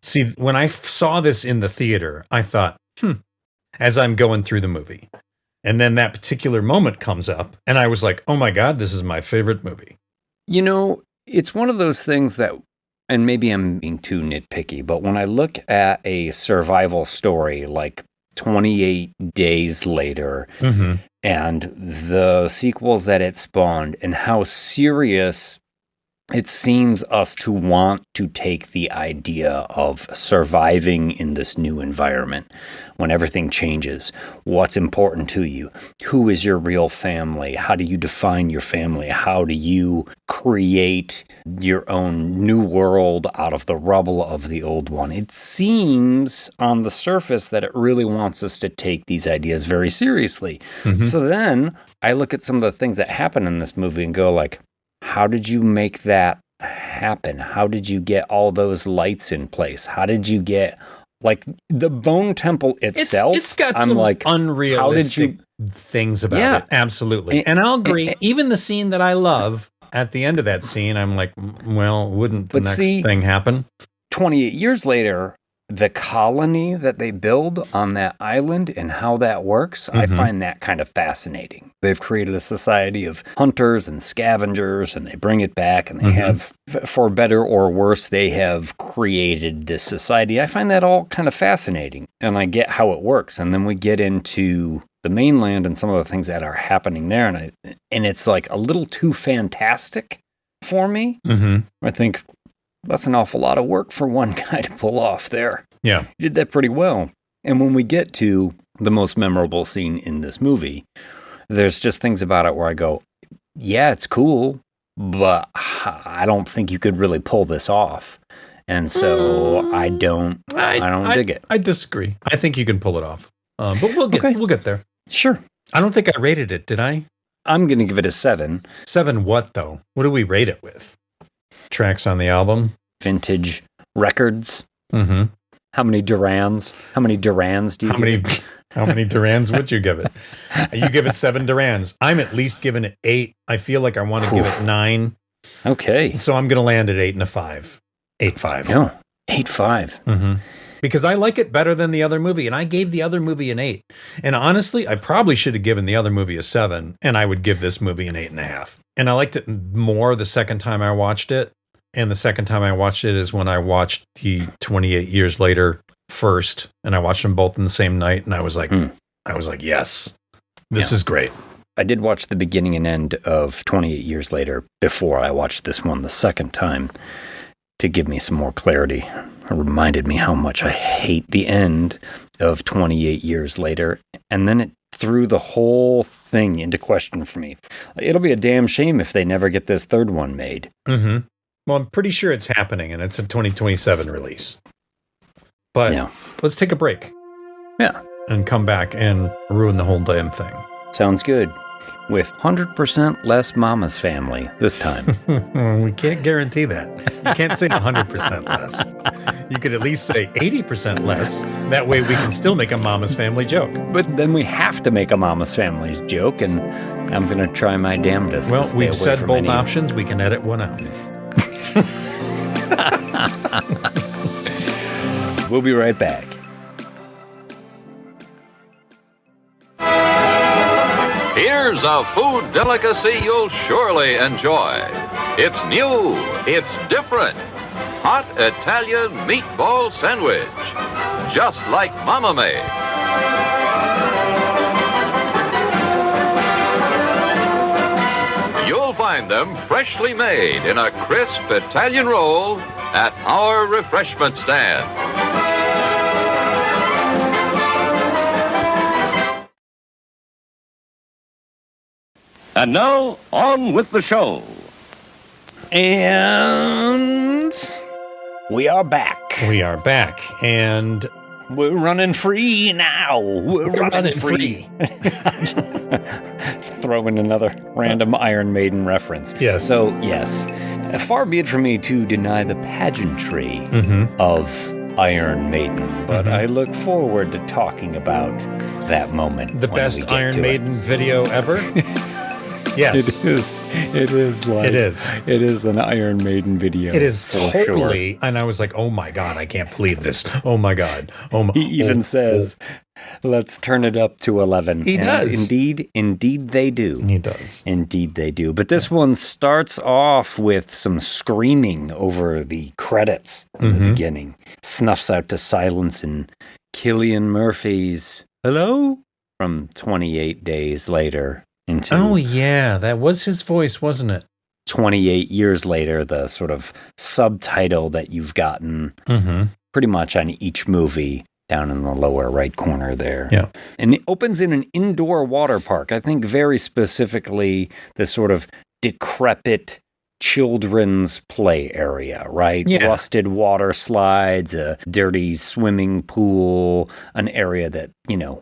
See, when I saw this in the theater, I thought, as I'm going through the movie. And then that particular moment comes up, and I was like, oh my God, this is my favorite movie. You know, it's one of those things that, and maybe I'm being too nitpicky, but when I look at a survival story like 28 Days Later and the sequels that it spawned and how serious it seems us to want to take the idea of surviving in this new environment when everything changes. What's important to you? Who is your real family? How do you define your family? How do you create your own new world out of the rubble of the old one? It seems on the surface that it really wants us to take these ideas very seriously. So then I look at some of the things that happen in this movie and go like, how did you make that happen? How did you get all those lights in place? How did you get, like, the Bone Temple itself? It's got some like unrealistic things about it. Absolutely. And I'll agree. Even the scene that I love, at the end of that scene, I'm like, well, wouldn't the next thing happen? 28 years later, the colony that they build on that island and how that works, I find that kind of fascinating. They've created a society of hunters and scavengers, and they bring it back, and they have, for better or worse, they have created this society. I find that all kind of fascinating, and I get how it works. And then we get into the mainland and some of the things that are happening there, and it's like a little too fantastic for me. I think that's an awful lot of work for one guy to pull off there. Yeah. He did that pretty well. And when we get to the most memorable scene in this movie, there's just things about it where I go, yeah, it's cool, but I don't think you could really pull this off. And so I don't dig it. I disagree. I think you can pull it off. But we'll get there. Sure. I don't think I rated it, did I? I'm going to give it a 7. 7 what, though? What do we rate it with? Tracks on the album? Vintage records. How many Durans? How many Durans do you give it? How many Durans would you give it? You give it 7 Durans. I'm at least giving it 8. I feel like I want to give it 9. Okay. So I'm going to land at 8 and a 5. 8.5. No, 8.5. because I like it better than the other movie, and I gave the other movie an 8. And honestly, I probably should have given the other movie a 7, and I would give this movie an 8.5. And I liked it more the second time I watched it. And the second time I watched it is when I watched the 28 Years Later first, and I watched them both in the same night, and I was like, yes, this is great. I did watch the beginning and end of 28 Years Later before I watched this one the second time to give me some more clarity. It reminded me how much I hate the end of 28 Years Later, and then it threw the whole thing into question for me. It'll be a damn shame if they never get this third one made. Mm-hmm. Well, I'm pretty sure it's happening, and it's a 2027 release. But let's take a break. Yeah. And come back and ruin the whole damn thing. Sounds good. With 100% less Mama's Family this time. We can't guarantee that. You can't say 100% less. You could at least say 80% less. That way we can still make a Mama's Family joke. But then we have to make a Mama's Family's joke, and I'm going to try my damnedest. Well, we've said both options. We can edit one out. We'll be right back. Here's a food delicacy you'll surely enjoy. It's new, it's different. Hot Italian meatball sandwich. Just like Mama made. You'll find them freshly made in a crisp Italian roll at our refreshment stand. And now, on with the show. And we are back. We are back, and we're running free now. We're running free. Throw in another random Iron Maiden reference. Yes. So, yes, far be it from me to deny the pageantry of Iron Maiden, but I look forward to talking about that moment. The best Iron Maiden video ever? Yes. It is an Iron Maiden video. It is totally. Sure. And I was like, oh my God, I can't believe this. Oh my God. Oh my. He even says, let's turn it up to 11. He does. Indeed they do. He does. Indeed they do. But this one starts off with some screaming over the credits in the beginning. Snuffs out to silence in Cillian Murphy's Hello? From 28 Days Later. Oh, yeah. That was his voice, wasn't it? 28 Years Later, the sort of subtitle that you've gotten pretty much on each movie down in the lower right corner there. Yeah. And it opens in an indoor water park. I think very specifically the sort of decrepit children's play area, right? Yeah. Rusted water slides, a dirty swimming pool, an area that,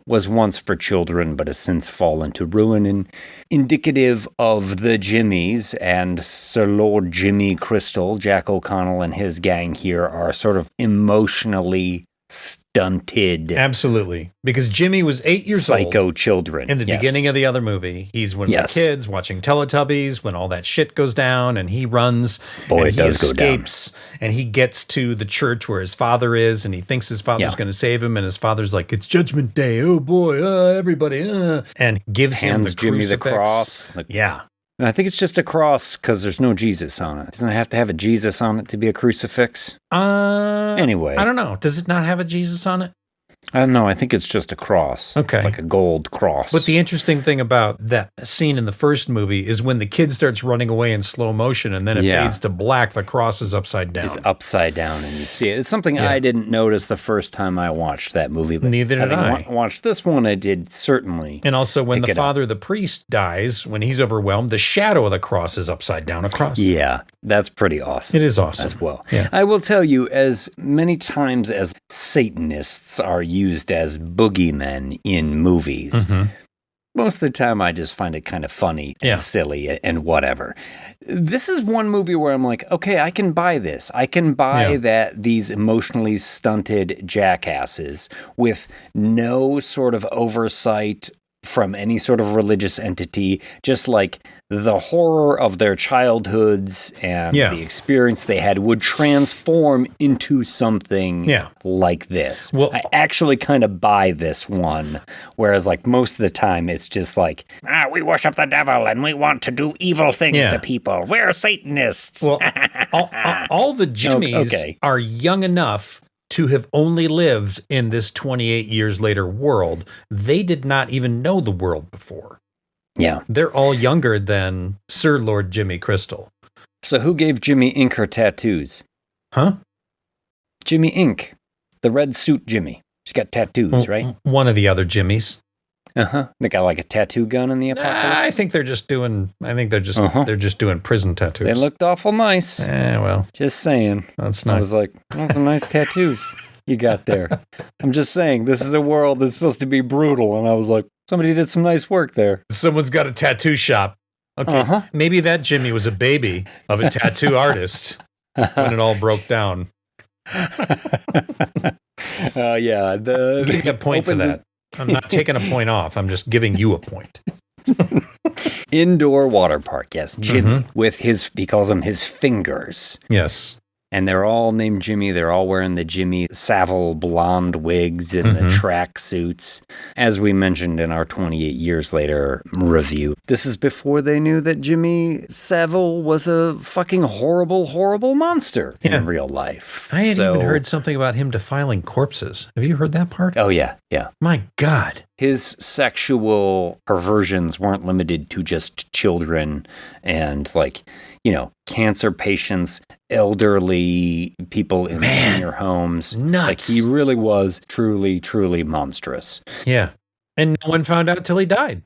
was once for children but has since fallen to ruin, and indicative of the Jimmies and Sir Lord Jimmy Crystal. Jack O'Connell and his gang here are sort of emotionally stunted. Absolutely. Because Jimmy was 8 years old. Psycho children. In the beginning of the other movie. He's one of the kids watching Teletubbies when all that shit goes down, and he runs. Boy, and it does go down. And he gets to the church where his father is, and he thinks his father's going to save him, and his father's like, it's Judgment Day. Oh boy, everybody. And gives him the Jimmy crucifix. the cross. Yeah. And I think it's just a cross because there's no Jesus on it. Doesn't it have to have a Jesus on it to be a crucifix? Anyway. I don't know. Does it not have a Jesus on it? I don't know. I think it's just a cross. Okay. It's like a gold cross. But the interesting thing about that scene in the first movie is when the kid starts running away in slow motion and then it fades to black, the cross is upside down. It's upside down and you see it. It's something I didn't notice the first time I watched that movie. But neither did I. Watched this one, I did certainly. And also when the father, the priest, dies, when he's overwhelmed, the shadow of the cross is upside down across. Yeah, that's pretty awesome. It is awesome. As well. Yeah. I will tell you, as many times as Satanists are used as boogeymen in movies, most of the time I just find it kind of funny and silly and whatever. This is one movie where I'm like, okay, I can buy this. I can buy that these emotionally stunted jackasses with no sort of oversight from any sort of religious entity, just like the horror of their childhoods and the experience they had would transform into something like this. Well, I actually kind of buy this one, whereas like most of the time it's just like, we worship the devil and we want to do evil things to people. We're Satanists. Well, all the Jimmies are young enough to have only lived in this 28 years later world. They did not even know the world before. Yeah. They're all younger than Sir Lord Jimmy Crystal. So who gave Jimmy Ink her tattoos? Huh? Jimmy Ink. The red suit Jimmy. She's got tattoos, right? One of the other Jimmies. Uh-huh. They got like a tattoo gun in the apocalypse? I think they're just doing prison tattoos. They looked awful nice. Well. Just saying. That's nice. I was like, those are nice tattoos you got there. I'm just saying, this is a world that's supposed to be brutal. And I was like, somebody did some nice work there. Someone's got a tattoo shop. Okay, maybe that Jimmy was a baby of a tattoo artist when it all broke down. Yeah. Give me a point for that. I'm not taking a point off. I'm just giving you a point. Indoor water park, yes. Jimmy, with he calls them his fingers. Yes. And they're all named Jimmy. They're all wearing the Jimmy Savile blonde wigs and the track suits. As we mentioned in our 28 years later review, this is before they knew that Jimmy Savile was a fucking horrible, horrible monster in real life. I had even heard something about him defiling corpses. Have you heard that part? Oh, yeah, yeah. My God. His sexual perversions weren't limited to just children and cancer patients, elderly people in senior homes. Nuts. Like he really was truly, truly monstrous. Yeah. And no one found out till he died.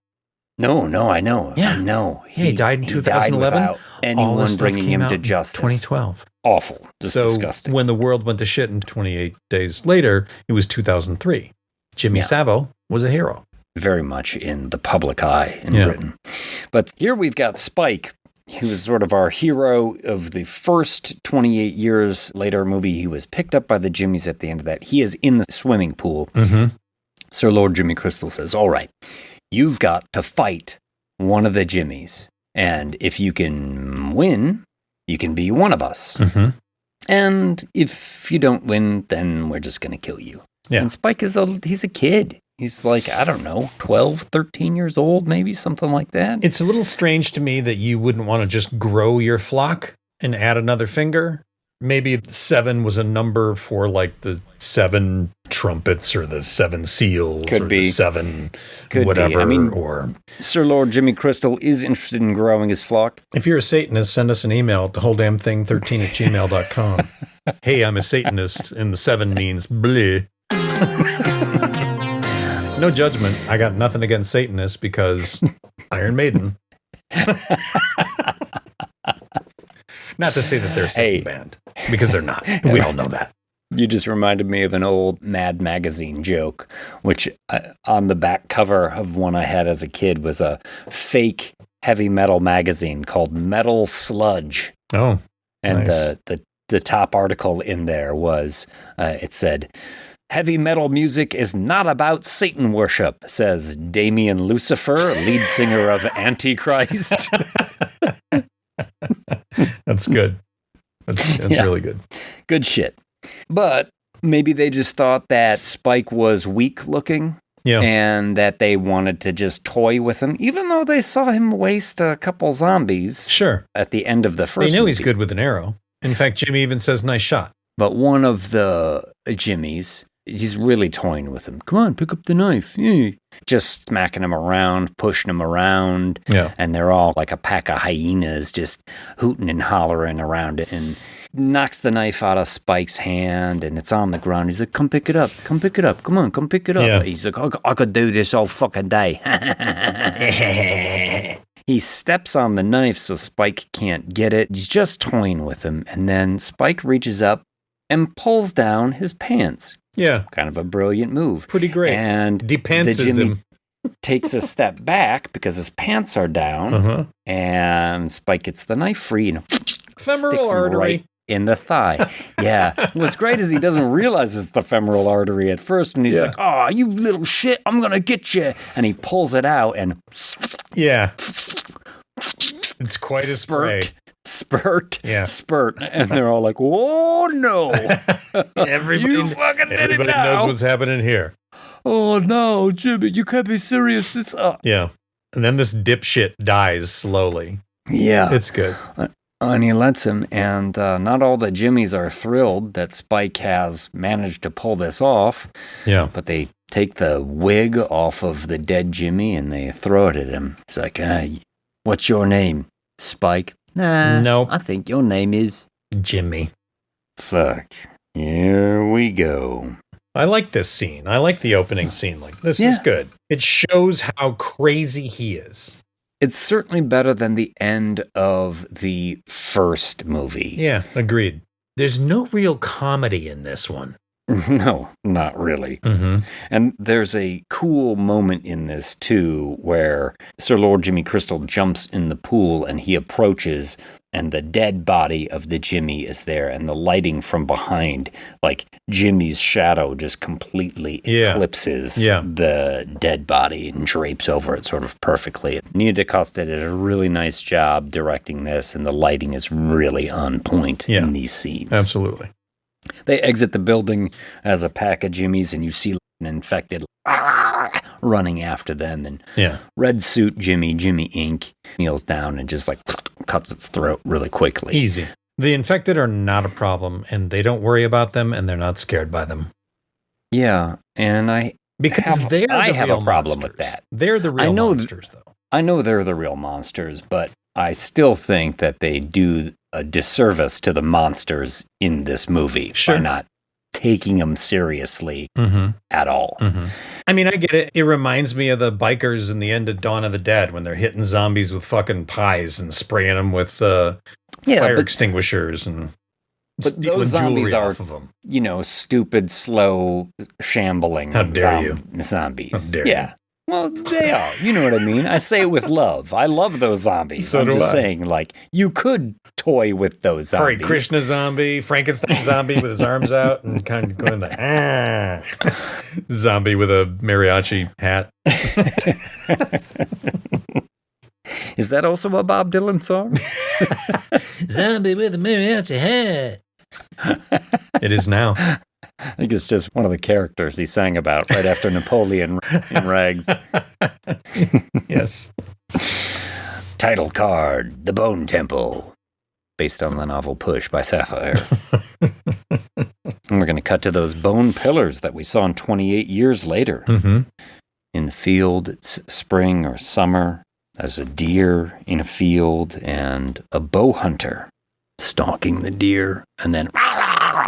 No, I know. Yeah. I know. He died in 2011. Without anyone bringing him to justice. 2012. Awful. Just disgusting. When the world went to shit in 28 days later, it was 2003. Jimmy Savile was a hero. Very much in the public eye in Britain. But here we've got Spike. He was sort of our hero of the first 28 years later movie. He was picked up by the Jimmies at the end of that. He is in the swimming pool. Sir Lord Jimmy Crystal says, all right, you've got to fight one of the Jimmies. And if you can win, you can be one of us. And if you don't win, then we're just going to kill you. Yeah. And Spike he's a kid. He's like, I don't know, 12, 13 years old, maybe something like that. It's a little strange to me that you wouldn't want to just grow your flock and add another finger. Maybe 7 was a number for like the 7 trumpets or the 7 seals the 7 whatever. I mean, or Sir Lord Jimmy Crystal is interested in growing his flock. If you're a Satanist, send us an email at thewholedamnthing13@gmail.com. Hey, I'm a Satanist, and the 7 means bleh. No judgment. I got nothing against Satanists because Iron Maiden. Not to say that they're a Satan band, because they're not. We all know that. You just reminded me of an old Mad Magazine joke, which on the back cover of one I had as a kid was a fake heavy metal magazine called Metal Sludge. Oh, and nice. The top article in there was, it said, heavy metal music is not about Satan worship, says Damien Lucifer, lead singer of Antichrist. That's good. That's really good. Good shit. But maybe they just thought that Spike was weak looking. Yeah. And that they wanted to just toy with him, even though they saw him waste a couple zombies. Sure. At the end of the first They know movie. he's good with an arrow. In fact, Jimmy even says, nice shot. But one of the Jimmies, he's really toying with him. Come on, pick up the knife. Yeah. Just smacking him around, pushing him around. Yeah. And they're all like a pack of hyenas just hooting and hollering around it. And knocks the knife out of Spike's hand, and it's on the ground. He's like, come pick it up. Come pick it up. Come on, come pick it up. Yeah. He's like, I could do this all fucking day. He steps on the knife so Spike can't get it. He's just toying with him. And then Spike reaches up and pulls down his pants. Yeah. Kind of a brilliant move. Pretty great. And Depantses the Jimmy him. takes a step back because his pants are down. Uh-huh. And Spike gets the knife free and Femoral sticks him artery. right in the thigh. Yeah. What's great is he doesn't realize it's the femoral artery at first, and he's like, "Oh, you little shit, I'm gonna get you!" And he pulls it out, and it's quite a spray. Spurt, and they're all like, "Oh no, everybody fucking did it everybody now. knows what's happening here." Oh no, Jimmy, you can't be serious. It's Yeah, and then this dipshit dies slowly. Yeah, it's good. And he lets him, and not all the Jimmys are thrilled that Spike has managed to pull this off. Yeah, but they take the wig off of the dead Jimmy and they throw it at him. He's like, "What's your name, Spike?" "Nah, no, I think your name is Jimmy." Fuck. Here we go. I like this scene. I like the opening scene. Like, this is good. It shows how crazy he is. It's certainly better than the end of the first movie. Yeah, agreed. There's no real comedy in this one. No, not really. Mm-hmm. And there's a cool moment in this, too, where Sir Lord Jimmy Crystal jumps in the pool and he approaches, and the dead body of the Jimmy is there, and the lighting from behind, like Jimmy's shadow just completely eclipses the dead body and drapes over it sort of perfectly. Nia DaCosta did a really nice job directing this, and the lighting is really on point in these scenes. Absolutely. They exit the building as a pack of Jimmys, and you see an infected running after them. And red suit Jimmy Inc. kneels down and just like cuts its throat really quickly. Easy. The infected are not a problem, and they don't worry about them, and they're not scared by them. Yeah, and I have a problem with that. They're the real monsters, though. I know they're the real monsters, but I still think that they do a disservice to the monsters in this movie by not taking them seriously at all. Mm-hmm. I mean, I get it. It reminds me of the bikers in the end of Dawn of the Dead when they're hitting zombies with fucking pies and spraying them with fire extinguishers and but those zombies are, off of them. Stupid, slow, shambling zombies. How dare you? Well, they are. You know what I mean? I say it with love. I love those zombies. So I'm do just I. saying, like, you could toy with those zombies. Hare Krishna zombie, Frankenstein zombie with his arms out and kind of going zombie with a mariachi hat. Is that also a Bob Dylan song? Zombie with a mariachi hat. It is now. I think it's just one of the characters he sang about right after Napoleon in rags. Yes. Title card, The Bone Temple, based on the novel Push by Sapphire. And we're going to cut to those bone pillars that we saw 28 years later. Mm-hmm. In the field, it's spring or summer. There's a deer in a field and a bow hunter stalking the deer, and then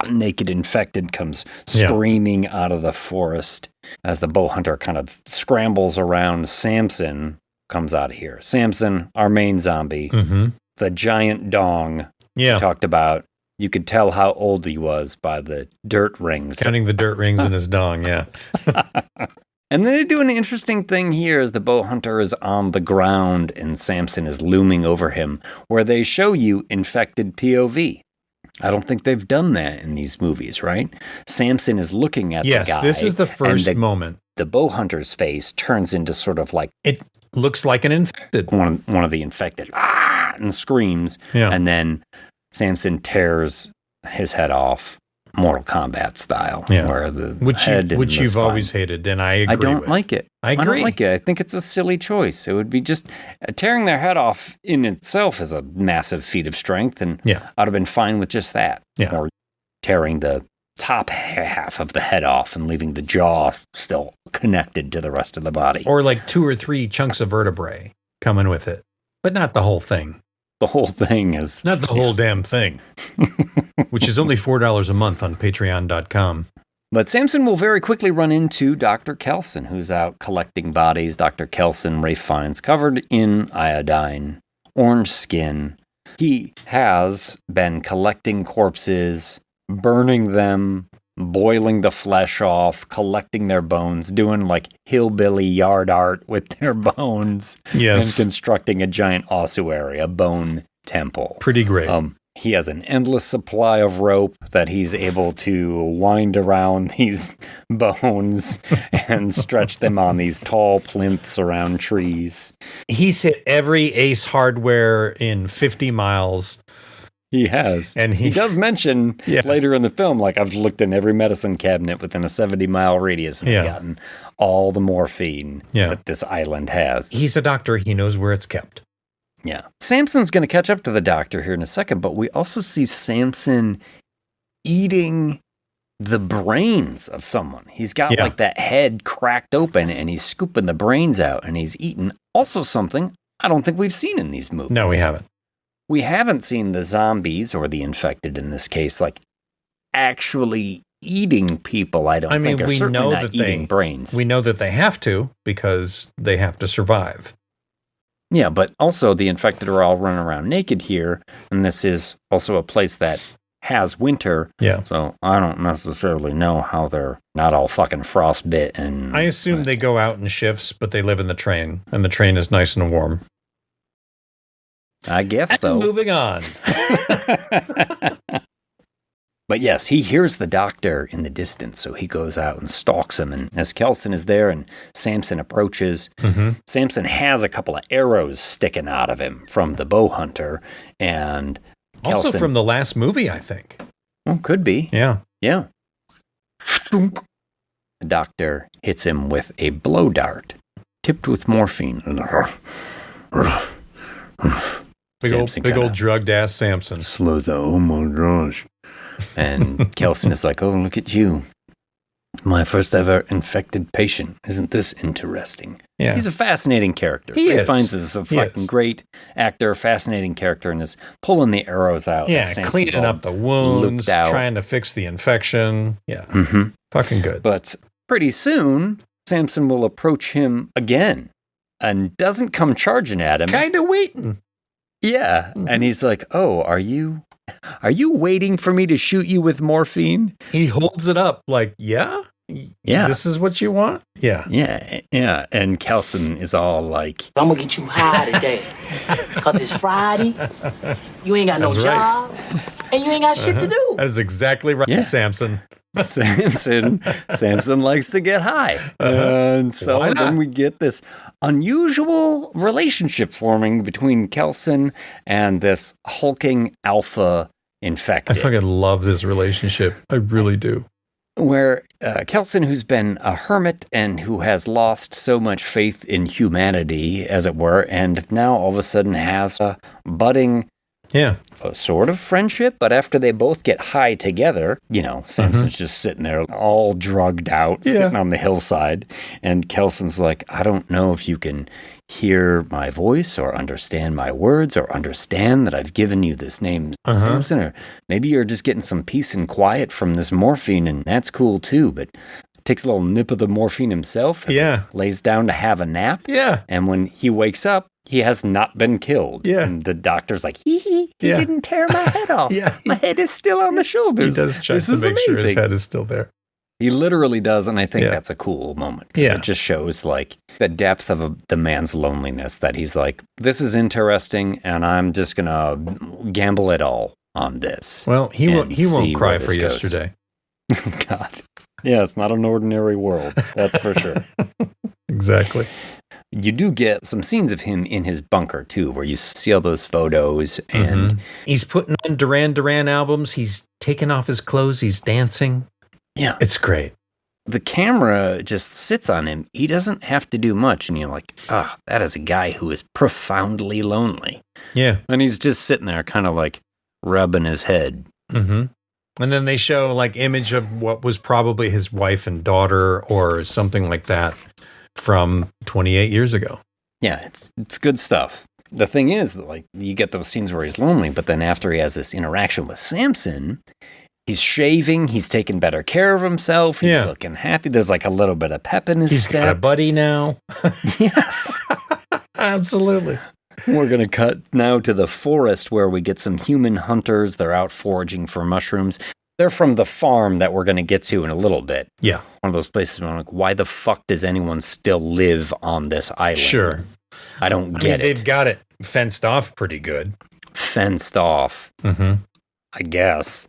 naked infected comes screaming out of the forest as the bow hunter kind of scrambles around. Samson comes out of here. Samson, our main zombie, the giant dong we talked about. You could tell how old he was by the dirt rings. Counting the dirt rings in his dong, And then they do an interesting thing here as the bow hunter is on the ground and Samson is looming over him, where they show you infected POV. I don't think they've done that in these movies, right? Samson is looking at the guy. Yes, this is the first moment. The bow hunter's face turns into sort of like... It looks like an infected. One of the infected. And screams. Yeah. And then Samson tears his head off. Mortal Kombat style, where the head and which the you've spine. always hated, and I agree. I don't like it. I agree. I don't like it. I think it's a silly choice. It would be just tearing their head off in itself is a massive feat of strength, and I'd have been fine with just that. Or tearing the top half of the head off and leaving the jaw still connected to the rest of the body, or like 2 or 3 chunks of vertebrae coming with it, but not the whole thing. The whole thing is... Not the whole damn thing. Which is only $4 a month on patreon.com. But Samson will very quickly run into Dr. Kelson, who's out collecting bodies. Dr. Kelson, Rafe finds covered in iodine, orange skin. He has been collecting corpses, burning them, boiling the flesh off, collecting their bones, doing like hillbilly yard art with their bones, and constructing a giant ossuary, a bone temple. Pretty great. He has an endless supply of rope that he's able to wind around these bones and stretch them on these tall plinths around trees. He's hit every Ace Hardware in 50 miles. He has. And he does mention later in the film, like, I've looked in every medicine cabinet within a 70-mile radius and gotten all the morphine that this island has. He's a doctor. He knows where it's kept. Yeah. Samson's going to catch up to the doctor here in a second, but we also see Samson eating the brains of someone. He's got like that head cracked open and he's scooping the brains out and he's eating also something I don't think we've seen in these movies. No, we haven't. We haven't seen the zombies or the infected in this case, like actually eating people. I mean, we know that eating brains. We know that they have to because they have to survive. Yeah, but also the infected are all running around naked here, and this is also a place that has winter. Yeah. So I don't necessarily know how they're not all fucking frostbit. And I assume they go out in shifts, but they live in the train, and the train is nice and warm. I guess so. Moving on. But yes, he hears the doctor in the distance, so he goes out and stalks him. And as Kelson is there and Samson approaches, Samson has a couple of arrows sticking out of him from the bow hunter. And also Kelson, from the last movie, I think. Well, could be. Yeah. Yeah. The doctor hits him with a blow dart, tipped with morphine. Big old drugged ass Samson. Slows down. Oh my gosh. And Kelson is like, oh, look at you. My first ever infected patient. Isn't this interesting? Yeah. He finds us a fucking great actor, fascinating character, and is pulling the arrows out. Yeah, cleaning up the wounds, trying to fix the infection. Yeah. Fucking good. But pretty soon, Samson will approach him again and doesn't come charging at him. Kind of waiting. Yeah. And he's like, oh, are you waiting for me to shoot you with morphine? He holds it up like, yeah? This is what you want? Yeah. Yeah. Yeah. And Kelson is all like, I'm going to get you high today. Because it's Friday. You ain't got no job. And you ain't got shit to do. That is exactly right, Samson. Samson likes to get high. And so then we get this unusual relationship forming between Kelson and this hulking alpha infected. I fucking love this relationship. I really do. Where Kelson, who's been a hermit and who has lost so much faith in humanity, as it were, and now all of a sudden has a budding a sort of friendship, but after they both get high together, Samson's just sitting there all drugged out, sitting on the hillside, and Kelson's like, I don't know if you can hear my voice or understand my words or understand that I've given you this name, Samson, or maybe you're just getting some peace and quiet from this morphine, and that's cool too, but takes a little nip of the morphine himself, lays down to have a nap, and when he wakes up, he has not been killed. Yeah. And the doctor's like, he didn't tear my head off. My head is still on the shoulders. He does check to make sure his head is still there. He literally does, and I think that's a cool moment. Because it just shows, like, the depth of the man's loneliness, that he's like, this is interesting, and I'm just going to gamble it all on this. Well, he won't cry for yesterday. God. Yeah, it's not an ordinary world. That's for sure. Exactly. You do get some scenes of him in his bunker, too, where you see all those photos. And he's putting on Duran Duran albums. He's taking off his clothes. He's dancing. Yeah. It's great. The camera just sits on him. He doesn't have to do much. And you're like, that is a guy who is profoundly lonely. Yeah. And he's just sitting there kind of like rubbing his head. And then they show like image of what was probably his wife and daughter or something like that from 28 years ago. Yeah, it's good stuff. The thing is, like, you get those scenes where he's lonely, but then after he has this interaction with Samson, he's shaving, he's taking better care of himself, he's looking happy. There's like a little bit of pep in his step. He's got a buddy now. Yes. Absolutely. We're going to cut now to the forest where we get some human hunters. They're out foraging for mushrooms. They're from the farm that we're going to get to in a little bit. Yeah. One of those places where I'm like, why the fuck does anyone still live on this island? Sure. I don't get it. They've got it fenced off pretty good. Fenced off. I guess.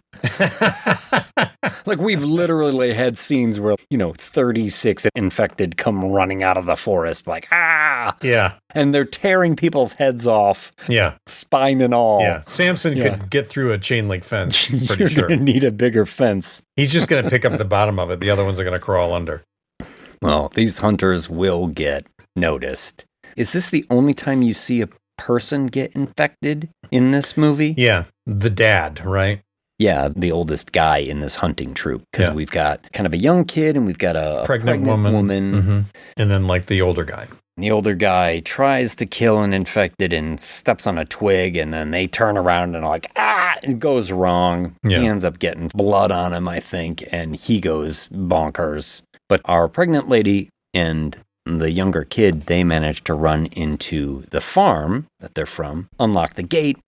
Like, we've literally had scenes where, 36 infected come running out of the forest, like, ah! Yeah. And they're tearing people's heads off. Yeah. Spine and all. Yeah. Samson could get through a chain link fence, pretty You're sure. going to need a bigger fence. He's just going to pick up the bottom of it. The other ones are going to crawl under. Well, these hunters will get noticed. Is this the only time you see a person get infected in this movie? Yeah. The dad, right? Yeah, the oldest guy in this hunting troop. Because we've got kind of a young kid and we've got a pregnant woman. Mm-hmm. And then like the older guy. The older guy tries to kill an infected and steps on a twig, and then they turn around and are like, ah! It goes wrong. Yeah. He ends up getting blood on him, I think, and he goes bonkers. But our pregnant lady and the younger kid, they manage to run into the farm that they're from, unlock the gate,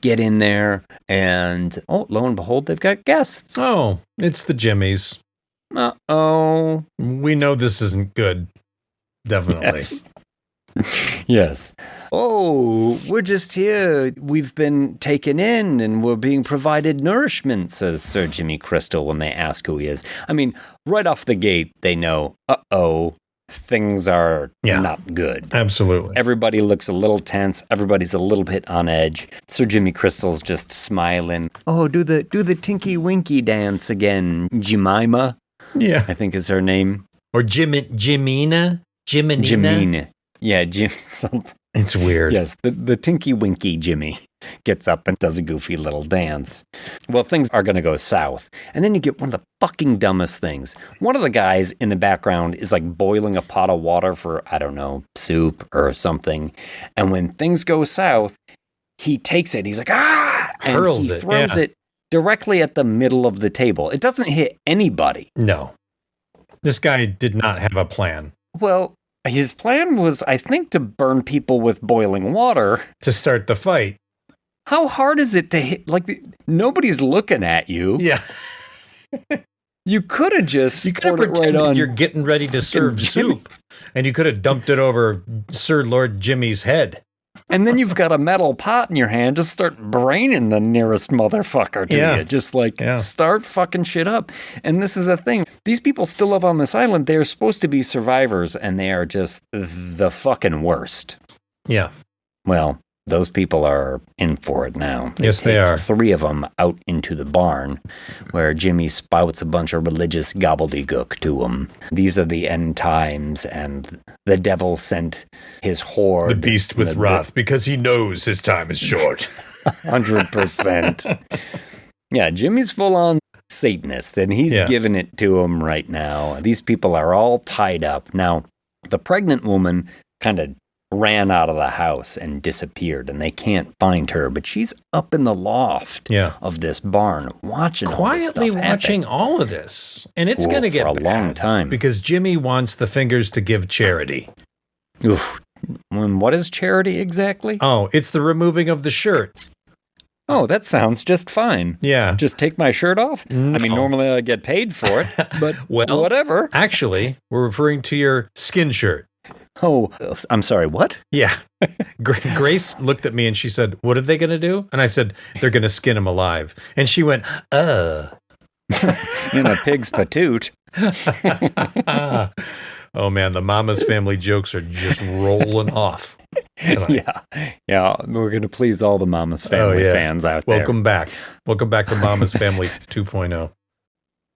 get in there, and lo and behold, they've got guests. Oh, it's the Jimmies. Uh-oh. We know this isn't good. Definitely. Yes. Oh, we're just here. We've been taken in and we're being provided nourishment, says Sir Jimmy Crystal when they ask who he is. I mean, right off the gate, they know, things are not good. Absolutely. Everybody looks a little tense. Everybody's a little bit on edge. Sir Jimmy Crystal's just smiling. Oh, do the Tinky Winky dance again, Jemima. Yeah. I think is her name. Or Jimina? Jimina. Yeah, Jim. Something. It's weird. Yes, the Tinky Winky Jimmy gets up and does a goofy little dance. Well, things are going to go south. And then you get one of the fucking dumbest things. One of the guys in the background is like boiling a pot of water for, I don't know, soup or something. And when things go south, he takes it. He's like, ah! And hurls he throws it directly at the middle of the table. It doesn't hit anybody. No. This guy did not have a plan. Well, his plan was, I think, to burn people with boiling water. To start the fight. How hard is it to hit? Like, nobody's looking at you. Yeah. You could have just poured it right on. You're getting ready to serve soup. And you could have dumped it over Sir Lord Jimmy's head. And then you've got a metal pot in your hand. Just start braining the nearest motherfucker to you. Just start fucking shit up. And this is the thing. These people still live on this island. They're supposed to be survivors, and they are just the fucking worst. Yeah. Well, those people are in for it now. Yes, they are. 3 of them out into the barn where Jimmy spouts a bunch of religious gobbledygook to them. These are the end times, and the devil sent his horde. The beast with wrath, because he knows his time is short. 100%. Yeah, Jimmy's full on Satanist, and he's giving it to them right now. These people are all tied up. Now, the pregnant woman kind of ran out of the house and disappeared, and they can't find her, but she's up in the loft of this barn watching quietly watching all of this. And it's going to get for a bad long time because Jimmy wants the fingers to give charity. Oof. What is charity exactly? Oh, it's the removing of the shirt. Oh, that sounds just fine. Yeah. Just take my shirt off? No. I mean, normally I get paid for it, but well, whatever. Actually, we're referring to your skin shirt. Oh, I'm sorry, what? Yeah. Grace looked at me and she said, what are they going to do? And I said, they're going to skin him alive. And she went, In a pig's patoot. Oh, man, the Mama's Family jokes are just rolling off tonight. Yeah, we're going to please all the Mama's Family fans out there. Welcome back. Welcome back to Mama's Family 2.0.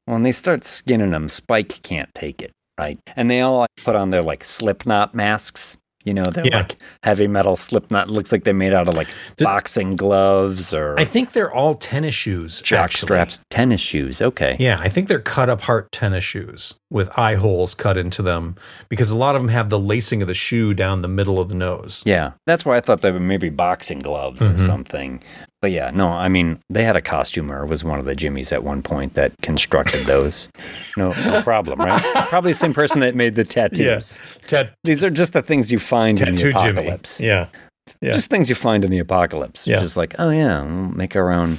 When they start skinning them, Spike can't take it. Right. And they all put on their Slipknot masks. You know, they're like heavy metal Slipknot. Looks like they're made out of boxing gloves or. I think they're all tennis shoes. Jock straps, tennis shoes. Okay. Yeah, I think they're cut apart tennis shoes with eye holes cut into them because a lot of them have the lacing of the shoe down the middle of the nose. Yeah, that's why I thought they were maybe boxing gloves or something. But yeah, no, I mean, they had a costumer. It was one of the Jimmies at one point that constructed those. No problem, right? It's probably the same person that made the tattoos. Yeah. These are just the things you find in the apocalypse. Jimmy. Yeah. Just things you find in the apocalypse. Yeah. Just like, we'll make our own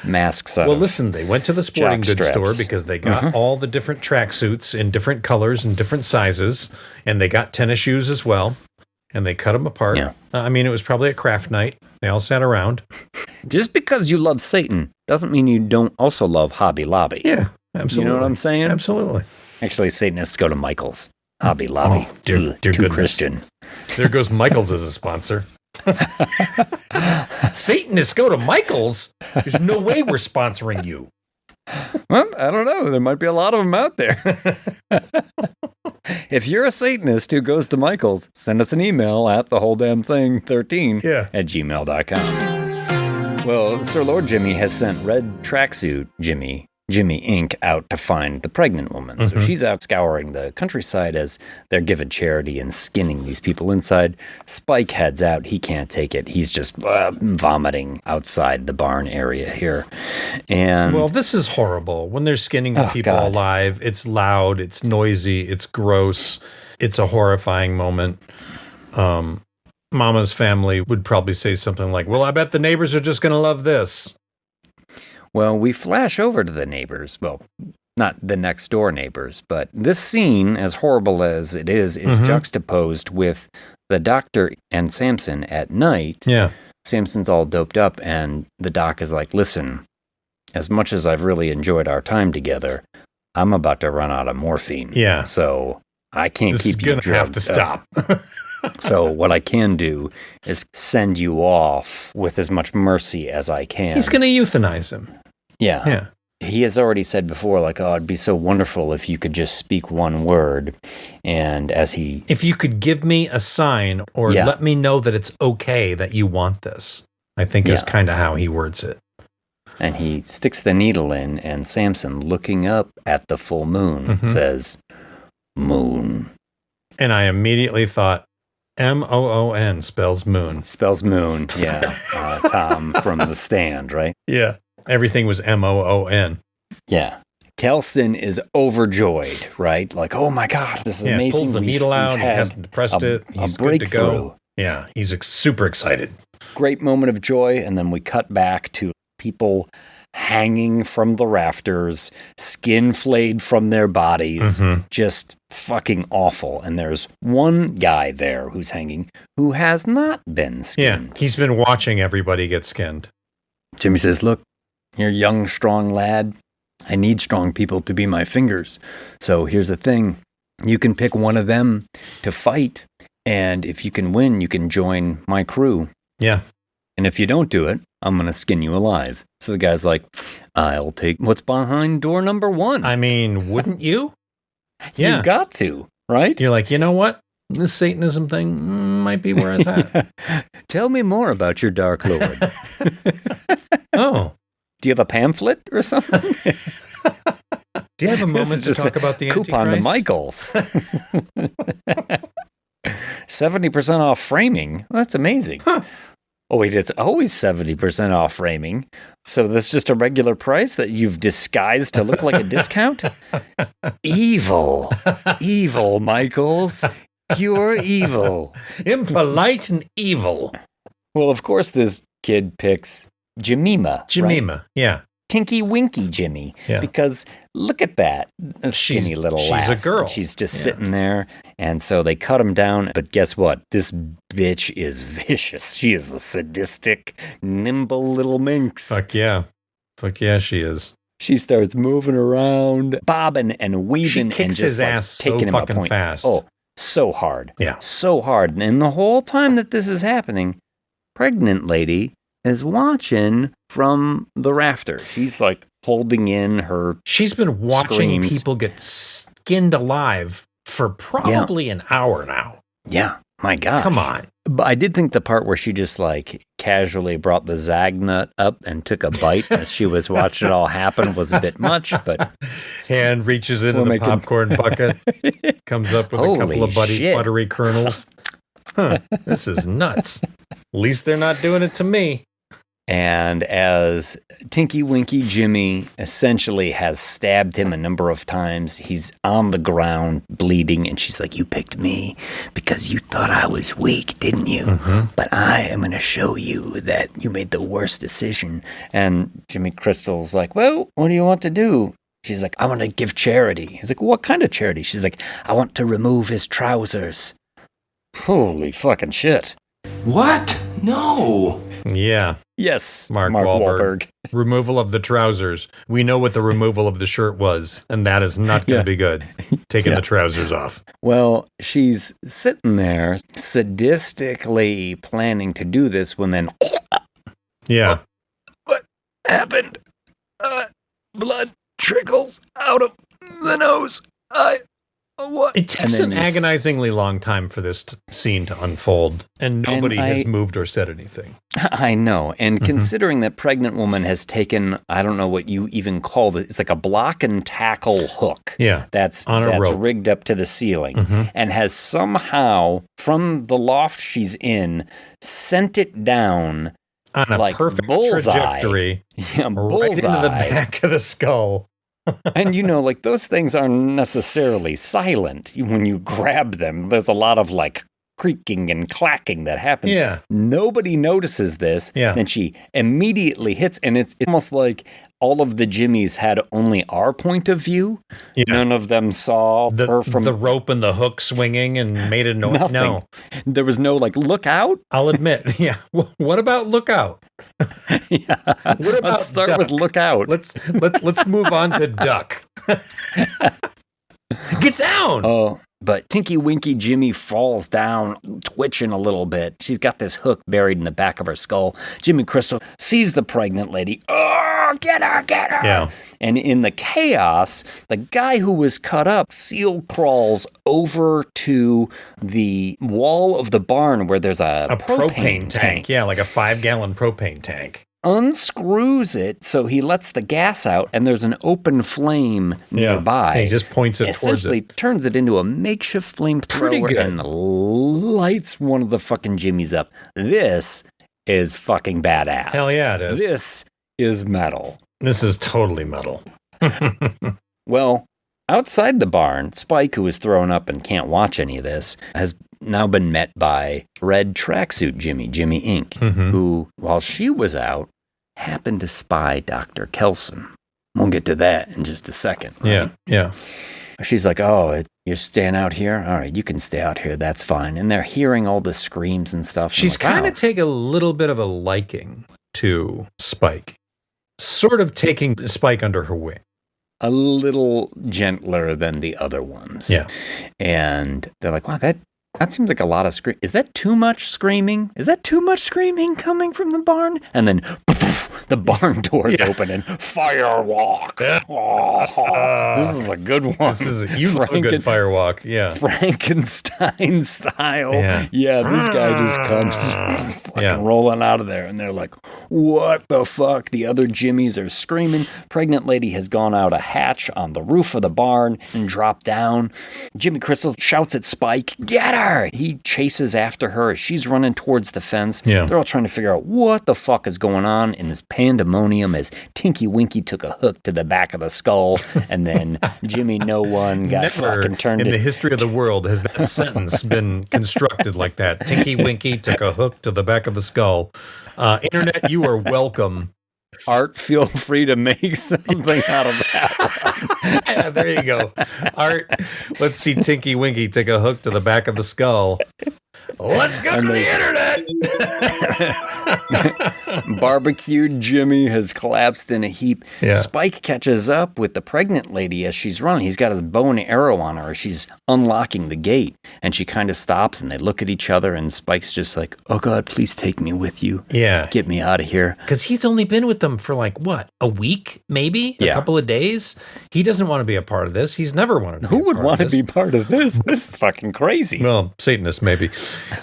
masks out Well, listen, they went to the sporting goods store because they got all the different tracksuits in different colors and different sizes, and they got tennis shoes as well. and they cut them apart. Yeah. I mean, it was probably a craft night. They all sat around. Just because you love Satan doesn't mean you don't also love Hobby Lobby. Yeah, absolutely. You know what I'm saying? Absolutely. Actually, Satanists go to Michael's. Hobby Lobby. Oh, dear Too goodness. Christian. There goes Michael's as a sponsor. Satanists go to Michael's? There's no way we're sponsoring you. Well, I don't know. There might be a lot of them out there. If you're a Satanist who goes to Michael's, send us an email at thewholedamnthing13 at gmail.com. Well, Sir Lord Jimmy has sent Red Tracksuit Jimmy Inc. out to find the pregnant woman. So she's out scouring the countryside as they're giving charity and skinning these people inside. Spike heads out. He can't take it. He's just vomiting outside the barn area here. And well, this is horrible. When they're skinning the people alive, it's loud, it's noisy, it's gross. It's a horrifying moment. Mama's family would probably say something like, well, I bet the neighbors are just going to love this. Well, we flash over to the neighbors. Well, not the next door neighbors, but this scene, as horrible as it is juxtaposed with the doctor and Samson at night. Yeah. Samson's all doped up, and the doc is like, listen, as much as I've really enjoyed our time together, I'm about to run out of morphine. Yeah. So I can't keep you drugged. This is going to have to stop. So what I can do is send you off with as much mercy as I can. He's going to euthanize him. Yeah. Yeah. He has already said before, like, oh, it'd be so wonderful if you could just speak one word. And if you could give me a sign or let me know that it's okay that you want this, I think is kind of how he words it. And he sticks the needle in, and Samson, looking up at the full moon, says, moon. And I immediately thought, M-O-O-N spells moon. Spells moon, yeah. Tom from The Stand, right? Yeah. Everything was M-O-O-N. Yeah. Kelson is overjoyed, right? Like, oh my God, this is amazing. Pulls the needle out, he hasn't depressed it, he's good to go. Yeah, he's super excited. Great moment of joy, and then we cut back to people hanging from the rafters, skin flayed from their bodies, just fucking awful. And there's one guy there who's hanging who has not been skinned. Yeah, he's been watching everybody get skinned. Jimmy says, look, you're a young, strong lad. I need strong people to be my fingers. So here's the thing. You can pick one of them to fight, and if you can win, you can join my crew. Yeah. And if you don't do it, I'm going to skin you alive. So the guy's like, I'll take what's behind door number 1. I mean, wouldn't you? Yeah. You've got to, right? You're like, you know what? This Satanism thing might be where it's at. Tell me more about your Dark Lord. Oh. Do you have a pamphlet or something? Do you have a moment to talk about the coupon Antichrist? to Michael's. 70% off framing. Well, that's amazing. Huh. Oh, wait, it's always 70% off framing. So this is just a regular price that you've disguised to look like a discount? Evil. Evil, Michaels. Pure evil. Impolite and evil. Well, of course, this kid picks Jemima. Jemima, right? Yeah. Tinky Winky Jimmy. Yeah. Because look at that. A skinny little lass. She's a girl. She's just sitting there. And so they cut him down. But guess what? This bitch is vicious. She is a sadistic, nimble little minx. Fuck yeah. Fuck yeah, she is. She starts moving around, bobbing and weaving. She kicks and just his like ass taking so him fucking a point. fast. Oh, so hard. Yeah. So hard. And the whole time that this is happening, pregnant lady is watching from the rafter. She's like holding in her She's been watching screams. People get skinned alive for probably an hour now. Yeah. My gosh. Come on. But I did think the part where she just like casually brought the Zag nut up and took a bite as she was watching it all happen was a bit much, but hand reaches into the popcorn bucket, comes up with a couple of buttery kernels. Huh, this is nuts. At least they're not doing it to me. And as Tinky Winky Jimmy essentially has stabbed him a number of times, he's on the ground bleeding, and she's like, you picked me because you thought I was weak, didn't you? Mm-hmm. But I am going to show you that you made the worst decision. And Jimmy Crystal's like, well, what do you want to do? She's like, I want to give charity. He's like, what kind of charity? She's like, I want to remove his trousers. Holy fucking shit. What? No. Yeah. Yes, Mark Wahlberg. Removal of the trousers. We know what the removal of the shirt was, and that is not going to be good. Taking the trousers off. Well, she's sitting there sadistically planning to do this when then... Yeah. What happened? Blood trickles out of the nose. What? It takes an agonizingly long time for this scene to unfold, and nobody has moved or said anything. I know. And considering that pregnant woman has taken, I don't know what you even call it, it's like a block and tackle hook. Yeah. That's rope. rigged up to the ceiling and has somehow, from the loft she's in, sent it down on a like perfect bullseye. trajectory. Yeah, right into the back of the skull. And like those things aren't necessarily silent when you grab them. There's a lot of like creaking and clacking that happens. Yeah. Nobody notices this. Yeah. Then she immediately hits, and it's almost like all of the Jimmies had only our point of view. Yeah. None of them saw her from the rope and the hook swinging and made a noise. No, there was no like look out. I'll admit. Yeah. What about look out? Yeah. What about Let's start duck? with look out. Let's move on to duck. Get down. Oh. But Tinky Winky Jimmy falls down, twitching a little bit. She's got this hook buried in the back of her skull. Jimmy Crystal sees the pregnant lady. Oh, get her, get her. Yeah. And in the chaos, the guy who was cut up seal crawls over to the wall of the barn where there's a propane tank. Yeah, like a 5-gallon propane tank. Unscrews it so he lets the gas out, and there's an open flame nearby. And he just points it towards it. Essentially turns it into a makeshift flamethrower and lights one of the fucking Jimmies up. This is fucking badass. Hell yeah, it is. This is metal. This is totally metal. Well, outside the barn, Spike, who is thrown up and can't watch any of this, has now been met by Red Tracksuit Jimmy Inc., who, while she was out, happened to spy Dr. Kelson. We'll get to that in just a second. Right? Yeah. She's like, oh, you're staying out here? All right, you can stay out here. That's fine. And they're hearing all the screams and stuff. She's like, kind of taking a little bit of a liking to Spike. Sort of taking Spike under her wing. A little gentler than the other ones. Yeah. And they're like, wow, that seems like a lot of screaming. Is that too much screaming? Is that too much screaming coming from the barn? And then the barn doors open and firewalk. This is a good one. You love a good firewalk. Yeah. Frankenstein style. Yeah, this guy just comes fucking rolling out of there. And they're like, what the fuck? The other Jimmies are screaming. Pregnant lady has gone out a hatch on the roof of the barn and dropped down. Jimmy Crystal shouts at Spike, get her! He chases after her as she's running towards the fence. Yeah. They're all trying to figure out what the fuck is going on in this pandemonium as Tinky Winky took a hook to the back of the skull, and then Jimmy No One got fucking turned in the history of the world has that sentence been constructed like that. Tinky Winky took a hook to the back of the skull. Internet, you are welcome. Art, feel free to make something out of that. Yeah, there you go. Art, let's see Tinky Winky take a hook to the back of the skull. Let's go to the internet. Barbecued Jimmy has collapsed in a heap. Yeah. Spike catches up with the pregnant lady as she's running. He's got his bow and arrow on her as she's unlocking the gate. And she kind of stops and they look at each other and Spike's just like, oh God, please take me with you. Yeah. Get me out of here. Because he's only been with them for like, what, a week, maybe? A couple of days? He doesn't want to be a part of this. He's never wanted to be Who would want to be part of this? This is fucking crazy. Well, Satanists, maybe.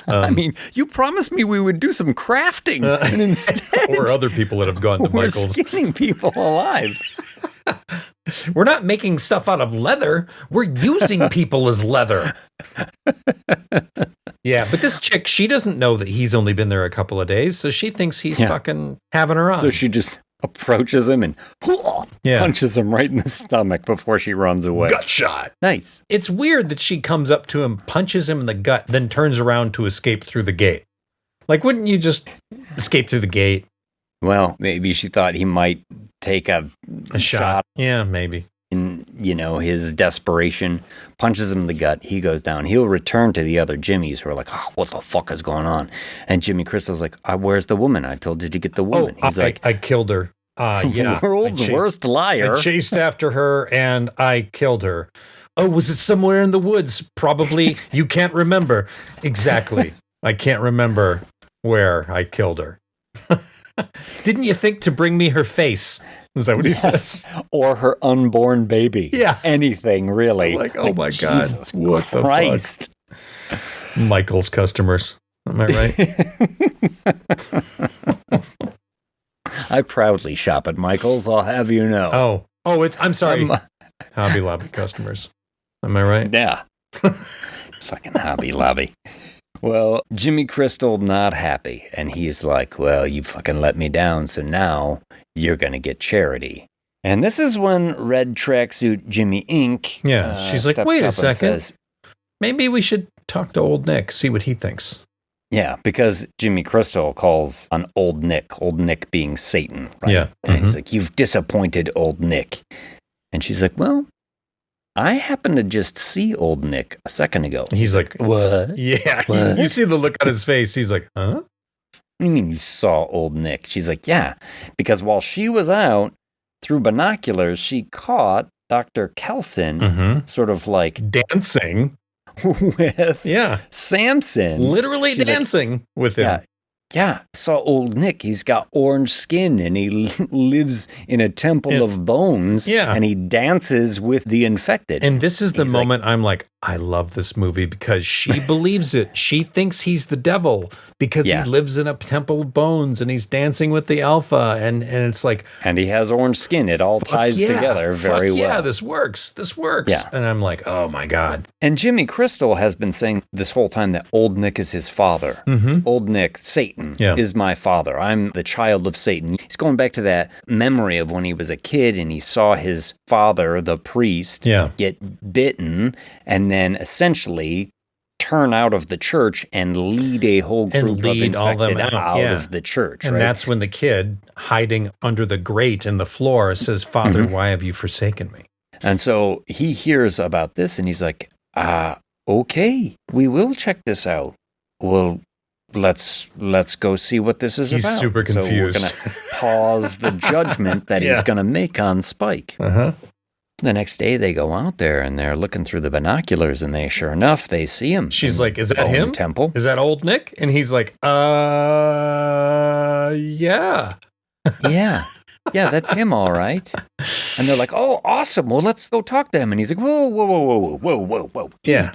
I mean, you promised me we would do some crafting, and instead... or other people that have gone to we're Michael's. skinning people alive. We're not making stuff out of leather. We're using people as leather. Yeah, but this chick, she doesn't know that he's only been there a couple of days, so she thinks he's fucking having her on. So she just approaches him and punches him right in the stomach before she runs away. Gut shot. Nice. It's weird that she comes up to him, punches him in the gut, then turns around to escape through the gate. Like, wouldn't you just escape through the gate? Well, maybe she thought he might take a shot. Yeah, maybe. And his desperation, punches him in the gut. He goes down. He'll return to the other Jimmys who are like, oh, what the fuck is going on? And Jimmy Crystal's like, where's the woman? I told you to get the woman. He's like, I killed her. Yeah. World's worst liar. I chased after her and I killed her. Oh, was it somewhere in the woods? Probably. You can't remember. Exactly. I can't remember where I killed her. Didn't you think to bring me her face? Is that what he says? Or her unborn baby. Yeah. Anything, really. Like, oh my God. Jesus what Christ. the fuck? Michael's customers. Am I right? I proudly shop at Michael's, I'll have you know. I'm sorry. Hobby Lobby customers. Am I right? Yeah. Fucking Hobby Lobby. Well, Jimmy Crystal not happy, and he's like, well, you fucking let me down, so now you're going to get charity. And this is when Red Tracksuit Jimmy Inc. Yeah, she's like, wait a second. Maybe we should talk to old Nick, see what he thinks. Yeah, because Jimmy Crystal calls on old Nick being Satan. Right? Yeah. And he's like, you've disappointed old Nick. And she's like, well, I happened to just see old Nick a second ago. He's like, what? Yeah. What? You see the look on his face. He's like, huh? What do you mean you saw old Nick? She's like, yeah, because while she was out through binoculars, she caught Dr. Kelson sort of like dancing with Samson. Literally She's dancing with him. Yeah, saw old Nick. He's got orange skin and he lives in a temple of bones. Yeah. And he dances with the infected. And this is the moment I'm like, I love this movie because she believes it. She thinks he's the devil because he lives in a temple of bones and he's dancing with the alpha. And it's like. And he has orange skin. It all ties together very well. Yeah, this works. Yeah. And I'm like, oh my God. And Jimmy Crystal has been saying this whole time that old Nick is his father. Old Nick, Satan, is my father. I'm the child of Satan. He's going back to that memory of when he was a kid and he saw his father, the priest, get bitten and then essentially turn out of the church and lead a whole group of infected out of the church. And that's when the kid hiding under the grate in the floor says, Father, why have you forsaken me? And so he hears about this and he's like, okay, we will check this out. Well, let's go see what this is about. He's super confused. So we're going to pause the judgment that he's going to make on Spike. The next day they go out there and they're looking through the binoculars and sure enough, they see him. She's like, is that him? Temple. Is that old Nick? And he's like, yeah. Yeah, that's him, all right. And they're like, oh, awesome. Well, let's go talk to him. And he's like, whoa.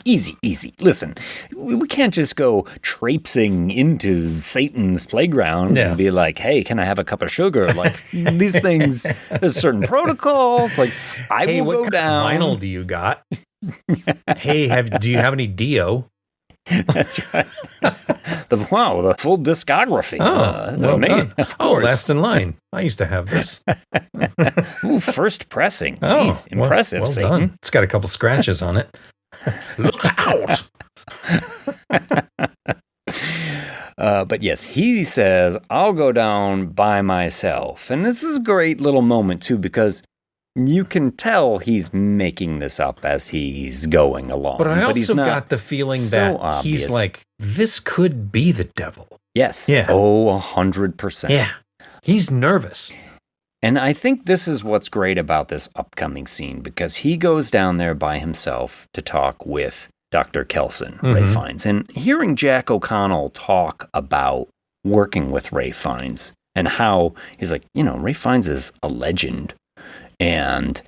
Easy. Listen, we can't just go traipsing into Satan's playground and be like, hey, can I have a cup of sugar? Like, these things, there's certain protocols. Like, I will go down. What kind of vinyl do you got? Hey, do you have any Dio? That's right. The full discography. That's amazing. Of course. Last in line. I used to have this. Ooh, first pressing. Jeez, impressive, well Satan. Done. It's got a couple scratches on it. Look out! But yes, he says, I'll go down by myself. And this is a great little moment, too, because you can tell he's making this up as he's going along. But I also got the feeling that obvious. He's like, this could be the devil. Yes. Yeah. Oh, 100%. Yeah. He's nervous. And I think this is what's great about this upcoming scene, because he goes down there by himself to talk with Dr. Kelson, Ray Fiennes. And hearing Jack O'Connell talk about working with Ray Fiennes and how he's like, Ray Fiennes is a legend. And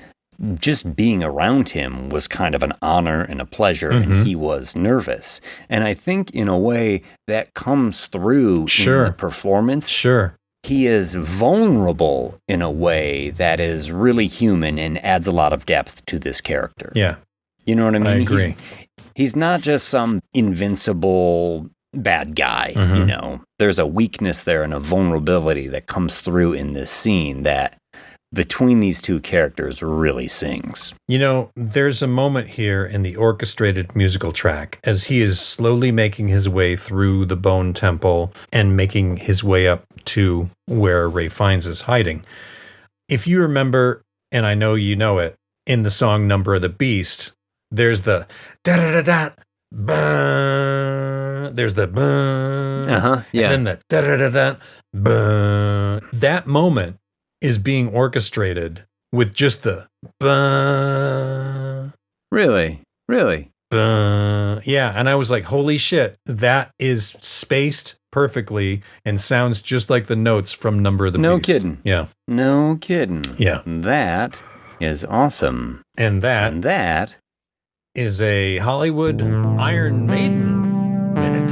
just being around him was kind of an honor and a pleasure, and he was nervous. And I think, in a way, that comes through in the performance. Sure. He is vulnerable in a way that is really human and adds a lot of depth to this character. Yeah. You know what I mean? I agree. He's not just some invincible bad guy, There's a weakness there and a vulnerability that comes through in this scene that between these two characters really sings. There's a moment here in the orchestrated musical track as he is slowly making his way through the Bone Temple and making his way up to where Ray Fiennes is hiding. If you remember, and I know you know it, in the song Number of the Beast, there's the da-da-da-da, bah, there's the bah, yeah. and then the da-da-da-da, bah. That moment is being orchestrated with just the bah. Really? Yeah, and I was like, holy shit, that is spaced perfectly and sounds just like the notes from Number of the Beast. No kidding. Yeah. No kidding. Yeah. That is awesome. And that is a Hollywood Iron Maiden minute.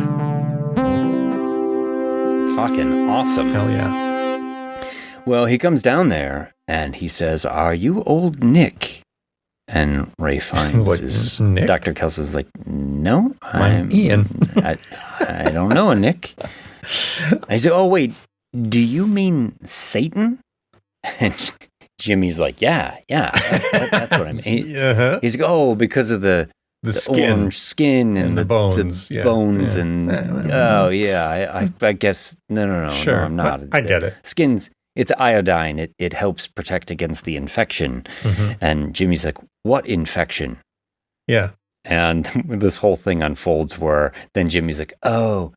Fucking awesome. Hell yeah. Well, he comes down there and he says, "Are you old Nick?" And Ray finds Like, his Nick? Dr. Kelsey's like, "No, I'm Ian." I don't know a Nick." I said, "Oh, wait, do you mean Satan?" And Jimmy's like, yeah, that's what I mean. Uh-huh. He's like, "Oh, because of the skin. orange skin and the bones. the bones and oh yeah, I guess no, Sure, no, I'm not. I get it. Skins, it's iodine. It helps protect against the infection." And Jimmy's like, "What infection?" Yeah. And this whole thing unfolds where then Jimmy's like, oh,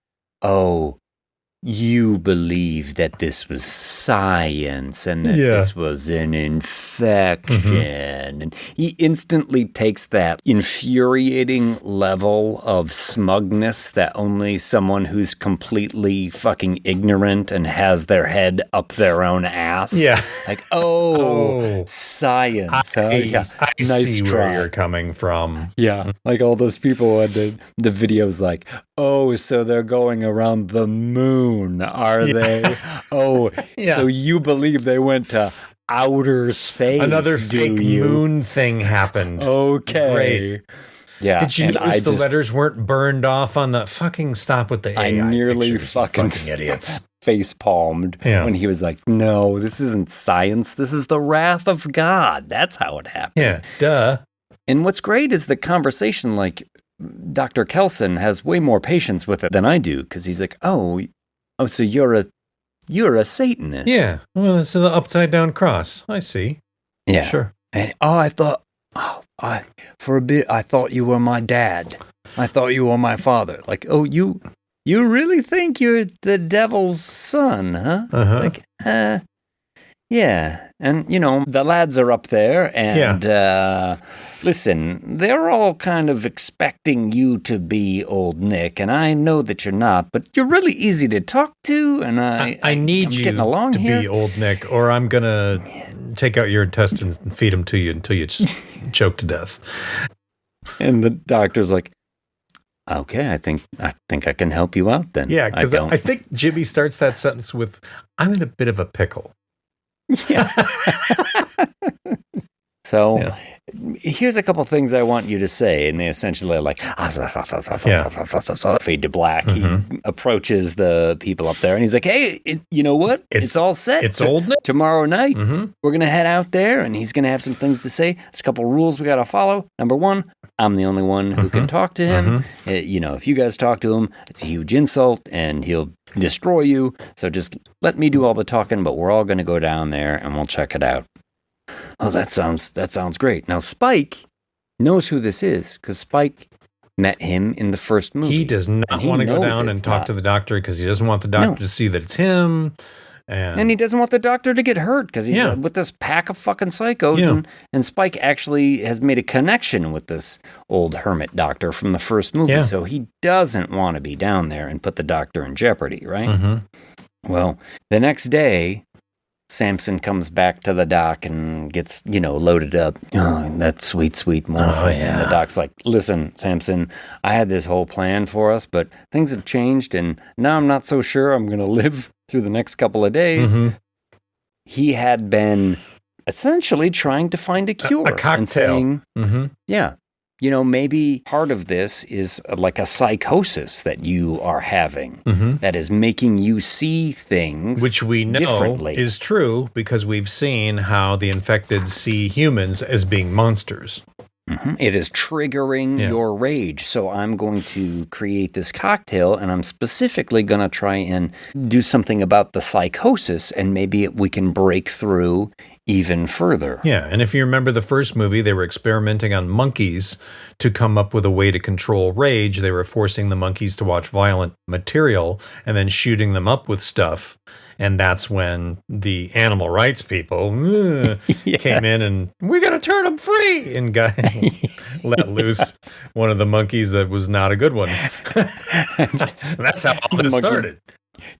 you believe that this was science and that this was an infection. And he instantly takes that infuriating level of smugness that only someone who's completely fucking ignorant and has their head up their own ass. Yeah. Like, science. I Nice see try. where you're coming from. Yeah, like all those people and the videos like, "Oh, so they're going around the moon, are they? Oh, so you believe they went to outer space. Another fake moon thing happened. Okay. Great. Yeah. Did you notice the letters weren't burned off on the fucking stop with the AI? I nearly pictures, fucking idiots. Face palmed when he was like, "No, this isn't science. This is the wrath of God." That's how it happened. Yeah, duh. And what's great is the conversation, like, Dr. Kelson has way more patience with it than I do, because he's like, oh, so you're a Satanist. Yeah. Well, it's the upside down cross. I see. Yeah. Sure. And for a bit, I thought you were my dad. I thought you were my father. Like, oh, you really think you're the devil's son, huh? Uh-huh. It's like, yeah. And, the lads are up there, and listen, they're all kind of expecting you to be old Nick, and I know that you're not, but you're really easy to talk to, and I need I'm you getting along to here. be old Nick, or I'm going to take out your intestines and feed them to you until you choke to death. And the doctor's like, okay, I think I can help you out then. Yeah, because I think Jimmy starts that sentence with, "I'm in a bit of a pickle." Yeah. So here's a couple things I want you to say. And they essentially are like, fade to black. Mm-hmm. He approaches the people up there and he's like, "Hey, you know what? It's all set. It's old Nick. Tomorrow night, Mm-hmm. we're going to head out there and he's going to have some things to say. There's a couple rules we got to follow. Number one, I'm the only one who can talk to him. If you guys talk to him, it's a huge insult and he'll destroy you. So just let me do all the talking, but we're all going to go down there and we'll check it out." Oh, that sounds great. Now, Spike knows who this is because Spike met him in the first movie. He does not want to go down and talk to the doctor because he doesn't want the doctor to see that it's him. And he doesn't want the doctor to get hurt because he's with this pack of fucking psychos. And Spike actually has made a connection with this old hermit doctor from the first movie. Yeah. So he doesn't want to be down there and put the doctor in jeopardy, right? Mm-hmm. Well, the next day, Samson comes back to the dock and gets, loaded up. Oh, that sweet, sweet morphine. And the doc's like, "Listen, Samson, I had this whole plan for us, but things have changed, and now I'm not so sure I'm going to live through the next couple of days." Mm-hmm. He had been essentially trying to find a cure. A cocktail. And saying, Mm-hmm. yeah, maybe part of this is like a psychosis that you are having that is making you see things Which we know differently. is true because we've seen how the infected see humans as being monsters. It is triggering your rage. So I'm going to create this cocktail and I'm specifically going to try and do something about the psychosis and maybe we can break through even further. Yeah, and if you remember the first movie, they were experimenting on monkeys to come up with a way to control rage. They were forcing the monkeys to watch violent material and then shooting them up with stuff. And that's when the animal rights people came in and we got to turn them free and let loose one of the monkeys that was not a good one. That's how all this started.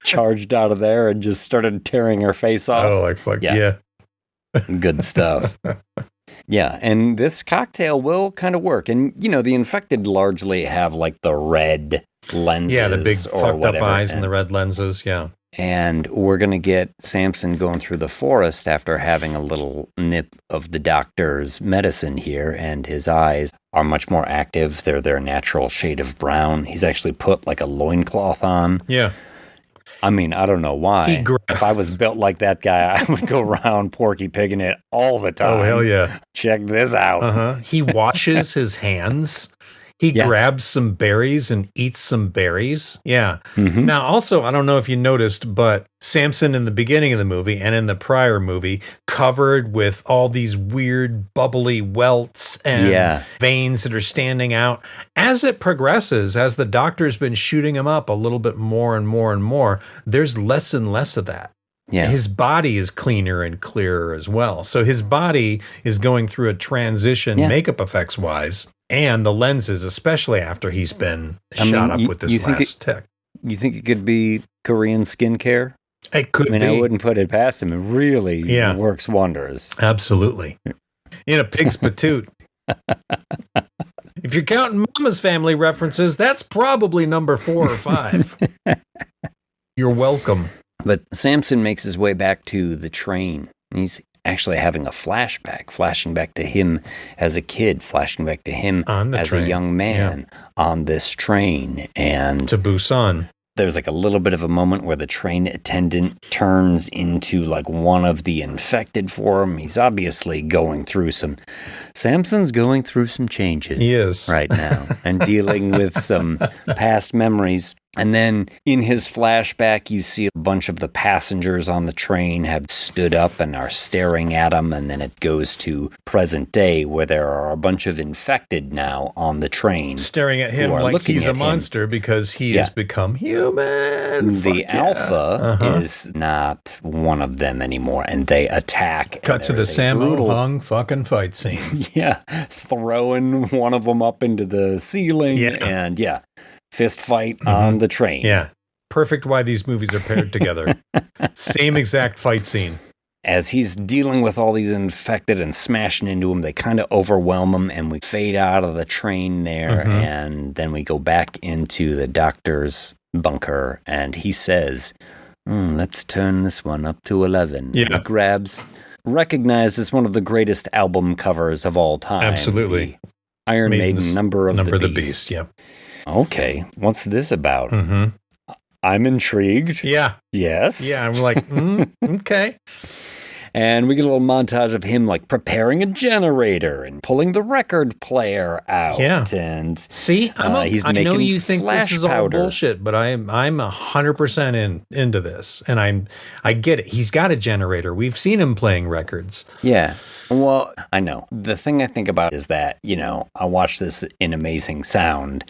Charged out of there and just started tearing her face off. Oh, like fuck yeah. Good stuff. Yeah, and this cocktail will kind of work. And, the infected largely have like the red lenses. Yeah, the big or fucked whatever. up eyes and the red lenses, yeah. And we're going to get Samson going through the forest after having a little nip of the doctor's medicine here, and his eyes are much more active. They're their natural shade of brown. He's actually put like a loincloth on. Yeah. I mean, I don't know why. If I was built like that guy, I would go around Porky Pigging it all the time. Oh, hell yeah. Check this out. Uh-huh. He washes his hands. He grabs some berries and eats some berries. Yeah. Mm-hmm. Now, also, I don't know if you noticed, but Samson in the beginning of the movie and in the prior movie covered with all these weird bubbly welts and veins that are standing out. As it progresses, as the doctor's been shooting him up a little bit more and more and more, there's less and less of that. Yeah. His body is cleaner and clearer as well. So his body is going through a transition makeup effects wise. And the lenses, especially after he's been shot up with this last tech. You think it could be Korean skincare? It could be. I wouldn't put it past him. It really works wonders. Absolutely. In a pig's patoot. If you're counting Mama's Family references, that's probably number 4 or 5. You're welcome. But Samson makes his way back to the train. He's actually having a flashback, flashing back to him as a kid, flashing back to him as a young man on this train. And to Busan. There's like a little bit of a moment where the train attendant turns into like one of the infected for him. He's obviously Samson's going through some changes. He is. Right now and dealing with some past memories. And then in his flashback, you see a bunch of the passengers on the train have stood up and are staring at him. And then it goes to present day where there are a bunch of infected now on the train. Staring at him like he's a monster because he has become human. The alpha is not one of them anymore. And they attack. Cut to the Sammo Hung fucking fight scene. Throwing one of them up into the ceiling. And fist fight on the train. Yeah. Perfect why these movies are paired together. Same exact fight scene. As he's dealing with all these infected and smashing into him, they kind of overwhelm him, and we fade out of the train there, and then we go back into the doctor's bunker, and he says, let's turn this one up to 11. Yeah. He grabs, recognized as one of the greatest album covers of all time. Absolutely. Iron Maiden, Number of the Beast. Yeah. Okay, what's this about? I'm intrigued. Yeah. Yes. Yeah, I'm like, okay. And we get a little montage of him like preparing a generator and pulling the record player out. Yeah. And see, he's I making know you think flash this is powder. all bullshit, but I'm 100% into this, and I get it. He's got a generator. We've seen him playing records. Yeah. Well, I know. The thing I think about is that, I watched this in Amazing Sound,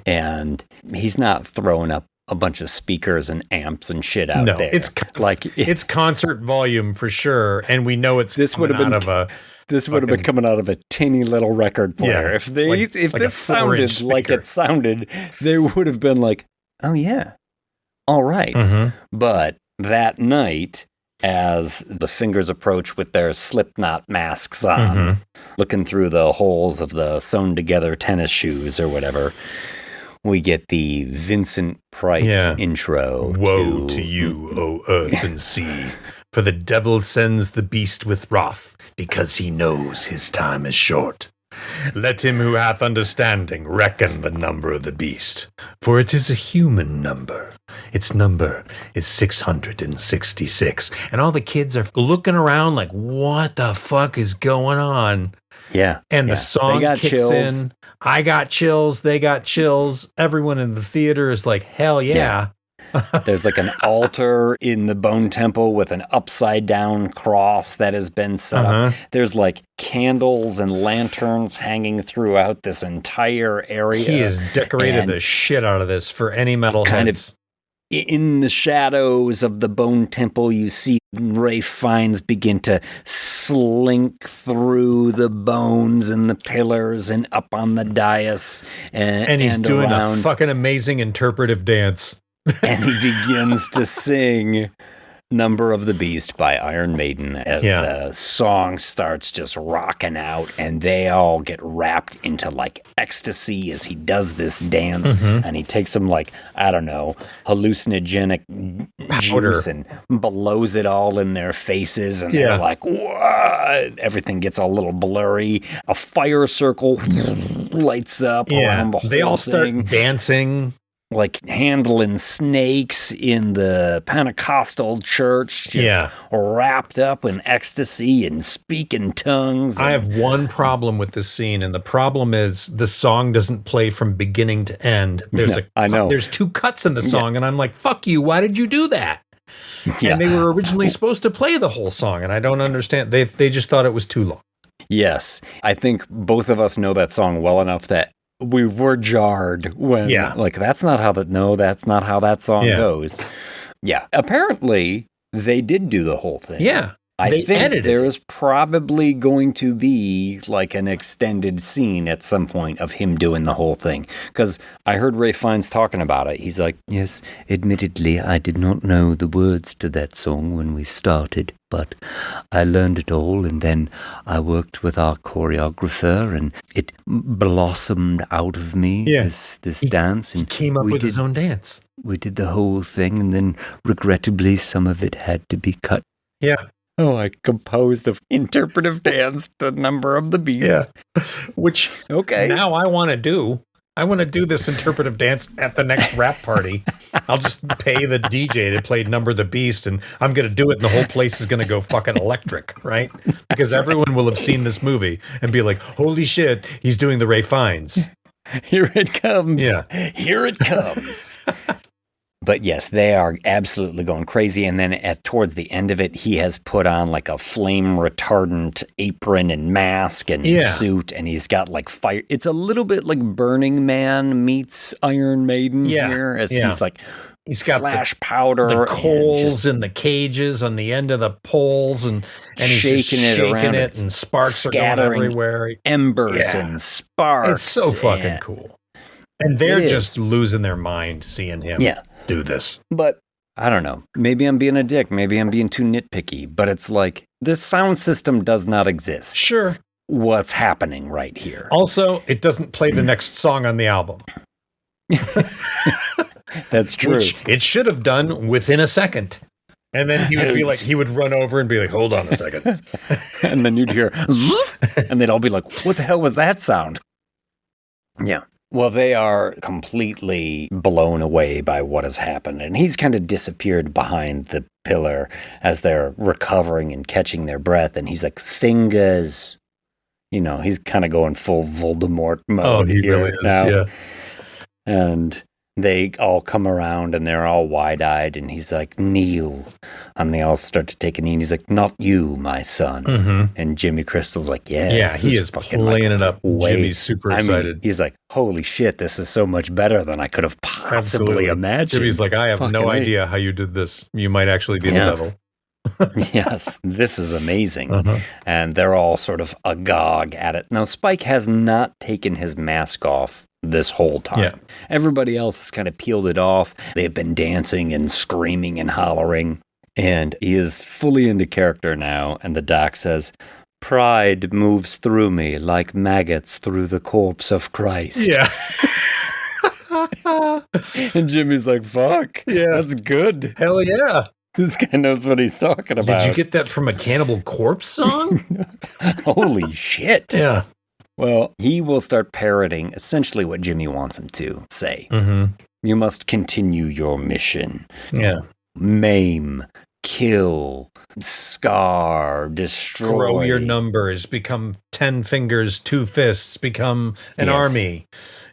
and he's not throwing up a bunch of speakers and amps and shit out there. It's concert volume for sure, and we know it's this would have been coming out of a tinny little record player. Yeah, if this sounded like it sounded, they would have been like, "Oh yeah, all right." But that night, as the fingers approach with their Slipknot masks on, looking through the holes of the sewn together tennis shoes or whatever, we get the Vincent Price intro. Woe to you, O earth and sea, for the devil sends the beast with wrath, because he knows his time is short. Let him who hath understanding reckon the number of the beast, for it is a human number. Its number is 666. And all the kids are looking around like, what the fuck is going on? Yeah. And the song kicks in. I got chills. They got chills. Everyone in the theater is like, hell yeah. There's like an altar in the Bone Temple with an upside down cross that has been set up. There's like candles and lanterns hanging throughout this entire area. He has decorated the shit out of this for any metal heads. In the shadows of the Bone Temple, you see Ralph Fiennes begin to slink through the bones and the pillars and up on the dais. And he's doing a fucking amazing interpretive dance. And he begins to sing Number of the Beast by Iron Maiden as the song starts just rocking out, and they all get wrapped into like ecstasy as he does this dance. And he takes some like, I don't know, hallucinogenic juice and blows it all in their faces, and they're like, whoa, everything gets a little blurry. A fire circle lights up around the whole they all thing. start dancing. Like handling snakes in the Pentecostal church, just wrapped up in ecstasy and speaking tongues. I have one problem with this scene, and the problem is the song doesn't play from beginning to end. There's two cuts in the song, and I'm like, fuck you, why did you do that? And they were originally supposed to play the whole song, and I don't understand. They just thought it was too long. Yes. I think both of us know that song well enough that we were jarred when, like, that's not how that song goes. Yeah. Apparently, they did do the whole thing. Yeah. I think there is probably going to be like an extended scene at some point of him doing the whole thing. Because I heard Ralph Fiennes talking about it. He's like, yes, admittedly, I did not know the words to that song when we started, but I learned it all, and then I worked with our choreographer, and it blossomed out of me, this dance. And he came up with his own dance. We did the whole thing, and then regrettably, some of it had to be cut. Yeah. Oh, I composed an interpretive dance, The Number of the Beast. Yeah. Which, now I want to do. I want to do this interpretive dance at the next rap party. I'll just pay the DJ to play Number of the Beast, and I'm going to do it, and the whole place is going to go fucking electric, right? Because everyone will have seen this movie and be like, holy shit, he's doing the Ralph Fiennes. Here it comes. Yeah. Here it comes. But yes, they are absolutely going crazy. And then towards the end of it, he has put on like a flame retardant apron and mask and suit. And he's got like fire. It's a little bit like Burning Man meets Iron Maiden here. As he's got flash powder. The coals and the cages on the end of the poles. And he's shaking it and sparks are going everywhere. Embers and sparks. It's so fucking cool. And they're just losing their mind seeing him do this. But I don't know. Maybe I'm being a dick. Maybe I'm being too nitpicky. But it's like, this sound system does not exist. Sure. What's happening right here? Also, it doesn't play the next song on the album. That's true. Which it should have done within a second. And then he would be like, he would run over and be like, hold on a second. And then you'd hear, and they'd all be like, what the hell was that sound? Yeah. Well, they are completely blown away by what has happened, and he's kind of disappeared behind the pillar as they're recovering and catching their breath, and he's like, fingers. You know, he's kind of going full Voldemort mode. Oh, he really is, yeah. And they all come around, and they're all wide-eyed, and he's like, kneel. And they all start to take a knee, and he's like, not you, my son. Mm-hmm. And Jimmy Crystal's like, he is fucking playing it up. Jimmy's super excited. He's like, holy shit, this is so much better than I could have possibly imagined. Jimmy's like, I have no idea how you did this. You might actually be the devil. Yes, this is amazing. And they're all sort of agog at it. Now, Spike has not taken his mask off this whole time. Yeah. Everybody else has kind of peeled it off. They've been dancing and screaming and hollering. And he is fully into character now. And the doc says, pride moves through me like maggots through the corpse of Christ. Yeah. And Jimmy's like, fuck. Yeah. That's good. Hell yeah. This guy knows what he's talking about. Did you get that from a Cannibal Corpse song? Holy shit. Yeah. Well, he will start parroting essentially what Jimmy wants him to say. Mm-hmm. You must continue your mission. Yeah. Maim, kill, scar, destroy. Grow your numbers, become 10 fingers, 2 fists, become an army.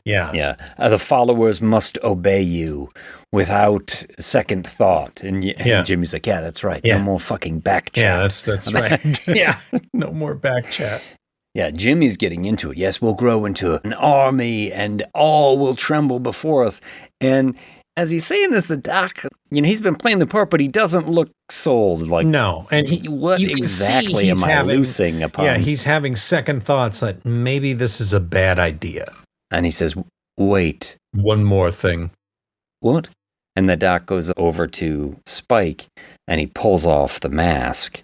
Yeah. Yeah. The followers must obey you without second thought. And Jimmy's like, yeah, that's right. No more fucking back chat. Yeah, that's right. Yeah. No more back chat. Yeah, Jimmy's getting into it. Yes, we'll grow into an army and all will tremble before us. And as he's saying this, the doc, he's been playing the part, but he doesn't look sold. Like, no. And what exactly am I loosing upon? Yeah, he's having second thoughts that maybe this is a bad idea. And he says, wait. One more thing. What? And the doc goes over to Spike and he pulls off the mask.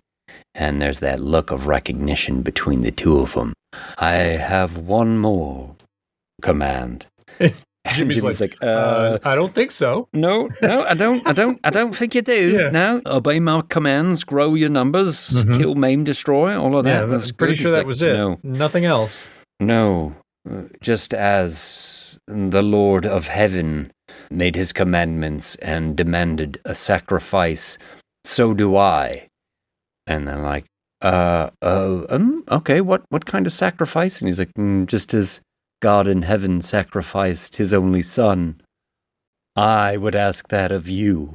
And there's that look of recognition between the two of them. I have one more command. Jimmy's like, I don't think so. No, I don't think you do. Yeah. No, obey my commands, grow your numbers, kill, maim, destroy, all of that. Yeah, that's pretty sure that was it. No. Nothing else. No, just as the Lord of Heaven made his commandments and demanded a sacrifice, so do I. And they're like, okay, what kind of sacrifice? And he's like, just as God in heaven sacrificed his only son, I would ask that of you.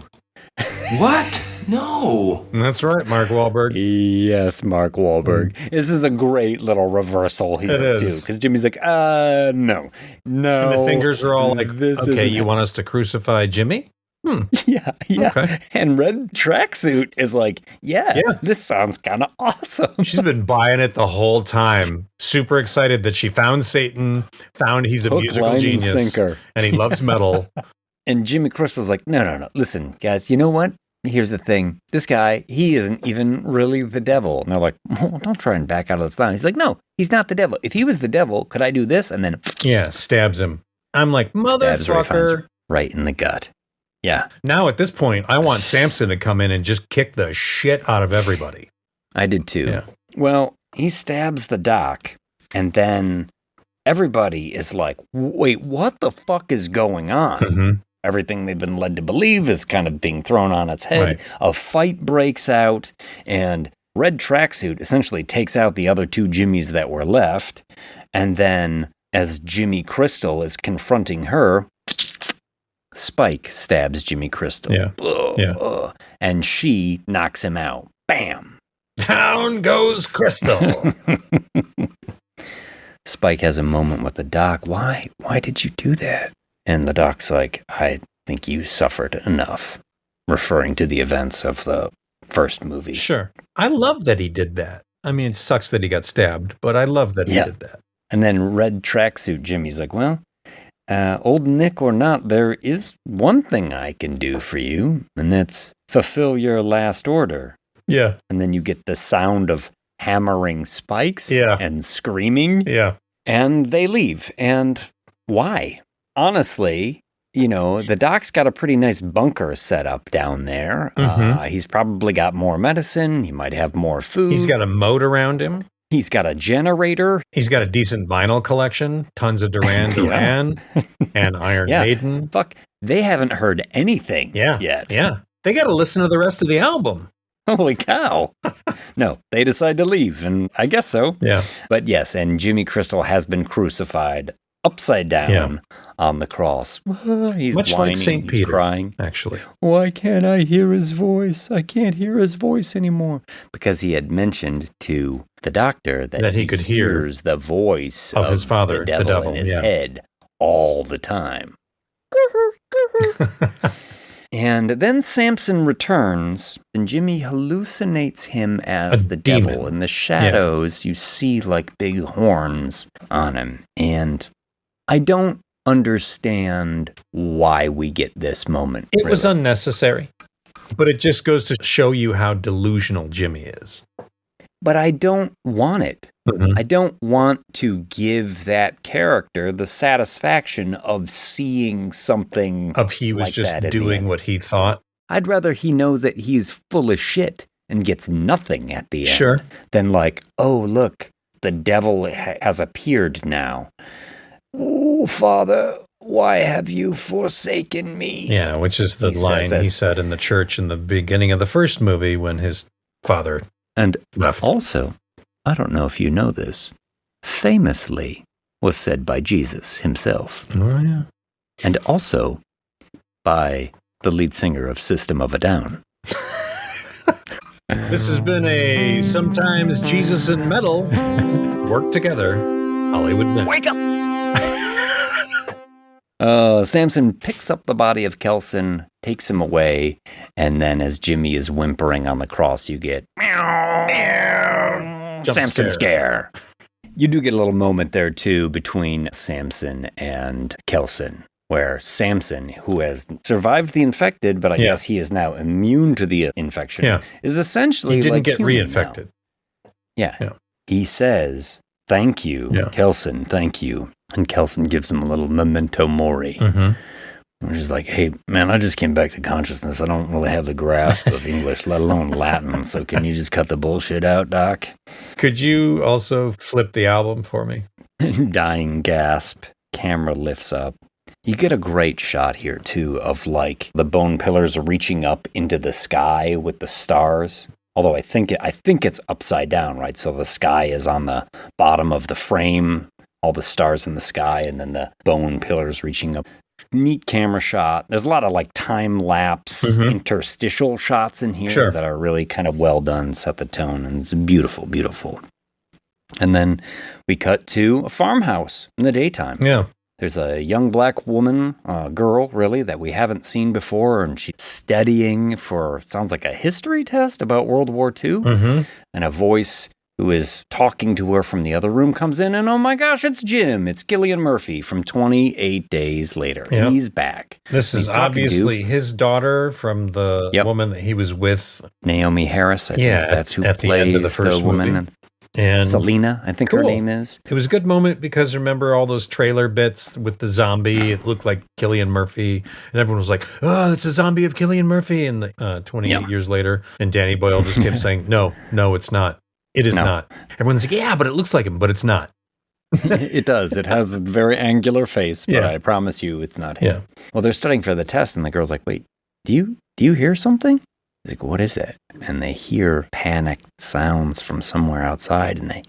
What? No. That's right, Mark Wahlberg. Yes, Mark Wahlberg. This is a great little reversal here, too. Because Jimmy's like, no. And the fingers are all like, okay, you want us to crucify Jimmy? Yeah. Okay. And Red Tracksuit is like, yeah, this sounds kind of awesome. She's been buying it the whole time. Super excited that she found Satan, found he's a musical genius, sinker. And he loves metal. And Jimmy Crystal's like, no. Listen, guys, you know what? Here's the thing. This guy, he isn't even really the devil. And they're like, don't try and back out of this line. He's like, no, he's not the devil. If he was the devil, could I do this? And then... yeah, stabs him. I'm like, motherfucker. Right in the gut. Yeah. Now at this point, I want Samson to come in and just kick the shit out of everybody. I did too. Yeah. Well, he stabs the doc, and then everybody is like, wait, what the fuck is going on? Mm-hmm. Everything they've been led to believe is kind of being thrown on its head. Right. A fight breaks out, and Red Tracksuit essentially takes out the other two Jimmys that were left. And then, as Jimmy Crystal is confronting her, Spike stabs Jimmy Crystal. Yeah. And she knocks him out. Bam! Down goes Crystal. Spike has a moment with the doc. Why did you do that? And the doc's like, I think you suffered enough, referring to the events of the first movie. Sure. I love that he did that. I mean, it sucks that he got stabbed, but I love that he did that. And then Red Tracksuit Jimmy's like, well, old Nick or not, there is one thing I can do for you, and that's fulfill your last order. Yeah. And then you get the sound of hammering spikes and screaming. Yeah. And they leave. And why? Honestly, the doc's got a pretty nice bunker set up down there. Mm-hmm. He's probably got more medicine. He might have more food. He's got a moat around him. He's got a generator. He's got a decent vinyl collection. Tons of Duran Duran and Iron Maiden. Fuck, they haven't heard anything yet. Yeah. They got to listen to the rest of the album. Holy cow. No, they decide to leave, and I guess so. Yeah. But yes, and Jimmy Crystal has been crucified upside down on the cross. He's much whining, like St. Peter, he's crying. Actually. Why can't I hear his voice? I can't hear his voice anymore. Because he had mentioned to the doctor that he could hear the voice of his father, the devil in his head all the time. And then Samson returns, and Jimmy hallucinates him as the devil. In the shadows, you see like big horns on him. And I don't understand why we get this moment. It was unnecessary, but it just goes to show you how delusional Jimmy is. But I don't want it. Mm-hmm. I don't want to give that character the satisfaction of seeing something he was like just that doing what he thought. I'd rather he knows that he's full of shit and gets nothing at the end. Sure. Than like, oh, look, the devil has appeared now. Oh, Father, why have you forsaken me? Yeah, which is the line he said in the church in the beginning of the first movie when his father And left. Also, I don't know if you know this, famously was said by Jesus himself. Oh, yeah. And also by the lead singer of System of a Down. This has been a Sometimes Jesus and Metal Work Together Hollywood Minute. Wake up! Samson picks up the body of Kelson, takes him away, and then as Jimmy is whimpering on the cross, you get Samson scare. You do get a little moment there, too, between Samson and Kelson, where Samson, who has survived the infected, but I guess he is now immune to the infection, is essentially he didn't like get reinfected. Yeah. He says, thank you, Kelson, thank you. And Kelson gives him a little memento mori. Which is like, hey, man, I just came back to consciousness. I don't really have the grasp of English, let alone Latin. So can you just cut the bullshit out, Doc? Could you also flip the album for me? Dying gasp. Camera lifts up. You get a great shot here, too, of like the bone pillars reaching up into the sky with the stars. Although I think it's upside down, right? So the sky is on the bottom of the frame, all the stars in the sky, and then the bone pillars reaching up. Neat camera shot. There's a lot of like time-lapse interstitial shots in here that are really kind of well done, set the tone, and it's beautiful, beautiful. And then we cut to a farmhouse in the daytime. Yeah. There's a young black woman, girl, really, that we haven't seen before, and she's studying for, sounds like a history test about World War II, and a voice who is talking to her from the other room comes in, and oh my gosh, it's Jim. It's Cillian Murphy from 28 Days Later. Yep. He's back. This is obviously his daughter from the woman that he was with. Naomi Harris, I think that's who at plays the end of the first woman. movie. And Selena, I think her name is. It was a good moment because remember all those trailer bits with the zombie? It looked like Cillian Murphy, and everyone was like, "Oh, it's a zombie of Cillian Murphy." And 28 years later, and Danny Boyle just kept saying, "No, it's not. It is not." Everyone's like, "Yeah, but it looks like him, but it's not." It does. It has a very angular face, but I promise you, it's not him. Yeah. Well, they're studying for the test, and the girl's like, "Wait, do you hear something?" He's like, "What is it?" And they hear panicked sounds from somewhere outside, and they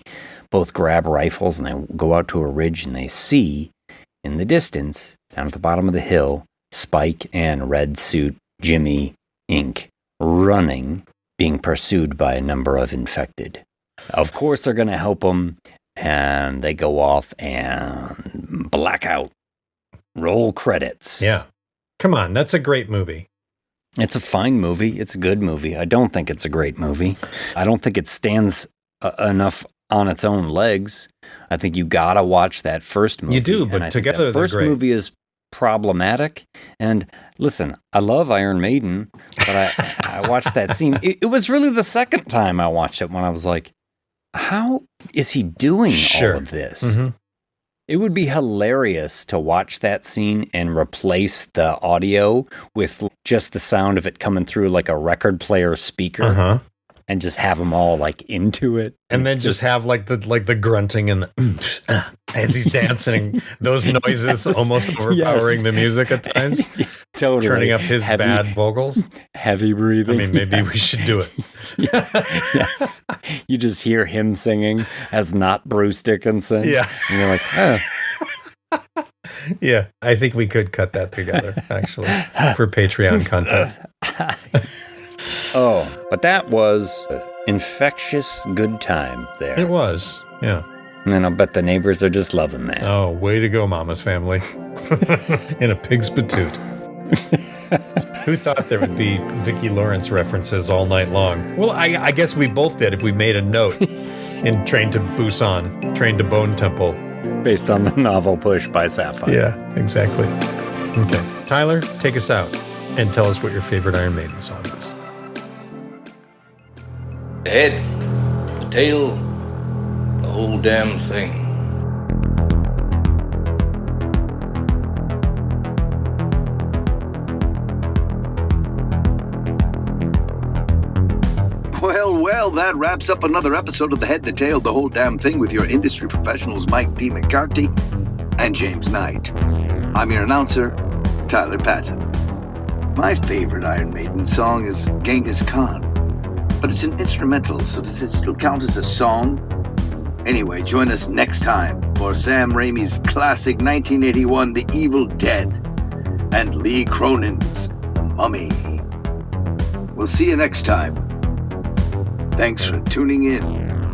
both grab rifles and they go out to a ridge, and they see in the distance, down at the bottom of the hill, Spike and Red Suit Jimmy Inc. running, being pursued by a number of infected. Of course, they're going to help them, and they go off and blackout. Roll credits. Yeah. Come on, that's a great movie. It's a fine movie. It's a good movie. I don't think it's a great movie. I don't think it stands enough on its own legs. I think you gotta watch that first movie. You do, but together the first movie is problematic. And listen, I love Iron Maiden, but I watched that scene. It was really the second time I watched it when I was like, how is he doing all of this? It would be hilarious to watch that scene and replace the audio with just the sound of it coming through like a record player speaker, and just have them all like into it, and then just have like the grunting and the as he's dancing, those noises almost overpowering the music at times, totally turning up his bad vocals, heavy breathing. I mean, maybe we should do it. Yes, you just hear him singing as not Bruce Dickinson. Yeah, and you're like, oh. Yeah, I think we could cut that together, actually, for Patreon content. But that was an infectious good time there. It was, yeah. And I'll bet the neighbors are just loving that. Oh, way to go, Mama's Family. In a pig's patoot. Who thought there would be Vicki Lawrence references all night long? Well, I guess we both did if we made a note in Train to Busan, Train to Bone Temple. Based on the novel Push by Sapphire. Yeah, exactly. Okay. Tyler, take us out and tell us what your favorite Iron Maiden song is. The head, the tail, the whole damn thing. Well, that wraps up another episode of The Head, the Tail, the Whole Damn Thing with your industry professionals Mike D. McCarthy and James Knight. I'm your announcer, Tyler Patton. My favorite Iron Maiden song is Genghis Khan. But it's an instrumental, so does it still count as a song? Anyway, join us next time for Sam Raimi's classic 1981 The Evil Dead and Lee Cronin's The Mummy. We'll see you next time. Thanks for tuning in.